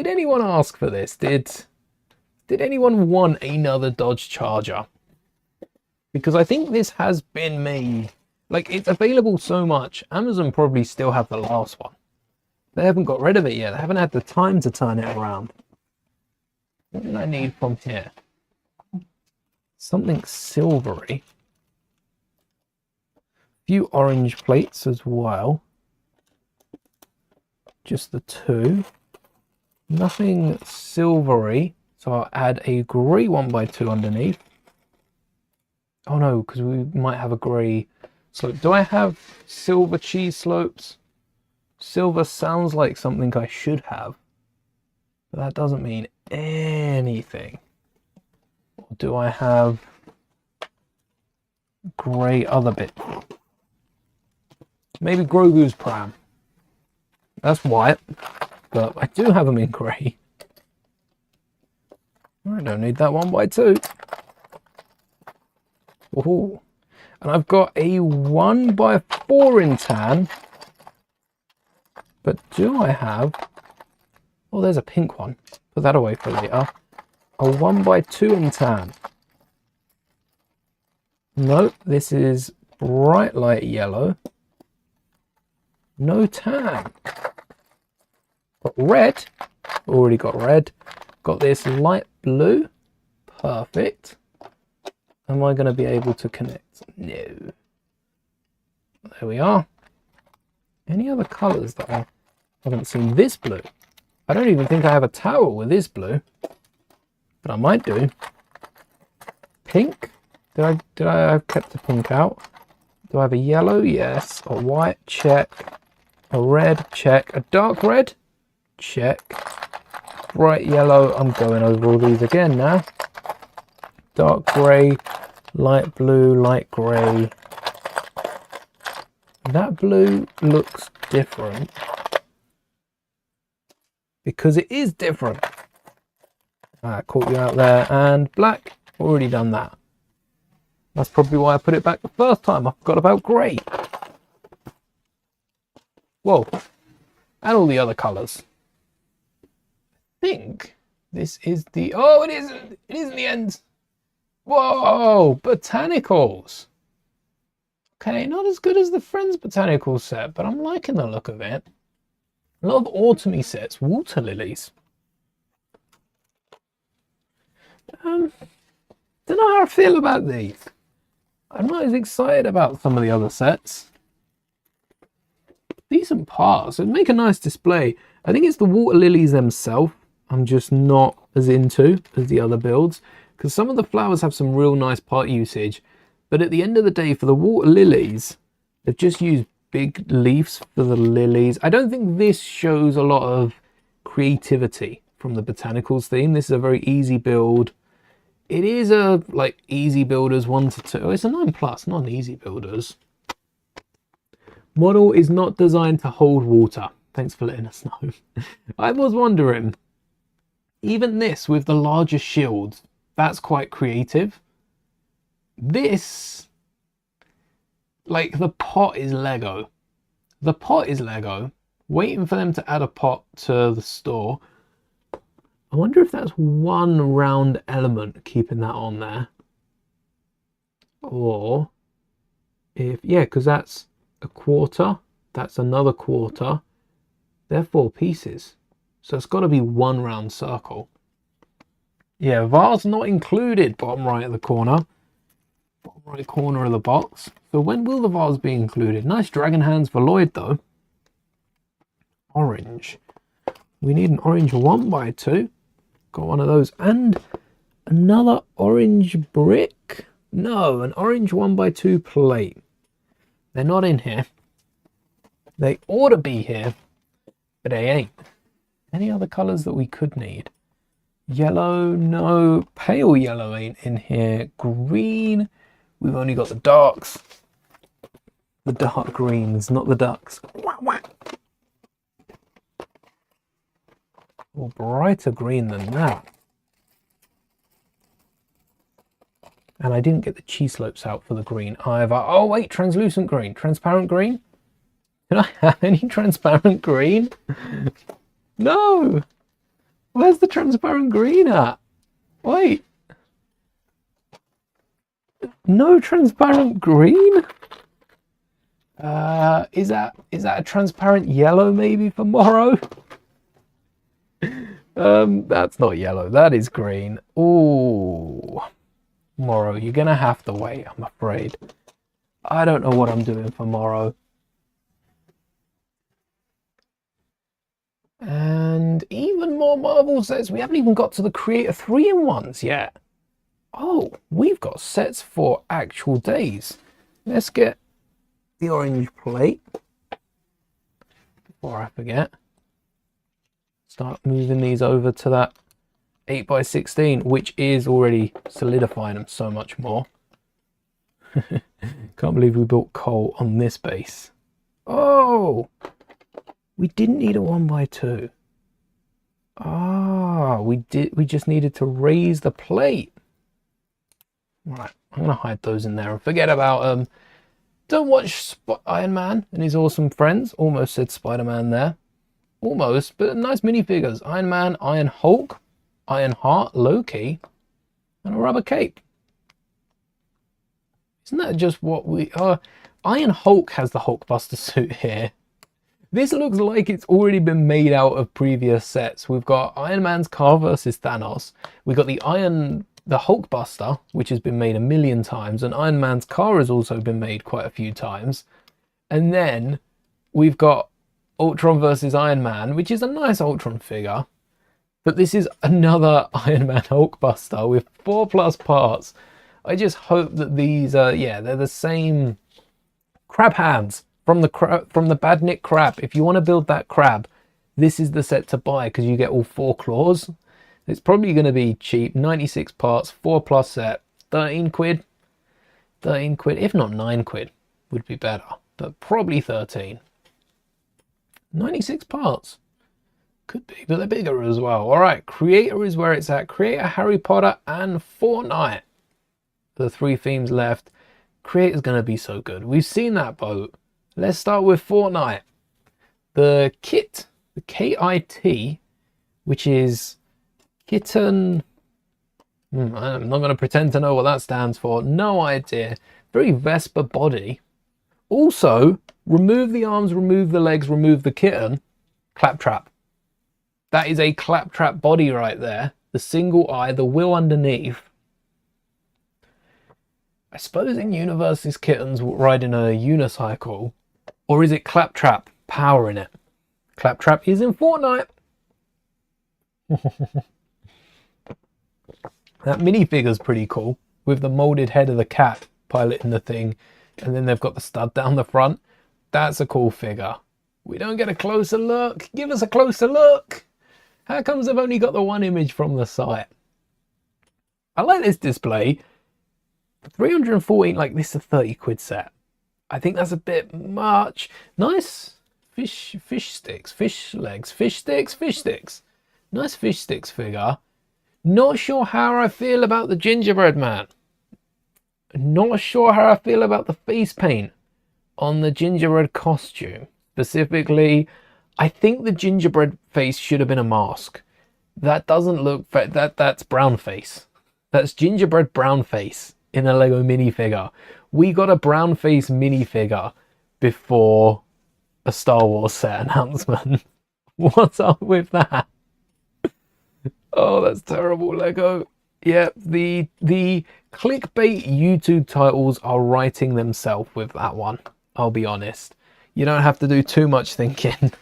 anyone ask for this? Did anyone want another Dodge Charger? Because I think this has been made. Like, it's available so much. Amazon probably still have the last one. They haven't got rid of it yet. They haven't had the time to turn it around. What did I need from here? Something silvery. A few orange plates as well. Just the two. Nothing silvery. So I'll add a grey 1x2 underneath. Oh no, because we might have a grey slope. Do I have silver cheese slopes? Silver sounds like something I should have. But that doesn't mean anything. Or do I have grey other bit? Maybe Grogu's pram. That's white, but I do have them in grey. I don't need that 1x2. Oh, and I've got a 1x4 in tan. But do I have... Oh, there's a pink one. Put that away for later. A 1x2 in tan. Nope, this is bright light yellow. No tan. Got red. Already got red. Got this light blue. Perfect. Am I going to be able to connect? No. There we are. Any other colours that I haven't seen? This blue. I don't even think I have a towel with this blue. But I might do. Pink. Did I have kept the pink out? Do I have a yellow? Yes. A white? Check. A red? Check. A dark red? Check. Bright yellow. I'm going over all these again now. Dark grey. Light blue. Light grey. That blue looks different. Because it is different. I caught you out there. And black. Already done that. That's probably why I put it back the first time. I forgot about grey. Whoa. And all the other colours. I think this is the... Oh, it isn't. It isn't the end. Whoa. Botanicals. Okay, not as good as the Friends Botanical set, but I'm liking the look of it. A lot of autumny sets. Water lilies. Don't know how I feel about these. I'm not as excited about some of the other sets. Decent parts. It'd make a nice display. I think it's the water lilies themselves I'm just not as into as the other builds. Because some of the flowers have some real nice part usage. But at the end of the day, for the water lilies, they've just used big leaves for the lilies. I don't think this shows a lot of creativity from the botanicals theme. This is a very easy build. It is a like easy builders 1 to 2. It's a 9+, not an easy builders. Model is not designed to hold water. Thanks for letting us know. I was wondering, even this with the larger shields, that's quite creative. This, like the pot is Lego. The pot is Lego. Waiting for them to add a pot to the store. I wonder if that's one round element keeping that on there. Or if, yeah, because that's a quarter. That's another quarter. They're 4 pieces. So it's got to be one round circle. Yeah, vase not included, bottom right of the corner. Bottom right corner of the box. So when will the vase be included? Nice dragon hands for Lloyd though. Orange. We need an orange 1x2. Got one of those. And another orange brick. No, an orange 1x2 plate. They're not in here. They ought to be here, but they ain't. Any other colours that we could need? Yellow, no. Pale yellow ain't in here. Green. We've only got the darks. The dark greens, not the ducks. Or brighter green than that. And I didn't get the cheese slopes out for the green either. Oh wait, translucent green, transparent green. Did I have any transparent green? No. Where's the transparent green at? Wait. No transparent green? Is that a transparent yellow maybe for Morrow? That's not yellow, that is green. Ooh. Morrow, you're gonna have to wait, I'm afraid. I don't know what I'm doing for Morrow. And even more Marvel sets. We haven't even got to the Creator 3-in-1s yet. Oh, we've got sets for actual days. Let's get the orange plate before I forget. Start moving these over to that 8x16, which is already solidifying them so much more. Can't believe we built coal on this base. Oh, we didn't need a 1x2. Ah, we just needed to raise the plate. Right, I'm gonna hide those in there and forget about don't watch Iron Man and his awesome friends. Almost said Spider-Man there. Almost, but nice minifigures. Iron Man, Iron Hulk, Iron Heart, Loki, and a rubber cape. Isn't that just what we are? Iron Hulk has the Hulkbuster suit here. This looks like it's already been made out of previous sets. We've got Iron Man's car versus Thanos. We've got the Hulkbuster, which has been made a million times, and Iron Man's car has also been made quite a few times. And then we've got Ultron versus Iron Man, which is a nice Ultron figure. But this is another Iron Man Hulkbuster with 4+ parts. I just hope that these are, yeah, they're the same crab hands from the Badnik crab. If you want to build that crab, this is the set to buy because you get all 4 claws. It's probably going to be cheap, 96 parts, 4+ set, 13 quid. 13 quid, if not 9 quid would be better, but probably 13. 96 parts. Could be, but they're bigger as well. All right, Creator is where it's at. Creator, Harry Potter, and Fortnite. The 3 themes left. Creator's going to be so good. We've seen that boat. Let's start with Fortnite. The kit, the KIT, which is Kitten. I'm not going to pretend to know what that stands for. No idea. Very Vespa body. Also, remove the arms, remove the legs, remove the kitten. Claptrap. That is a Claptrap body right there. The single eye, the will underneath. I suppose in universe this kitten's riding a unicycle. Or is it Claptrap powering it? Claptrap is in Fortnite. That minifigure's pretty cool. With the molded head of the cat piloting the thing. And then they've got the stud down the front. That's a cool figure. We don't get a closer look. Give us a closer look. How comes I've only got the one image from the site? I like this display. 314, like this is a 30 quid set. I think that's a bit much. Nice fish sticks, fish legs, fish sticks. Nice fish sticks figure. Not sure how I feel about the gingerbread man. Not sure how I feel about the face paint on the gingerbread costume. Specifically, I think the gingerbread face should have been a mask. That doesn't look, that's brown face. That's gingerbread brown face in a Lego minifigure. We got a brown face minifigure before a Star Wars set announcement. What's up with that? Oh, that's terrible, Lego. Yeah, the clickbait YouTube titles are writing themselves with that one. I'll be honest. You don't have to do too much thinking.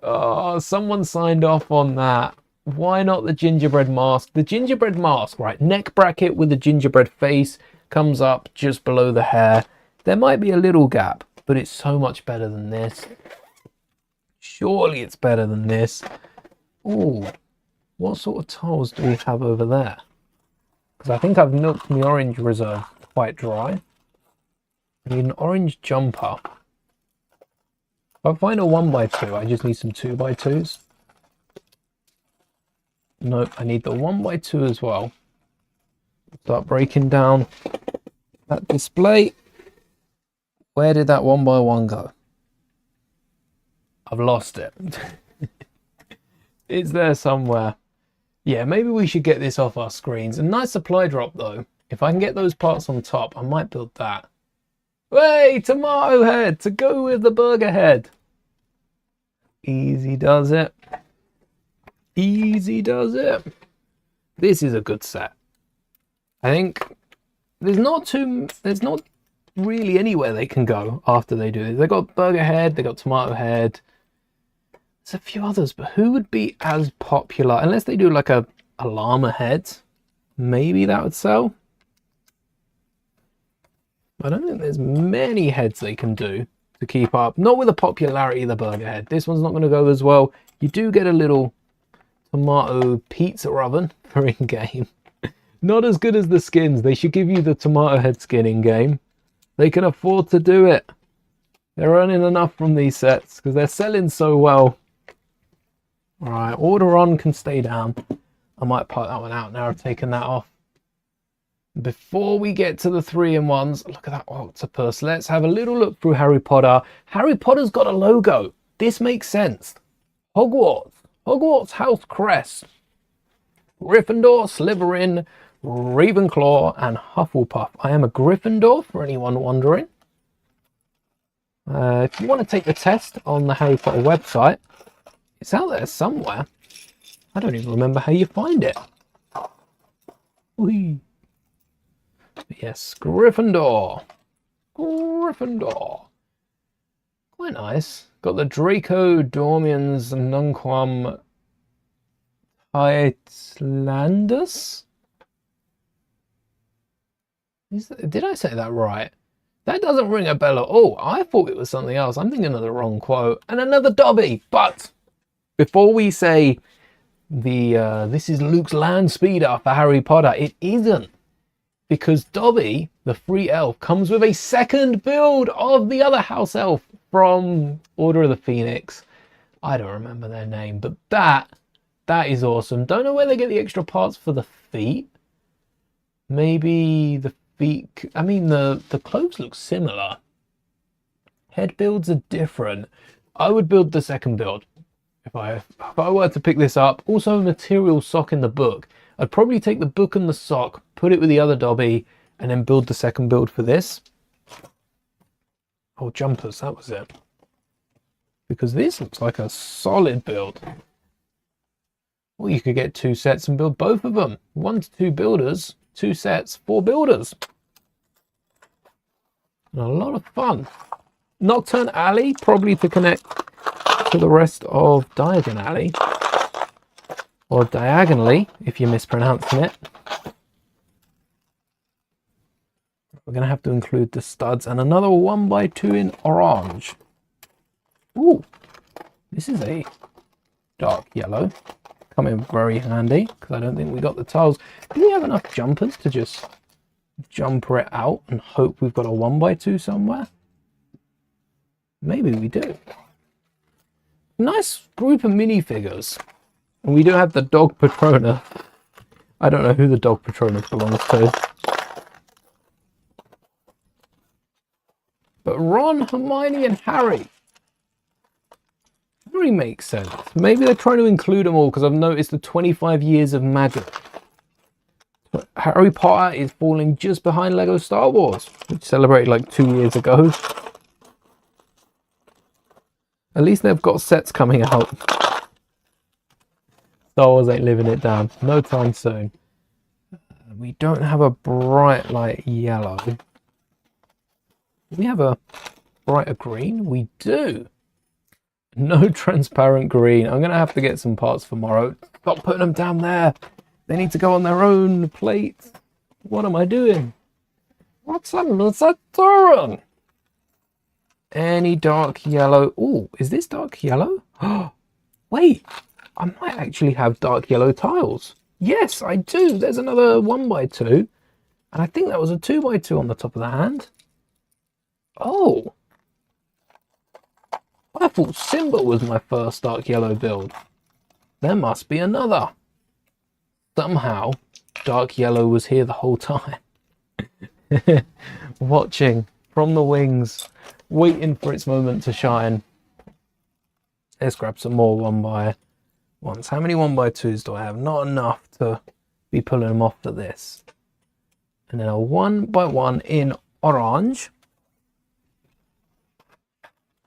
Oh, someone signed off on that. Why not the gingerbread mask? The gingerbread mask, right? Neck bracket with a gingerbread face comes up just below the hair. There might be a little gap, but it's so much better than this. Surely it's better than this. Oh, what sort of tiles do we have over there? because I think I've milked my orange reserve quite dry. I need an orange jumper. If I find a 1x2, I just need some 2x2s. Nope, I need the 1x2 as well. Start breaking down that display. Where did that 1x1 go? I've lost it. It's there somewhere. Yeah, maybe we should get this off our screens. A nice supply drop though. If I can get those parts on top, I might build that. Hey, tomato head to go with the burger head. Easy does it. Easy does it. This is a good set. I think there's not really anywhere they can go after they do this. They got burger head, they got tomato head. There's a few others, but who would be as popular? Unless they do like a llama head, maybe that would sell. I don't think there's many heads they can do to keep up. Not with the popularity of the burger head. This one's not going to go as well. You do get a little tomato pizza oven for in-game. Not as good as the skins. They should give you the tomato head skin in-game. They can afford to do it. They're earning enough from these sets because they're selling so well. All right, order on can stay down. I might part that one out now. I've taken that off. Before we get to the 3-in-1s, look at that octopus. Let's have a little look through Harry Potter. Harry Potter's got a logo. This makes sense. Hogwarts. Hogwarts House Crest. Gryffindor, Slytherin, Ravenclaw, and Hufflepuff. I am a Gryffindor, for anyone wondering. If you want to take the test on the Harry Potter website, it's out there somewhere. I don't even remember how you find it. Whee. Yes, Gryffindor. Gryffindor. Quite nice. Got the Draco Dormiens Nunquam Titlandus. Did I say that right? That doesn't ring a bell at all. I thought it was something else. I'm thinking of the wrong quote. And another Dobby. But before we say this is Luke's land speeder for Harry Potter, it isn't. Because Dobby, the free elf, comes with a second build of the other house elf from Order of the Phoenix. I don't remember their name, but that is awesome. Don't know where they get the extra parts for the feet. Maybe the feet, I mean the clothes look similar. Head builds are different. I would build the second build if I were to pick this up. Also a material sock in the book. I'd probably take the book and the sock, put it with the other Dobby, and then build the second build for this. Oh, jumpers, that was it. Because this looks like a solid build. Or you could get 2 sets and build both of them. 1 to 2 builders, 2 sets, 4 builders. And a lot of fun. Nocturne Alley, probably to connect to the rest of Diagon Alley. Or diagonally, if you're mispronouncing it. We're going to have to include the studs and another 1x2 in orange. Ooh, this is a dark yellow. Come in very handy because I don't think we got the tiles. Do we have enough jumpers to just jumper it out and hope we've got a 1x2 somewhere? Maybe we do. Nice group of minifigures. And we do have the dog Patrona. I don't know who the dog Patronus belongs to. But Ron, Hermione, and Harry. Harry makes sense. Maybe they're trying to include them all because I've noticed the 25 years of magic. Harry Potter is falling just behind Lego Star Wars, which celebrated like 2 years ago. At least they've got sets coming out. Star Wars ain't living it down. No time soon. We don't have a bright light yellow. We have a brighter green? We do. No transparent green. I'm going to have to get some parts for tomorrow. Stop putting them down there. They need to go on their own plate. What am I doing? What's that doing? Any dark yellow? Oh, is this dark yellow? Wait, I might actually have dark yellow tiles. Yes, I do. There's another 1x2. And I think that was a 2x2 on the top of the hand. Oh. I thought Simba was my first dark yellow build. There must be another. Somehow, dark yellow was here the whole time. Watching from the wings, waiting for its moment to shine. Let's grab some more 1x1s. How many 1x2s do I have? Not enough to be pulling them off for this. And then a 1x1 in orange.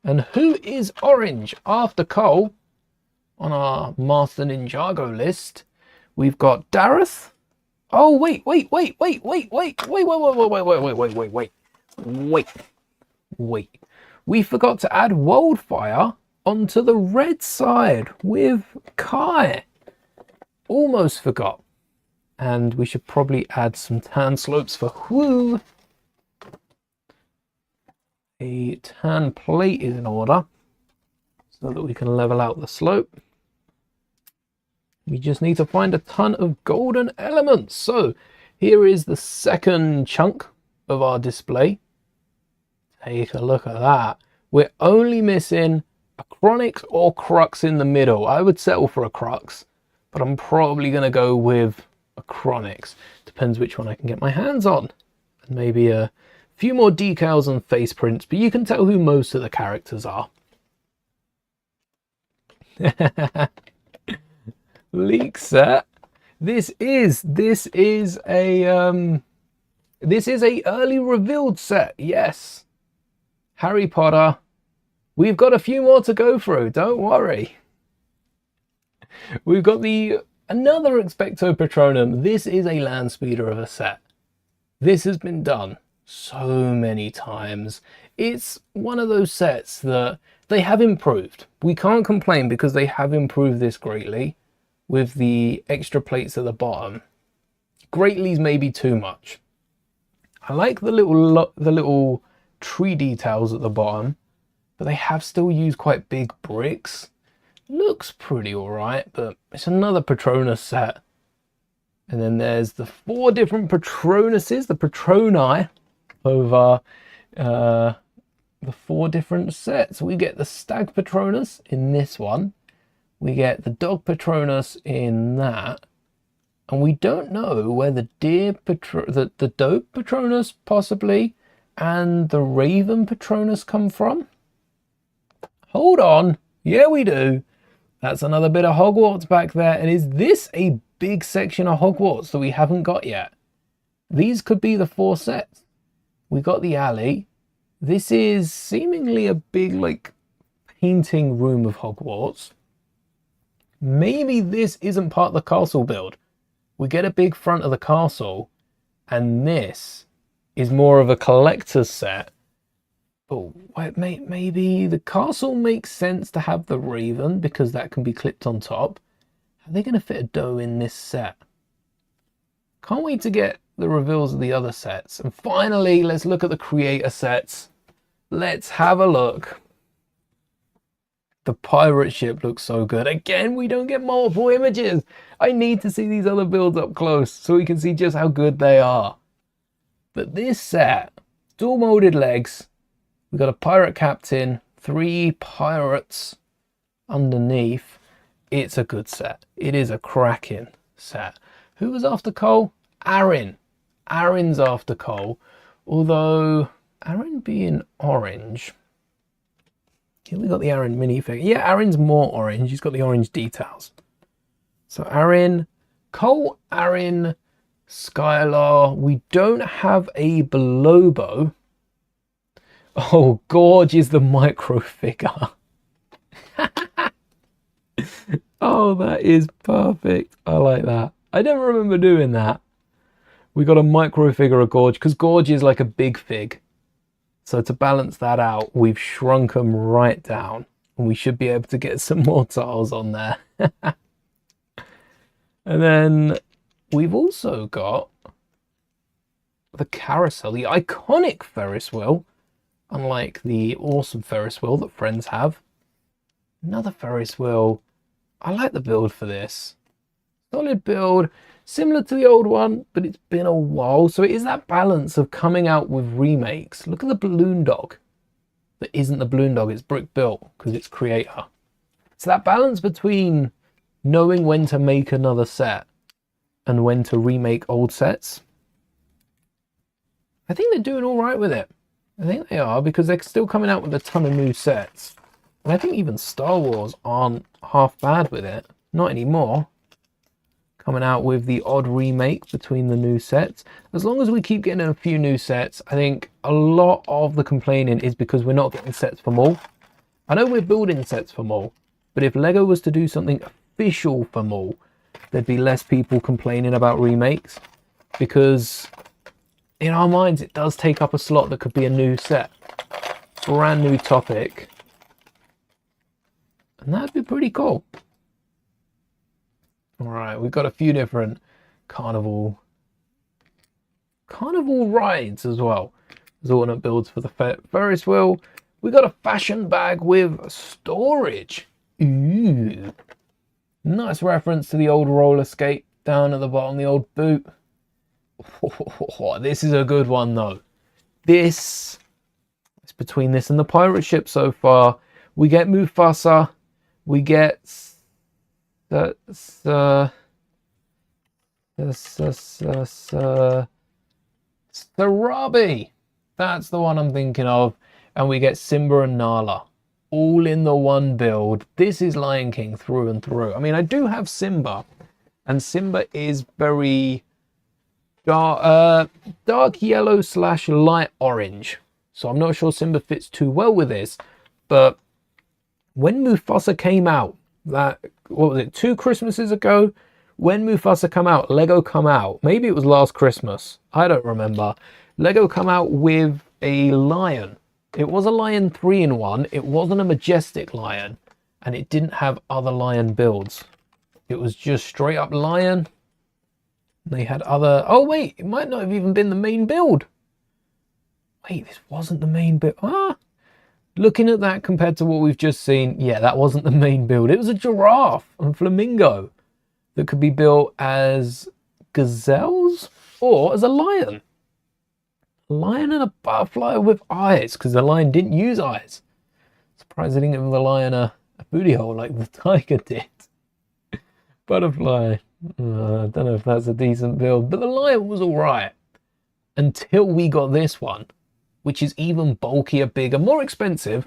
And who is orange after Cole on our Master Ninjago list? We've got Dareth. Oh, wait. We forgot to add Wildfire onto the red side with Kai. Almost forgot. And we should probably add some tan slopes for Woo. A tan plate is in order so that we can level out the slope. We just need to find a ton of golden elements. So here is the second chunk of our display. Take a look at that. We're only missing a Chronix or Crux in the middle. I would settle for a Crux, but I'm probably going to go with a Chronix. Depends which one I can get my hands on. And maybe a few more decals and face prints, but you can tell who most of the characters are. Leak set. This is a early revealed set. Yes, Harry Potter. We've got a few more to go through. Don't worry. We've got another Expecto Patronum. This is a land speeder of a set. This has been done so many times. It's one of those sets that they have improved. We can't complain because they have improved this greatly with the extra plates at the bottom. Greatly's maybe too much. I like the little tree details at the bottom, but they have still used quite big bricks. Looks pretty alright, but it's another Patronus set. And then there's the 4 different Patronuses, the Patroni, over the 4 different sets. We get the Stag Patronus in this one. We get the Dog Patronus in that. And we don't know where the the Doe Patronus possibly and the Raven Patronus come from. Hold on. Yeah, we do. That's another bit of Hogwarts back there. And is this a big section of Hogwarts that we haven't got yet? These could be the 4 sets. We got the alley. This is seemingly a big, like, painting room of Hogwarts. Maybe this isn't part of the castle build. We get a big front of the castle, and this is more of a collector's set. Oh, wait, maybe the castle makes sense to have the Raven because that can be clipped on top. Are they going to fit a doe in this set? Can't wait to get the reveals of the other sets. And finally, let's look at the creator sets. Let's have a look. The pirate ship looks so good. Again, we don't get multiple images. I need to see these other builds up close so we can see just how good they are. But this set, dual molded legs. We've got a pirate captain, 3 pirates underneath. It's a good set. It is a cracking set. Who was after Cole? Aaron. Aaron's after Cole. Although, Aaron being orange. Here we got the Aaron minifigure. Yeah, Aaron's more orange. He's got the orange details. So Aaron, Cole, Aaron, Skylar. We don't have a Belobo. Oh, Gorge is the micro figure. Oh, that is perfect. I like that. I never remember doing that. We got a micro figure of Gorge because Gorge is like a big fig. So to balance that out, we've shrunk them right down. And we should be able to get some more tiles on there. And then we've also got the carousel, the iconic Ferris wheel. Unlike the awesome Ferris wheel that friends have. Another Ferris wheel. I like the build for this. Solid build, similar to the old one, but it's been a while. So it is that balance of coming out with remakes. Look at the balloon dog. That isn't the balloon dog, it's brick built because it's creator. So that balance between knowing when to make another set and when to remake old sets, I think they're doing all right with it. I think they are, because they're still coming out with a ton of new sets. And I think even Star Wars aren't half bad with it. Not anymore. Coming out with the odd remake between the new sets. As long as we keep getting a few new sets, I think a lot of the complaining is because we're not getting sets for Maul. I know we're building sets for Maul, but if Lego was to do something official for Maul, there'd be less people complaining about remakes, because in our minds it does take up a slot that could be a new set, brand new topic, and that'd be pretty cool. All right, we've got a few different carnival rides as well. There's alternate builds for the Ferris wheel. We got a fashion bag with storage. Ooh, nice reference to the old roller skate down at the bottom, the old boot. Oh, this is a good one though. This is between this and the pirate ship so far. We get Mufasa, we get Sarabi. That's the one I'm thinking of. And we get Simba and Nala, all in the one build. This is Lion King through and through. I mean, I do have Simba, and Simba is very dark yellow / light orange, so I'm not sure Simba fits too well with this. But when Mufasa came out, that, what was it, 2 Christmases ago, when Mufasa come out, Lego come out, maybe it was last Christmas, I don't remember, Lego come out with a lion. It was a lion 3-in-1. It wasn't a majestic lion, and it didn't have other lion builds. It was just straight up lion. They had other... Oh, wait, it might not have even been the main build. Wait, this wasn't the main build. Ah, looking at that compared to what we've just seen, yeah, that wasn't the main build. It was a giraffe and flamingo that could be built as gazelles or as a lion. A lion and a butterfly with eyes, because the lion didn't use eyes. Surprised they didn't give the lion a booty hole like the tiger did. Butterfly. I don't know if that's a decent build, but the lion was all right until we got this one, which is even bulkier, bigger, more expensive.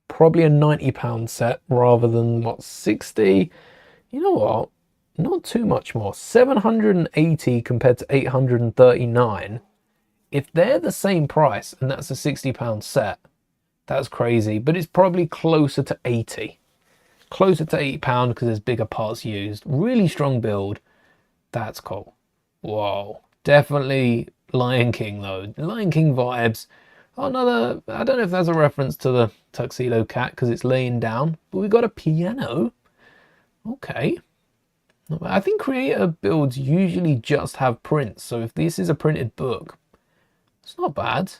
Probably a £90 set rather than, what, 60? You know what? Not too much more. 780 compared to 839. If they're the same price and that's a £60 set, that's crazy. But it's probably closer to 80. Closer to £80 because there's bigger parts used. Really strong build. That's cool. Whoa. Definitely Lion King though. Lion King vibes. Another, I don't know if that's a reference to the tuxedo cat because it's laying down, but we got a piano. Okay. I think creator builds usually just have prints. So if this is a printed book, it's not bad.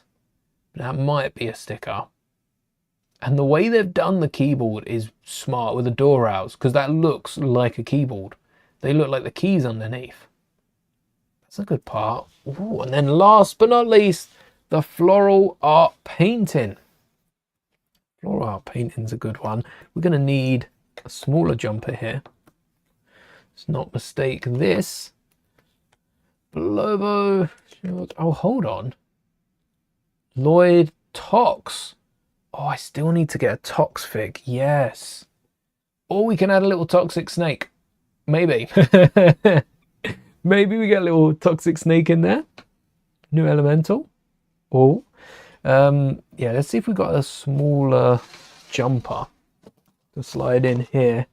But that might be a sticker. And the way they've done the keyboard is smart with the door outs, because that looks like a keyboard. They look like the keys underneath. That's a good part. Ooh, and then last but not least, the floral art painting. Floral art painting's a good one. We're going to need a smaller jumper here. Let's not mistake this. Lobo. Oh, hold on. Lloyd Tox. Oh, I still need to get a Tox fig. Yes. Or we can add a little toxic snake. Maybe. Maybe we get a little toxic snake in there. New elemental. Oh. Yeah, let's see if we got a smaller jumper to slide in here.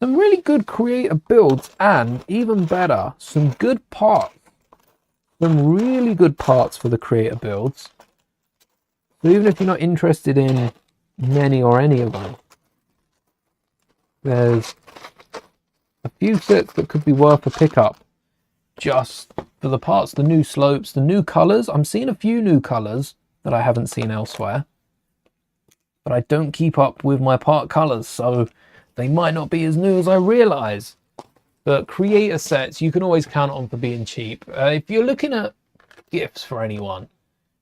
Some really good creator builds, and even better, some good parts. Some really good parts for the creator builds. So even if you're not interested in many or any of them, there's a few sets that could be worth a pickup just for the parts, the new slopes, the new colours. I'm seeing a few new colours that I haven't seen elsewhere, but I don't keep up with my part colours, so they might not be as new as I realise. But creator sets, you can always count on for being cheap. If you're looking at gifts for anyone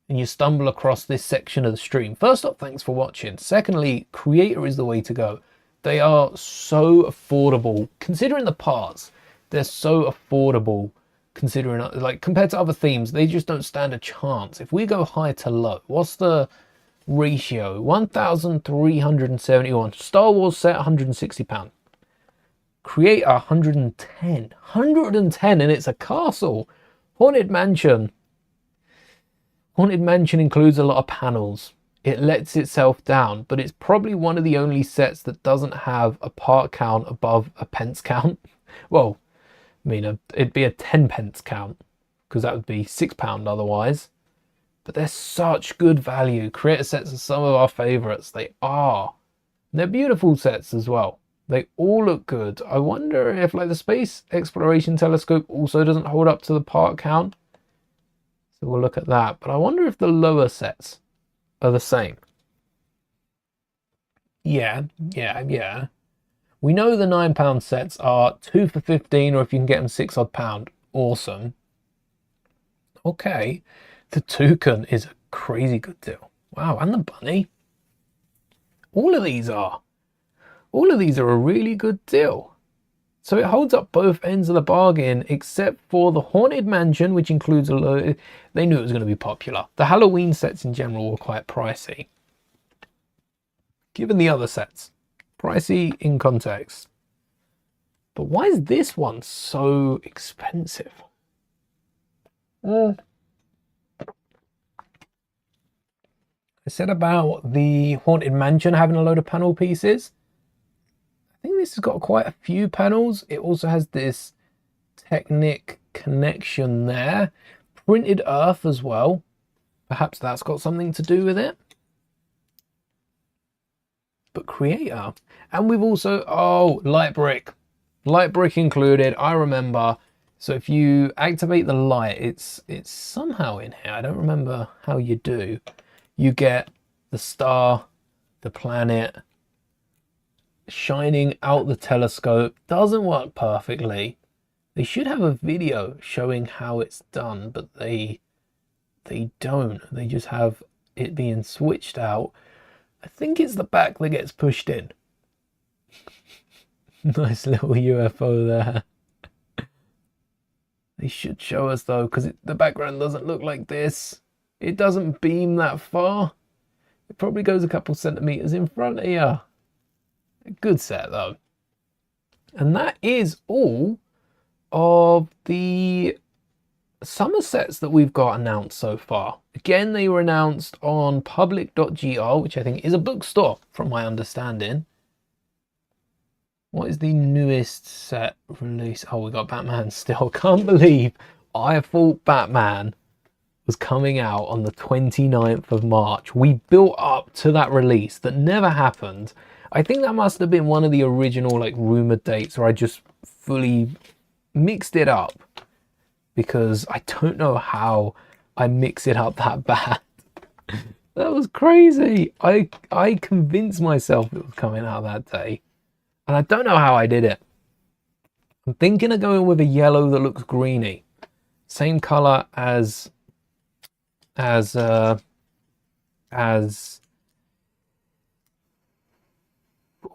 and you stumble across this section of the stream, first off, thanks for watching. Secondly, creator is the way to go. They are so affordable. Considering the parts, they're so affordable. Considering, like, compared to other themes, they just don't stand a chance. If we go high to low, what's the ratio? 1,371. Star Wars set, £160. Creator, 110. 110, and it's a castle. Haunted Mansion. Haunted Mansion includes a lot of panels. It lets itself down, but it's probably one of the only sets that doesn't have a part count above a pence count. Well, I mean, it'd be a 10 pence count, because that would be £6 otherwise. But they're such good value. Creator sets are some of our favourites. They are. They're beautiful sets as well. They all look good. I wonder if, like, the Space Exploration Telescope also doesn't hold up to the part count. So we'll look at that. But I wonder if the lower sets are the same. Yeah. We know the £9 sets are 2 for 15, or if you can get them £6 odd, awesome. Okay, the toucan is a crazy good deal. Wow, and the bunny. All of these are a really good deal. So it holds up both ends of the bargain, except for the Haunted Mansion, which includes a load. They knew it was going to be popular. The Halloween sets in general were quite pricey. Given the other sets, pricey in context. But why is this one so expensive? I said about the Haunted Mansion having a load of panel pieces. I think this has got quite a few panels. It also has this Technic connection there. Printed earth as well. Perhaps that's got something to do with it. But creator. And we've also, oh, light brick. Light brick included, I remember. So if you activate the light, it's somehow in here. I don't remember how you do. You get the star, the planet, shining out the telescope. Doesn't work perfectly. They should have a video showing how it's done, but they don't. They just have it being switched out. I think it's the back that gets pushed in. Nice little UFO there. They should show us though, because the background doesn't look like this. It doesn't beam that far. It probably goes a couple centimeters in front of you. A good set though. And that is all of the summer sets that we've got announced so far. Again, they were announced on public.gr, which I think is a bookstore from my understanding. What is the newest set release? Oh, we got Batman still. Can't believe I thought Batman was coming out on the 29th of March. We built up to that release that never happened. I think that must have been one of the original, like, rumored dates, or I just fully mixed it up, because I don't know how I mix it up that bad. That was crazy. I convinced myself it was coming out that day, and I don't know how I did it. I'm thinking of going with a yellow that looks greeny, same color as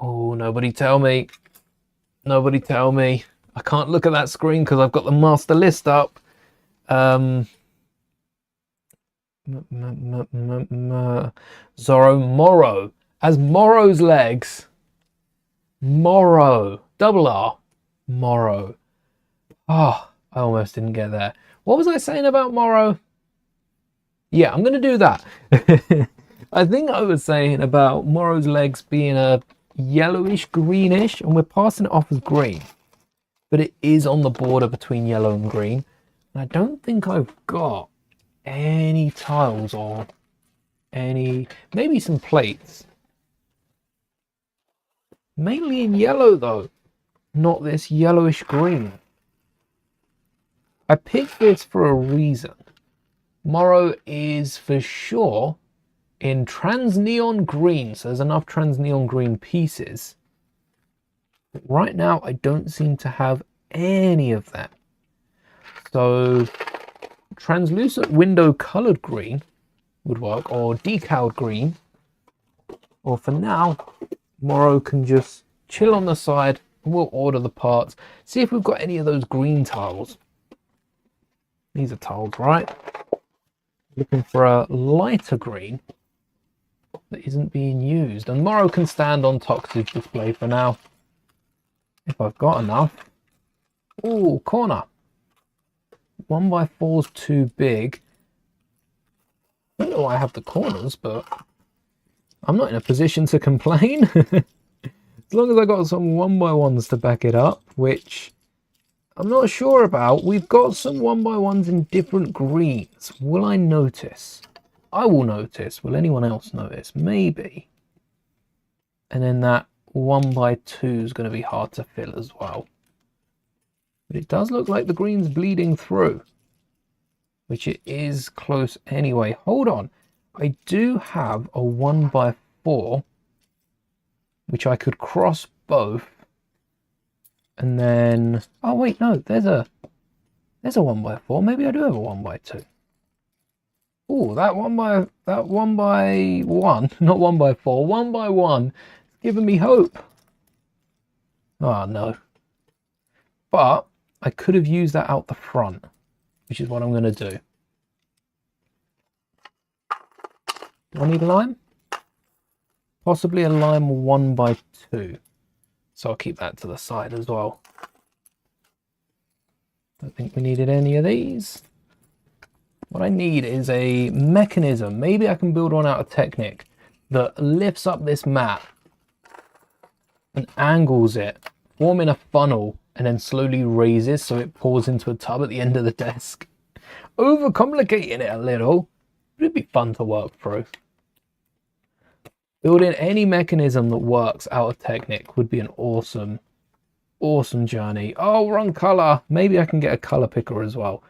oh, nobody tell me. I can't look at that screen because I've got the master list up. Zorro Morrow. As Morrow's legs. Morrow. Double R. Morrow. Oh, I almost didn't get there. What was I saying about Morrow? Yeah, I'm going to do that. I think I was saying about Morrow's legs being a yellowish greenish, and we're passing it off as green. But it is on the border between yellow and green. And I don't think I've got any tiles or any, maybe some plates. Mainly in yellow though, not this yellowish green. I picked this for a reason. Morrow is for sure in trans neon green, so there's enough trans neon green pieces. But right now I don't seem to have any of that. So translucent window colored green would work, or decaled green. Or for now, Morrow can just chill on the side and we'll order the parts. See if we've got any of those green tiles. These are tiles, right? Looking for a lighter green that isn't being used. And Morrow can stand on Tox's display for now. If I've got enough. Ooh, corner. 1x4's too big. I don't know why I have the corners, but I'm not in a position to complain. As long as I got some 1x1s to back it up, which I'm not sure about. We've got some 1x1s in different greens. Will I notice? I will notice. Will anyone else notice? Maybe. And then that 1x2 is going to be hard to fill as well. But it does look like the green's bleeding through, which it is close anyway. Hold on. I do have a 1x4, which I could cross both. And then, oh wait, no, there's a 1x4. Maybe I do have a 1x2. Oh, that 1x1, not 1x4, 1x1, is giving me hope. Oh no. But I could have used that out the front, which is what I'm going to do. Do I need a lime? Possibly a lime 1x2. So I'll keep that to the side as well. Don't think we needed any of these. What I need is a mechanism. Maybe I can build one out of Technic that lifts up this mat and angles it, forming a funnel, and then slowly raises so it pours into a tub at the end of the desk. Overcomplicating it a little, but it'd be fun to work through. Building any mechanism that works out of Technic would be an awesome journey. Oh, wrong color. Maybe I can get a color picker as well.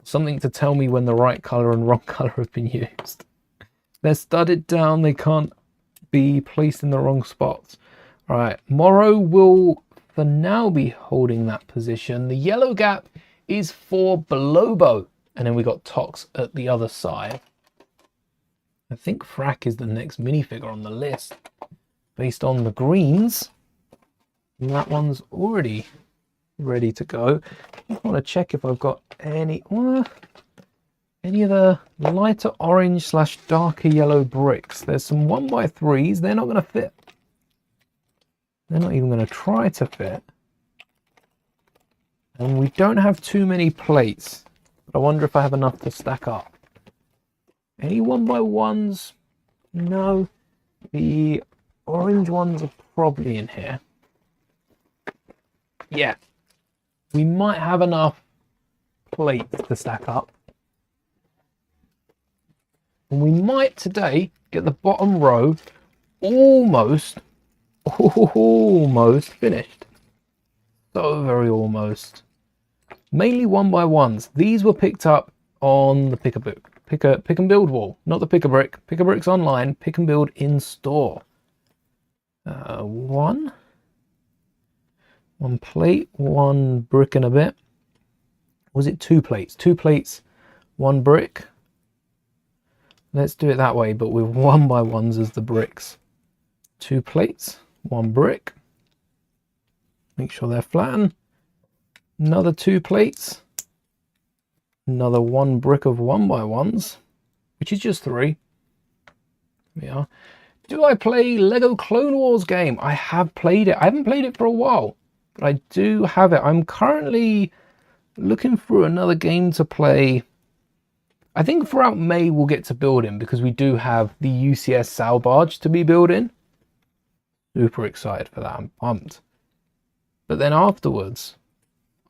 Something to tell me when the right color and wrong color have been used. They're studded down. They can't be placed in the wrong spots. All right, Morrow will for now be holding that position. The yellow gap is for Blobo. And then we got Tox at the other side. I think Frack is the next minifigure on the list based on the greens. And that one's already ready to go. I want to check if I've got any of the lighter orange / darker yellow bricks. There's some 1x3s. They're not going to fit. They're not even going to try to fit. And we don't have too many plates. But I wonder if I have enough to stack up. Any 1x1s? No. The orange ones are probably in here. Yeah. We might have enough plates to stack up. And we might today get the bottom row almost finished. So very almost. Mainly 1x1s. These were picked up on the Pick and Build wall, not the Pick a Brick. Pick a Brick's online, Pick and Build in store. One plate, one brick and a bit. Was it 2 plates? 2 plates, 1 brick. Let's do it that way, but with 1x1s as the bricks. 2 plates, 1 brick. Make sure they're flattened. Another 2 plates. Another 1 brick of 1x1s, which is just 3. There we are. Do I play Lego Clone Wars game? I have played it. I haven't played it for a while, but I do have it. I'm currently looking through another game to play. I think throughout May we'll get to building because we do have the UCS Sal Barge to be building. Super excited for that. I'm pumped. But then afterwards,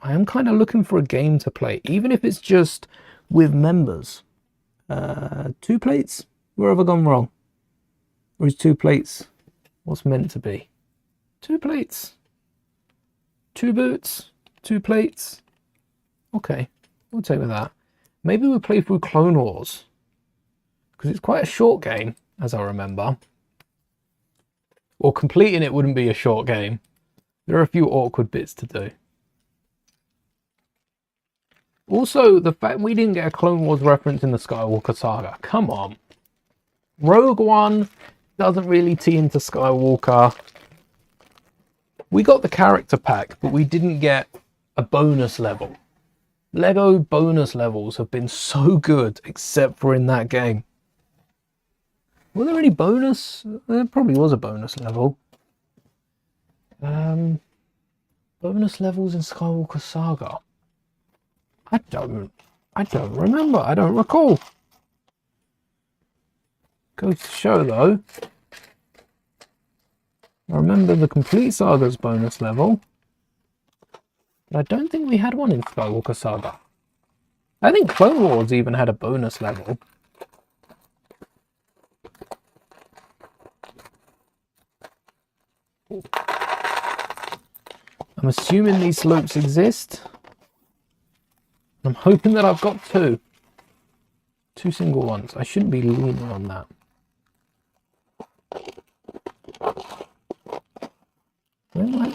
I am kind of looking for a game to play, even if it's just with members. 2 plates? Where have I gone wrong? Or is 2 plates what's meant to be? 2 plates. 2 boots. 2 plates. Okay, we'll take with that. Maybe we'll play through Clone Wars, because it's quite a short game, as I remember. Or completing it wouldn't be a short game. There are a few awkward bits to do. Also, the fact we didn't get a Clone Wars reference in the Skywalker saga. Come on. Rogue One doesn't really tee into Skywalker. We got the character pack, but we didn't get a bonus level. Lego bonus levels have been so good, except for in that game. Were there any bonus? There probably was a bonus level. Bonus levels in Skywalker Saga. I don't remember. I don't recall. Goes to show though. I remember the Complete Saga's bonus level. But I don't think we had one in Skywalker Saga. I think Clone Wars even had a bonus level. I'm assuming these slopes exist. I'm hoping that I've got two. Two single ones. I shouldn't be leaning on that.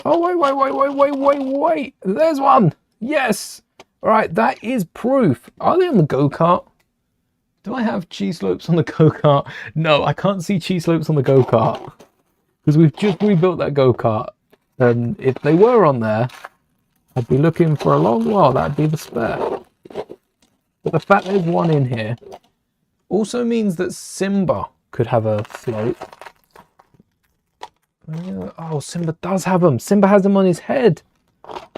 Oh, wait. There's one. Yes. All right, that is proof. Are they on the go-kart? Do I have cheese slopes on the go-kart? No, I can't see cheese slopes on the go-kart. Because we've just rebuilt that go-kart. And if they were on there, I'd be looking for a long while. That'd be the spare. But the fact there's one in here also means that Simba could have a slope. Oh, Simba does have them. Simba has them on his head. All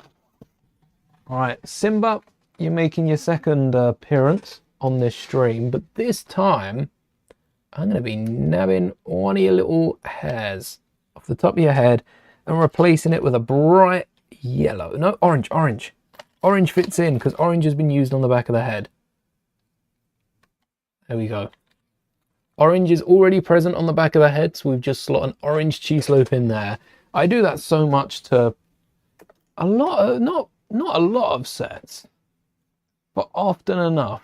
right, Simba, you're making your second appearance on this stream, but this time I'm going to be nabbing one of your little hairs off the top of your head and replacing it with a bright yellow. No, orange. Orange fits in because orange has been used on the back of the head. There we go. Orange is already present on the back of the head, so we've just slot an orange cheese slope in there. I do that so much to a lot of, not a lot of sets, but often enough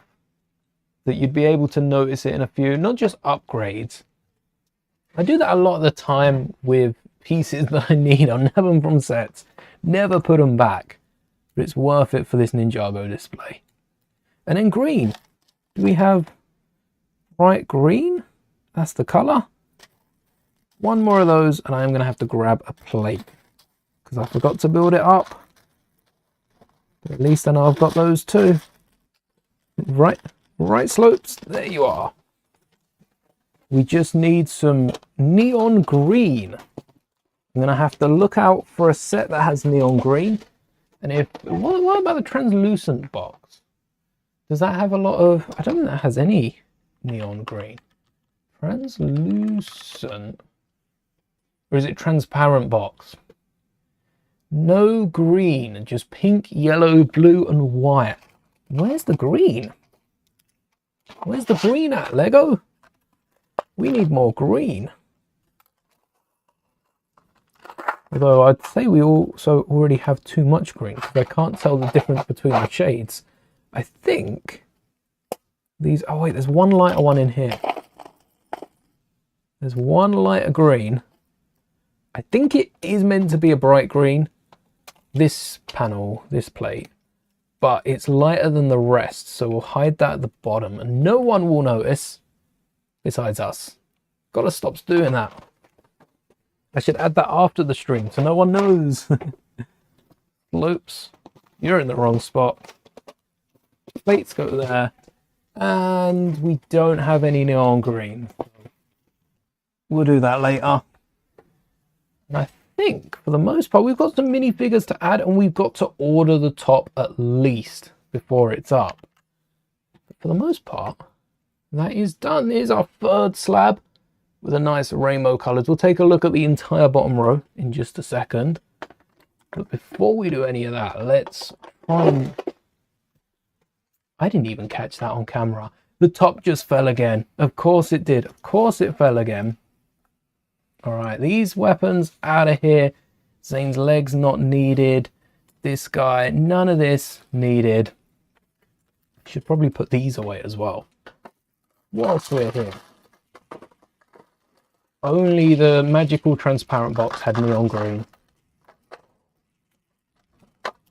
that you'd be able to notice it in a few, not just upgrades. I do that a lot of the time with pieces that I need. I'll nab them from sets, never put them back, but it's worth it for this Ninjago display. And then green, do we have bright green? That's the color. One more of those and I'm going to have to grab a plate because I forgot to build it up. But at least I know I've got those too. Right slopes, there you are. We just need some neon green. I'm going to have to look out for a set that has neon green. And what about the translucent box? Does that have a lot of, I don't think that has any neon green. Translucent, or is it transparent box? No green, just pink, yellow, blue and white. Where's the green? Where's the green at, Lego? We need more green. Although I'd say we also already have too much green because I can't tell the difference between the shades. I think these, oh wait, there's one lighter one in here. There's one lighter green. I think it is meant to be a bright green, this panel, this plate, but it's lighter than the rest, so we'll hide that at the bottom and no one will notice besides us. Gotta stop doing that. I should add that after the stream so no one knows. Slopes, you're in the wrong spot. Plates go there. And we don't have any neon green. We'll do that later. And I think for the most part we've got some minifigures to add and we've got to order the top at least before it's up. But for the most part, that is done. Here's our third slab with a nice rainbow colours. We'll take a look at the entire bottom row in just a second. But before we do any of that, let's try. I didn't even catch that on camera. The top just fell again. Of course it did. Of course it fell again. All right, these weapons out of here. Zane's legs not needed. This guy, none of this needed. Should probably put these away as well. Whilst we're here. Only the magical transparent box had neon green.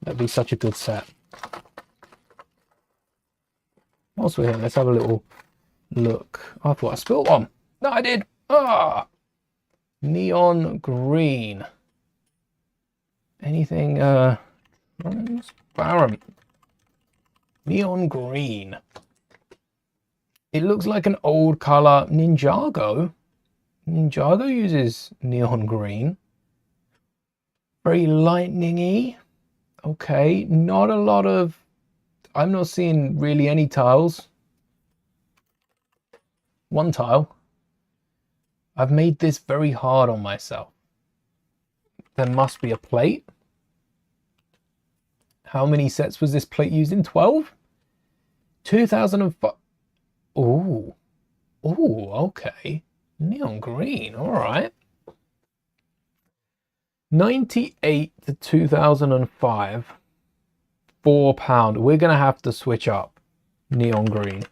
That'd be such a good set. Whilst we're here, let's have a little look. I thought I spilled one. No, I did. Ah, neon green. Anything transparent? Neon green. It looks like an old color. Ninjago. Ninjago uses neon green. Very lightning-y. Okay, not a lot of... I'm not seeing really any tiles. One tile. I've made this very hard on myself. There must be a plate. How many sets was this plate used in? 12? 2005. Oh. Oh, okay. Neon green, all right. 98 to 2005. £4. We're going to have to switch up. Neon green.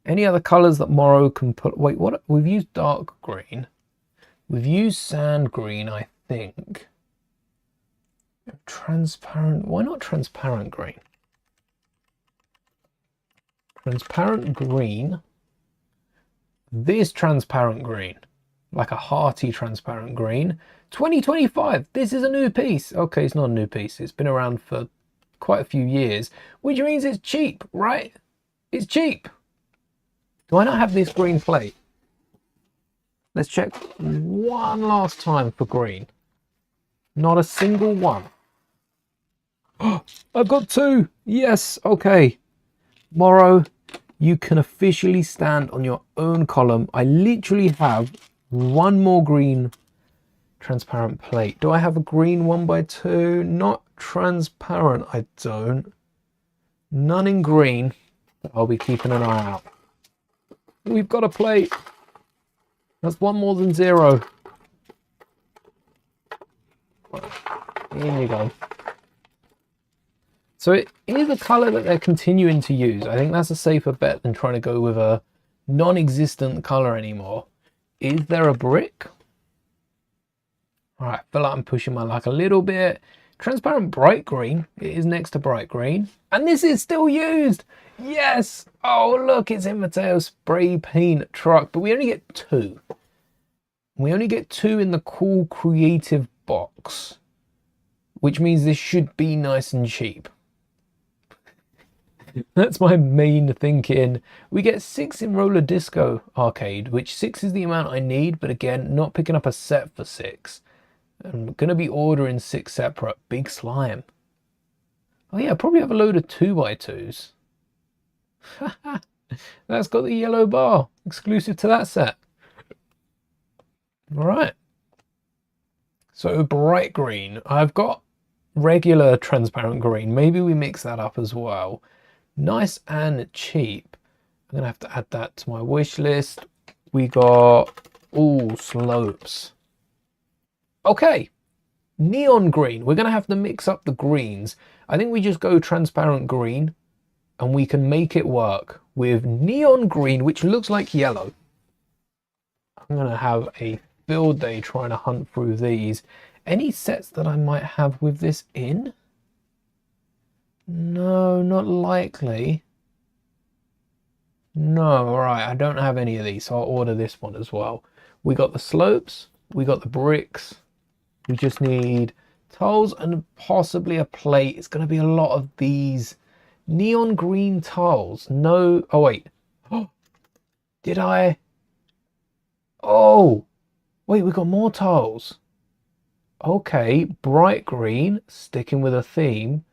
Any other colors that Morrow can put? Wait, what? We've used dark green. We've used sand green, I think. Transparent. Why not transparent green? Transparent green. This transparent green. Like a hearty transparent green. 2025. This is a new piece. Okay, it's not a new piece. It's been around for quite a few years, which means it's cheap, right? It's cheap. Do I not have this green plate? Let's check one last time for green. Not a single one. Oh, I've got 2. Yes, okay. Morrow, you can officially stand on your own column. I literally have one more green transparent plate. Do I have a green 1x2? Not transparent, I don't. None in green. I'll be keeping an eye out. We've got a plate. That's one more than 0. In you go. So it is a color that they're continuing to use. I think that's a safer bet than trying to go with a non-existent color anymore. Is there a brick? All right, I feel like I'm pushing my luck a little bit. Transparent bright green. It is next to bright green. And this is still used. Yes. Oh, look, it's in Matteo's spray paint truck. But we only get 2. We only get 2 in the cool creative box. Which means this should be nice and cheap. That's my main thinking. We get 6 in Roller Disco Arcade, which 6 is the amount I need. But again, not picking up a set for 6. I'm going to be ordering 6 separate. Big slime. Oh yeah, I probably have a load of 2x2s. That's got the yellow bar. Exclusive to that set. Alright. So bright green. I've got regular transparent green. Maybe we mix that up as well. Nice and cheap. I'm going to have to add that to my wish list. We got all slopes. Okay, neon green. We're going to have to mix up the greens. I think we just go transparent green and we can make it work with neon green, which looks like yellow. I'm going to have a field day trying to hunt through these. Any sets that I might have with this in? No, not likely. No, all right, I don't have any of these, so I'll order this one as well. We got the slopes, we got the bricks. We just need tiles and possibly a plate. It's going to be a lot of these neon green tiles. No, oh wait. Oh, did I? Oh, wait, we got more tiles. Okay, bright green, sticking with a theme.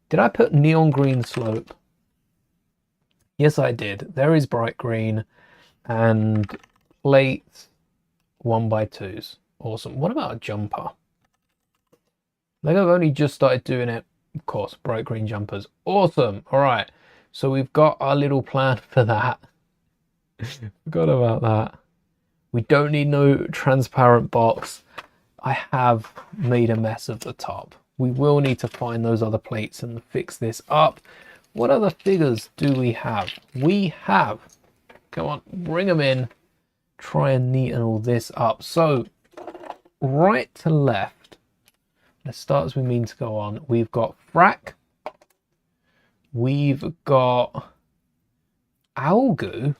Did I put neon green slope? Yes, I did. There is bright green and plate 1x2s. Awesome. What about a jumper? Like I've only just started doing it. Of course, bright green jumpers. Awesome. All right. So we've got our little plan for that. Forgot about that. We don't need no transparent box. I have made a mess of the top. We will need to find those other plates and fix this up. What other figures do we have? We have, come on, bring them in. Try and neaten all this up. So right to left, let's start as we mean to go on. We've got Frack. We've got Algu?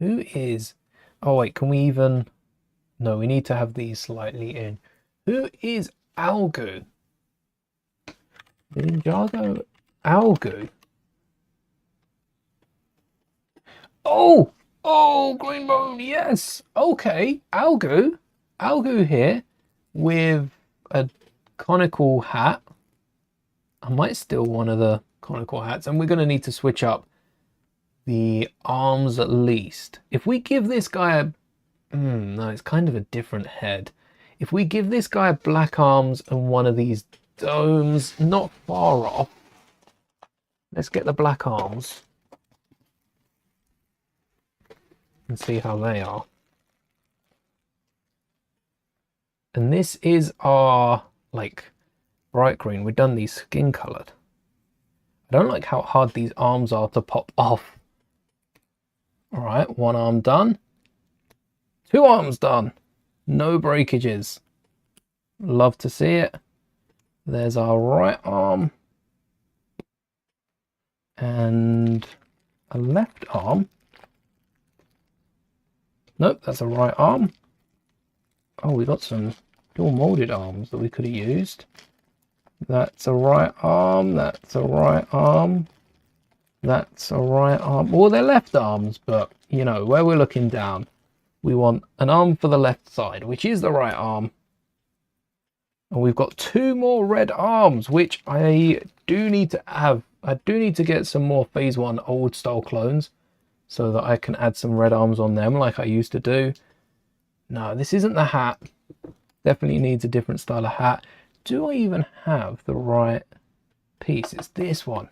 Who is... Oh, wait, can we even... No, we need to have these slightly in. Who is Algu? Ninjago Algu? Oh! Oh, green bone, yes! Okay, Algu. Algu here with a conical hat. I might steal one of the conical hats, and we're going to need to switch up the arms at least. If we give this guy a... no, it's kind of a different head. If we give this guy black arms and one of these domes, not far off. Let's get the black arms and see how they are. And this is our, like, bright green. We've done these skin colored. I don't like how hard these arms are to pop off. All right, one arm done. Two arms done. No breakages. Love to see it. There's our right arm. And a left arm. Nope, that's a right arm. Oh, we got some dual molded arms that we could have used. That's a right arm. That's a right arm. That's a right arm. Well, they're left arms, but, you know, where we're looking down, we want an arm for the left side, which is the right arm. And we've got two more red arms, which I do need to have. I do need to get some more phase 1 old style clones so that I can add some red arms on them like I used to do. No, this isn't the hat. Definitely needs a different style of hat. Do I even have the right piece? It's this one.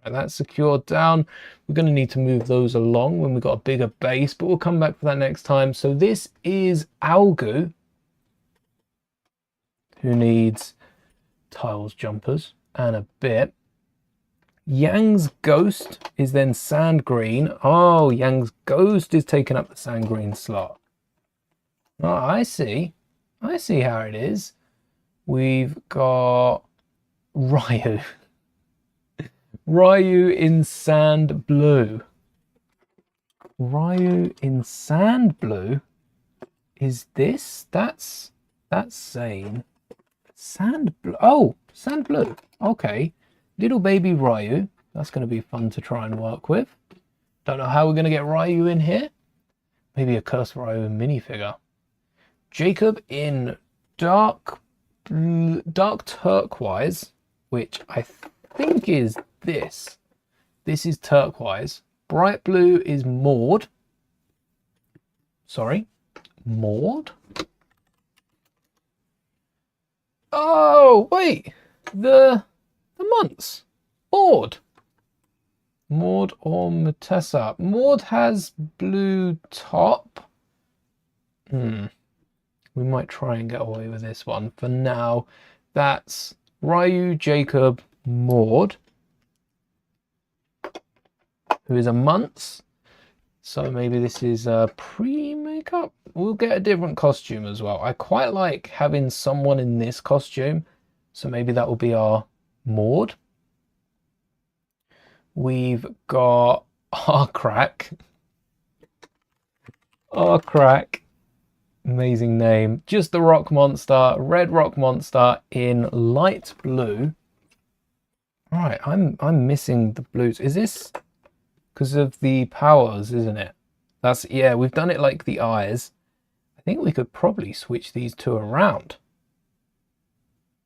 Right, that's secured down. We're going to need to move those along when we've got a bigger base, but we'll come back for that next time. So this is Algu, who needs tiles, jumpers, and a bit. Yang's ghost is then sand green. Oh, Yang's ghost is taking up the sand green slot. Oh, I see. I see how it is. We've got Ryu. Ryu in sand blue. Ryu in sand blue? Is this? That's Zane. Sand blue. Oh, sand blue. Okay. Little baby Ryu. That's going to be fun to try and work with. Don't know how we're going to get Ryu in here. Maybe a Curse Ryu minifigure. Jacob in dark turquoise, which I think is this. This is turquoise. Bright blue is Maud. Sorry, Maud? Oh, wait. The months. Maud. Maud or Mutessa. Maud has blue top. We might try and get away with this one. For now, that's Ryu, Jacob, Maud, who is a month. So maybe this is pre-makeup. We'll get a different costume as well. I quite like having someone in this costume. So maybe that will be our Maud. We've got our Crack. Our Crack. Amazing name. Just the rock monster, red rock monster in light blue. All right, I'm missing the blues. Is this because of the powers, isn't it? That's, yeah, we've done it like the eyes. I think we could probably switch these two around.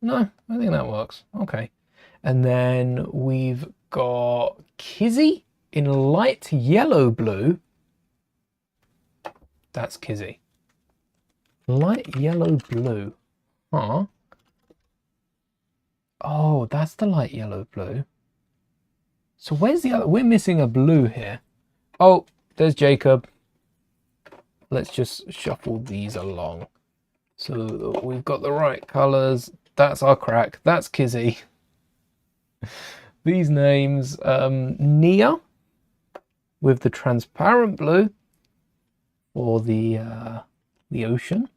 No, I think that works. Okay. And then we've got Kizzy in light yellow blue. That's Kizzy. Light yellow blue. Huh? Oh, that's the light yellow blue. So where's the other? We're missing a blue here. Oh, there's Jacob. Let's just shuffle these along so that we've got the right colors. That's our Crack. That's Kizzy. These names, Nia with the transparent blue for the ocean.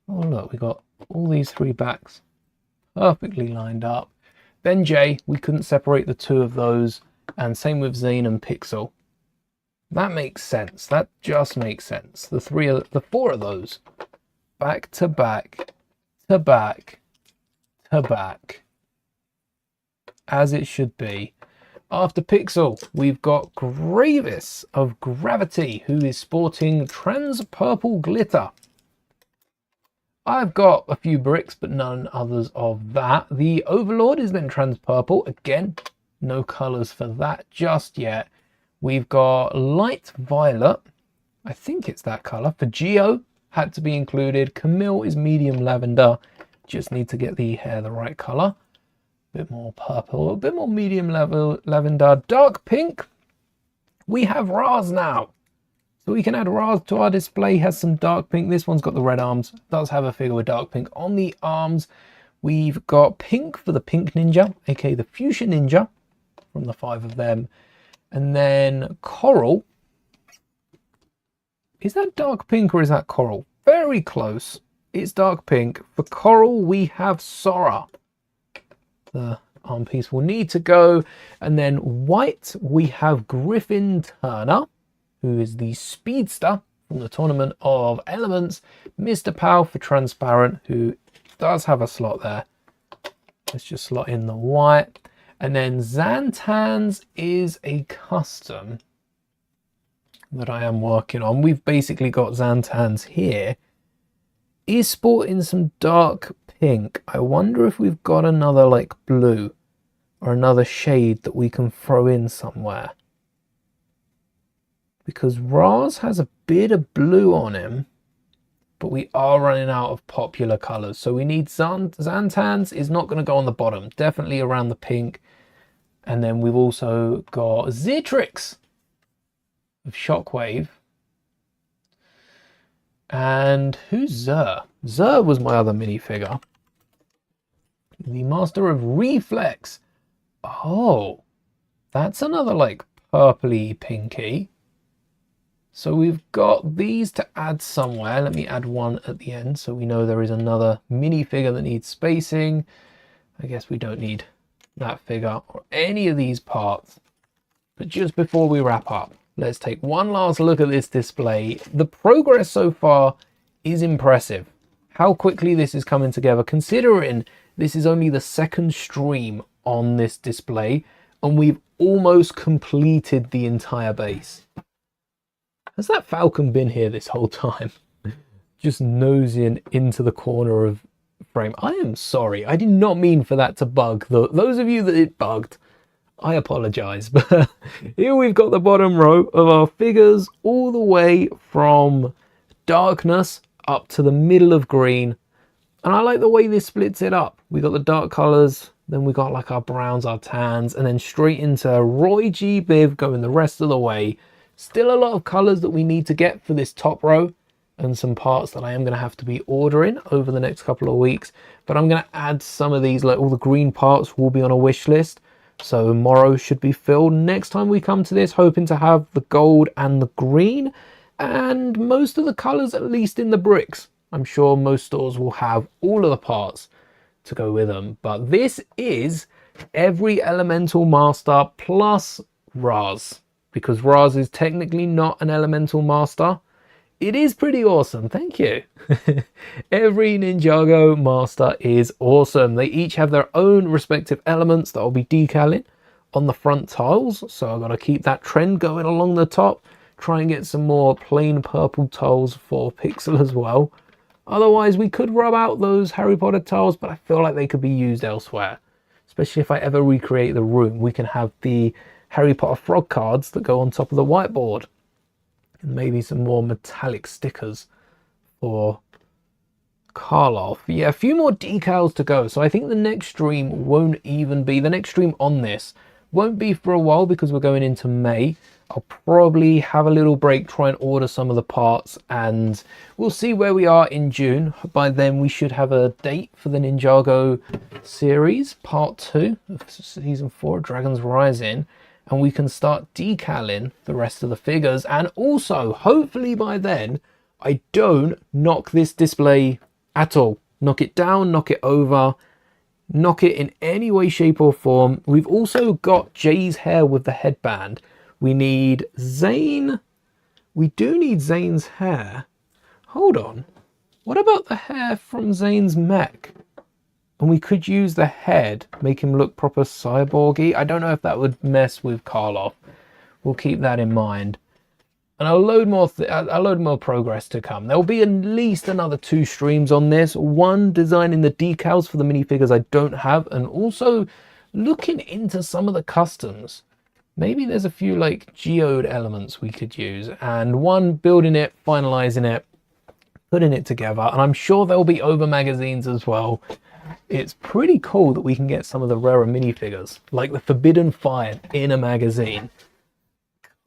Oh look, we got all these three backs perfectly lined up. Ben J, we couldn't separate the two of those, and same with Zane and Pixel. That makes sense. That just makes sense. The four of those, back to back to back to back, as it should be. After Pixel, we've got Gravis of Gravity, who is sporting trans purple glitter. I've got a few bricks, but none others of that. The Overlord is then trans purple. Again, no colors for that just yet. We've got Light Violet. I think it's that color. For Geo, had to be included. Camille is medium lavender. Just need to get the hair the right color. A bit more purple, a bit more medium level lavender. Dark pink. We have Raz now. So we can add Raz to our display. Has some dark pink. This one's got the red arms. Does have a figure with dark pink on the arms. We've got pink for the Pink Ninja, aka the Fuchsia Ninja, from the 5 of them. And then Coral. Is that dark pink or is that Coral? Very close. It's dark pink. For Coral, we have Sora. The arm piece will need to go. And then white, we have Griffin Turner, who is the speedster from the Tournament of Elements. Mr. Pow for transparent, who does have a slot there. Let's just slot in the white. And then Zantan's is a custom that I am working on. We've basically got Zantan's here. He's sporting some dark pink. I wonder if we've got another like blue or another shade that we can throw in somewhere. Because Raz has a bit of blue on him, but we are running out of popular colors. So we need Zantan's is not going to go on the bottom, definitely around the pink. And then we've also got Zetrix of Shockwave. And who's Zer? Zer was my other minifigure. The Master of Reflex. Oh, that's another like purpley pinky. So we've got these to add somewhere. Let me add one at the end so we know there is another minifigure that needs spacing. I guess we don't need that figure or any of these parts. But just before we wrap up, let's take one last look at this display. The progress so far is impressive. How quickly this is coming together, considering this is only the second stream on this display and we've almost completed the entire base. Has that Falcon been here this whole time? Just nosing into the corner of frame. I am sorry. I did not mean for that to bug. Those of you that it bugged, I apologize. But here we've got the bottom row of our figures all the way from darkness up to the middle of green. And I like the way this splits it up. We got the dark colors, then we got like our browns, our tans, and then straight into Roy G. Biv going the rest of the way. Still a lot of colors that we need to get for this top row and some parts that I am going to have to be ordering over the next couple of weeks. But I'm going to add some of these, like all the green parts will be on a wish list. So tomorrow should be filled. Next time we come to this, hoping to have the gold and the green and most of the colors, at least in the bricks. I'm sure most stores will have all of the parts to go with them. But this is every Elemental Master plus Raz. Because Raz is technically not an Elemental Master. It is pretty awesome, thank you. Every Ninjago Master is awesome. They each have their own respective elements that I'll be decaling on the front tiles. So I've got to keep that trend going along the top. Try and get some more plain purple tiles for Pixel as well. Otherwise, we could rub out those Harry Potter tiles, but I feel like they could be used elsewhere. Especially if I ever recreate the room, we can have the Harry Potter frog cards that go on top of the whiteboard. And maybe some more metallic stickers for Karloff. Yeah, a few more decals to go. So I think the next stream won't even be, the next stream on this won't be for a while because we're going into May. I'll probably have a little break, try and order some of the parts, and we'll see where we are in June. By then we should have a date for the Ninjago series, part 2 of season 4 of Dragon's Rising. And we can start decaling the rest of the figures. And also, hopefully by then, I don't knock this display at all. Knock it down, knock it over. knock it in any way, shape or form. We've also got Jay's hair with the headband. We need Zane. We do need Zane's hair. Hold on. What about the hair from Zane's mech? And we could use the head, make him look proper cyborgy. I don't know if that would mess with Karloff. We'll keep that in mind. And a load more progress to come. There'll be at least another 2 streams on this. One designing the decals for the minifigures I don't have, and also looking into some of the customs. Maybe there's a few like geode elements we could use, and one building it, finalizing it, putting it together. And I'm sure there'll be over magazines as well. It's pretty cool that we can get some of the rarer minifigures, like the Forbidden Fire, in a magazine.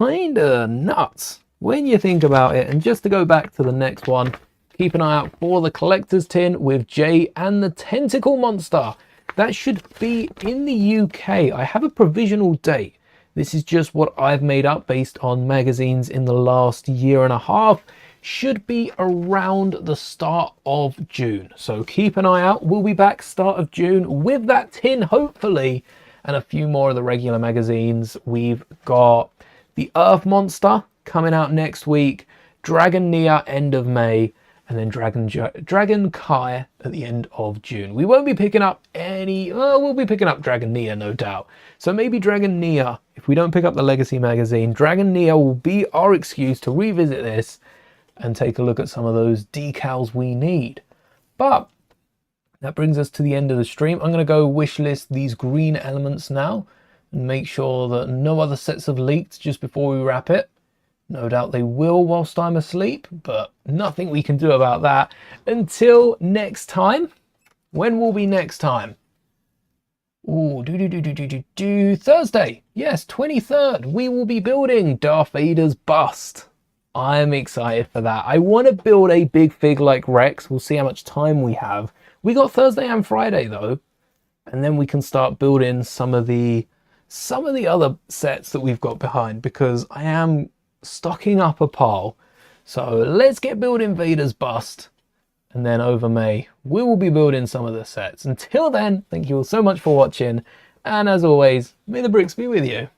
Kinda nuts when you think about it. And just to go back to the next one, keep an eye out for the collector's tin with Jay and the tentacle monster. That should be in the UK. I have a provisional date. This is just what I've made up based on magazines in the last year and a half. Should be around the start of June. So keep an eye out. We'll be back start of June with that tin, hopefully, and a few more of the regular magazines. We've got the Earth Monster coming out next week, Dragon Nia end of May, and then Dragon Kai at the end of June. We won't be picking up any, we'll be picking up Dragon Nia, no doubt. So maybe Dragon Nia, if we don't pick up the Legacy magazine, Dragon Nia will be our excuse to revisit this and take a look at some of those decals we need. But that brings us to the end of the stream. I'm going to go wish list these green elements now and make sure that no other sets have leaked just before we wrap it. No doubt they will whilst I'm asleep, but nothing we can do about that. Until next time. When will be next time? Ooh, Thursday. Yes, 23rd. We will be building Darth Vader's bust. I'm excited for that. I want to build a big fig like Rex. We'll see how much time we have. We got Thursday and Friday though. And then we can start building some of the other sets that we've got behind, because I am stocking up a pile. So let's get building Vader's bust, and then over May we will be building some of the sets. Until then, thank you all so much for watching, and as always, may the bricks be with you.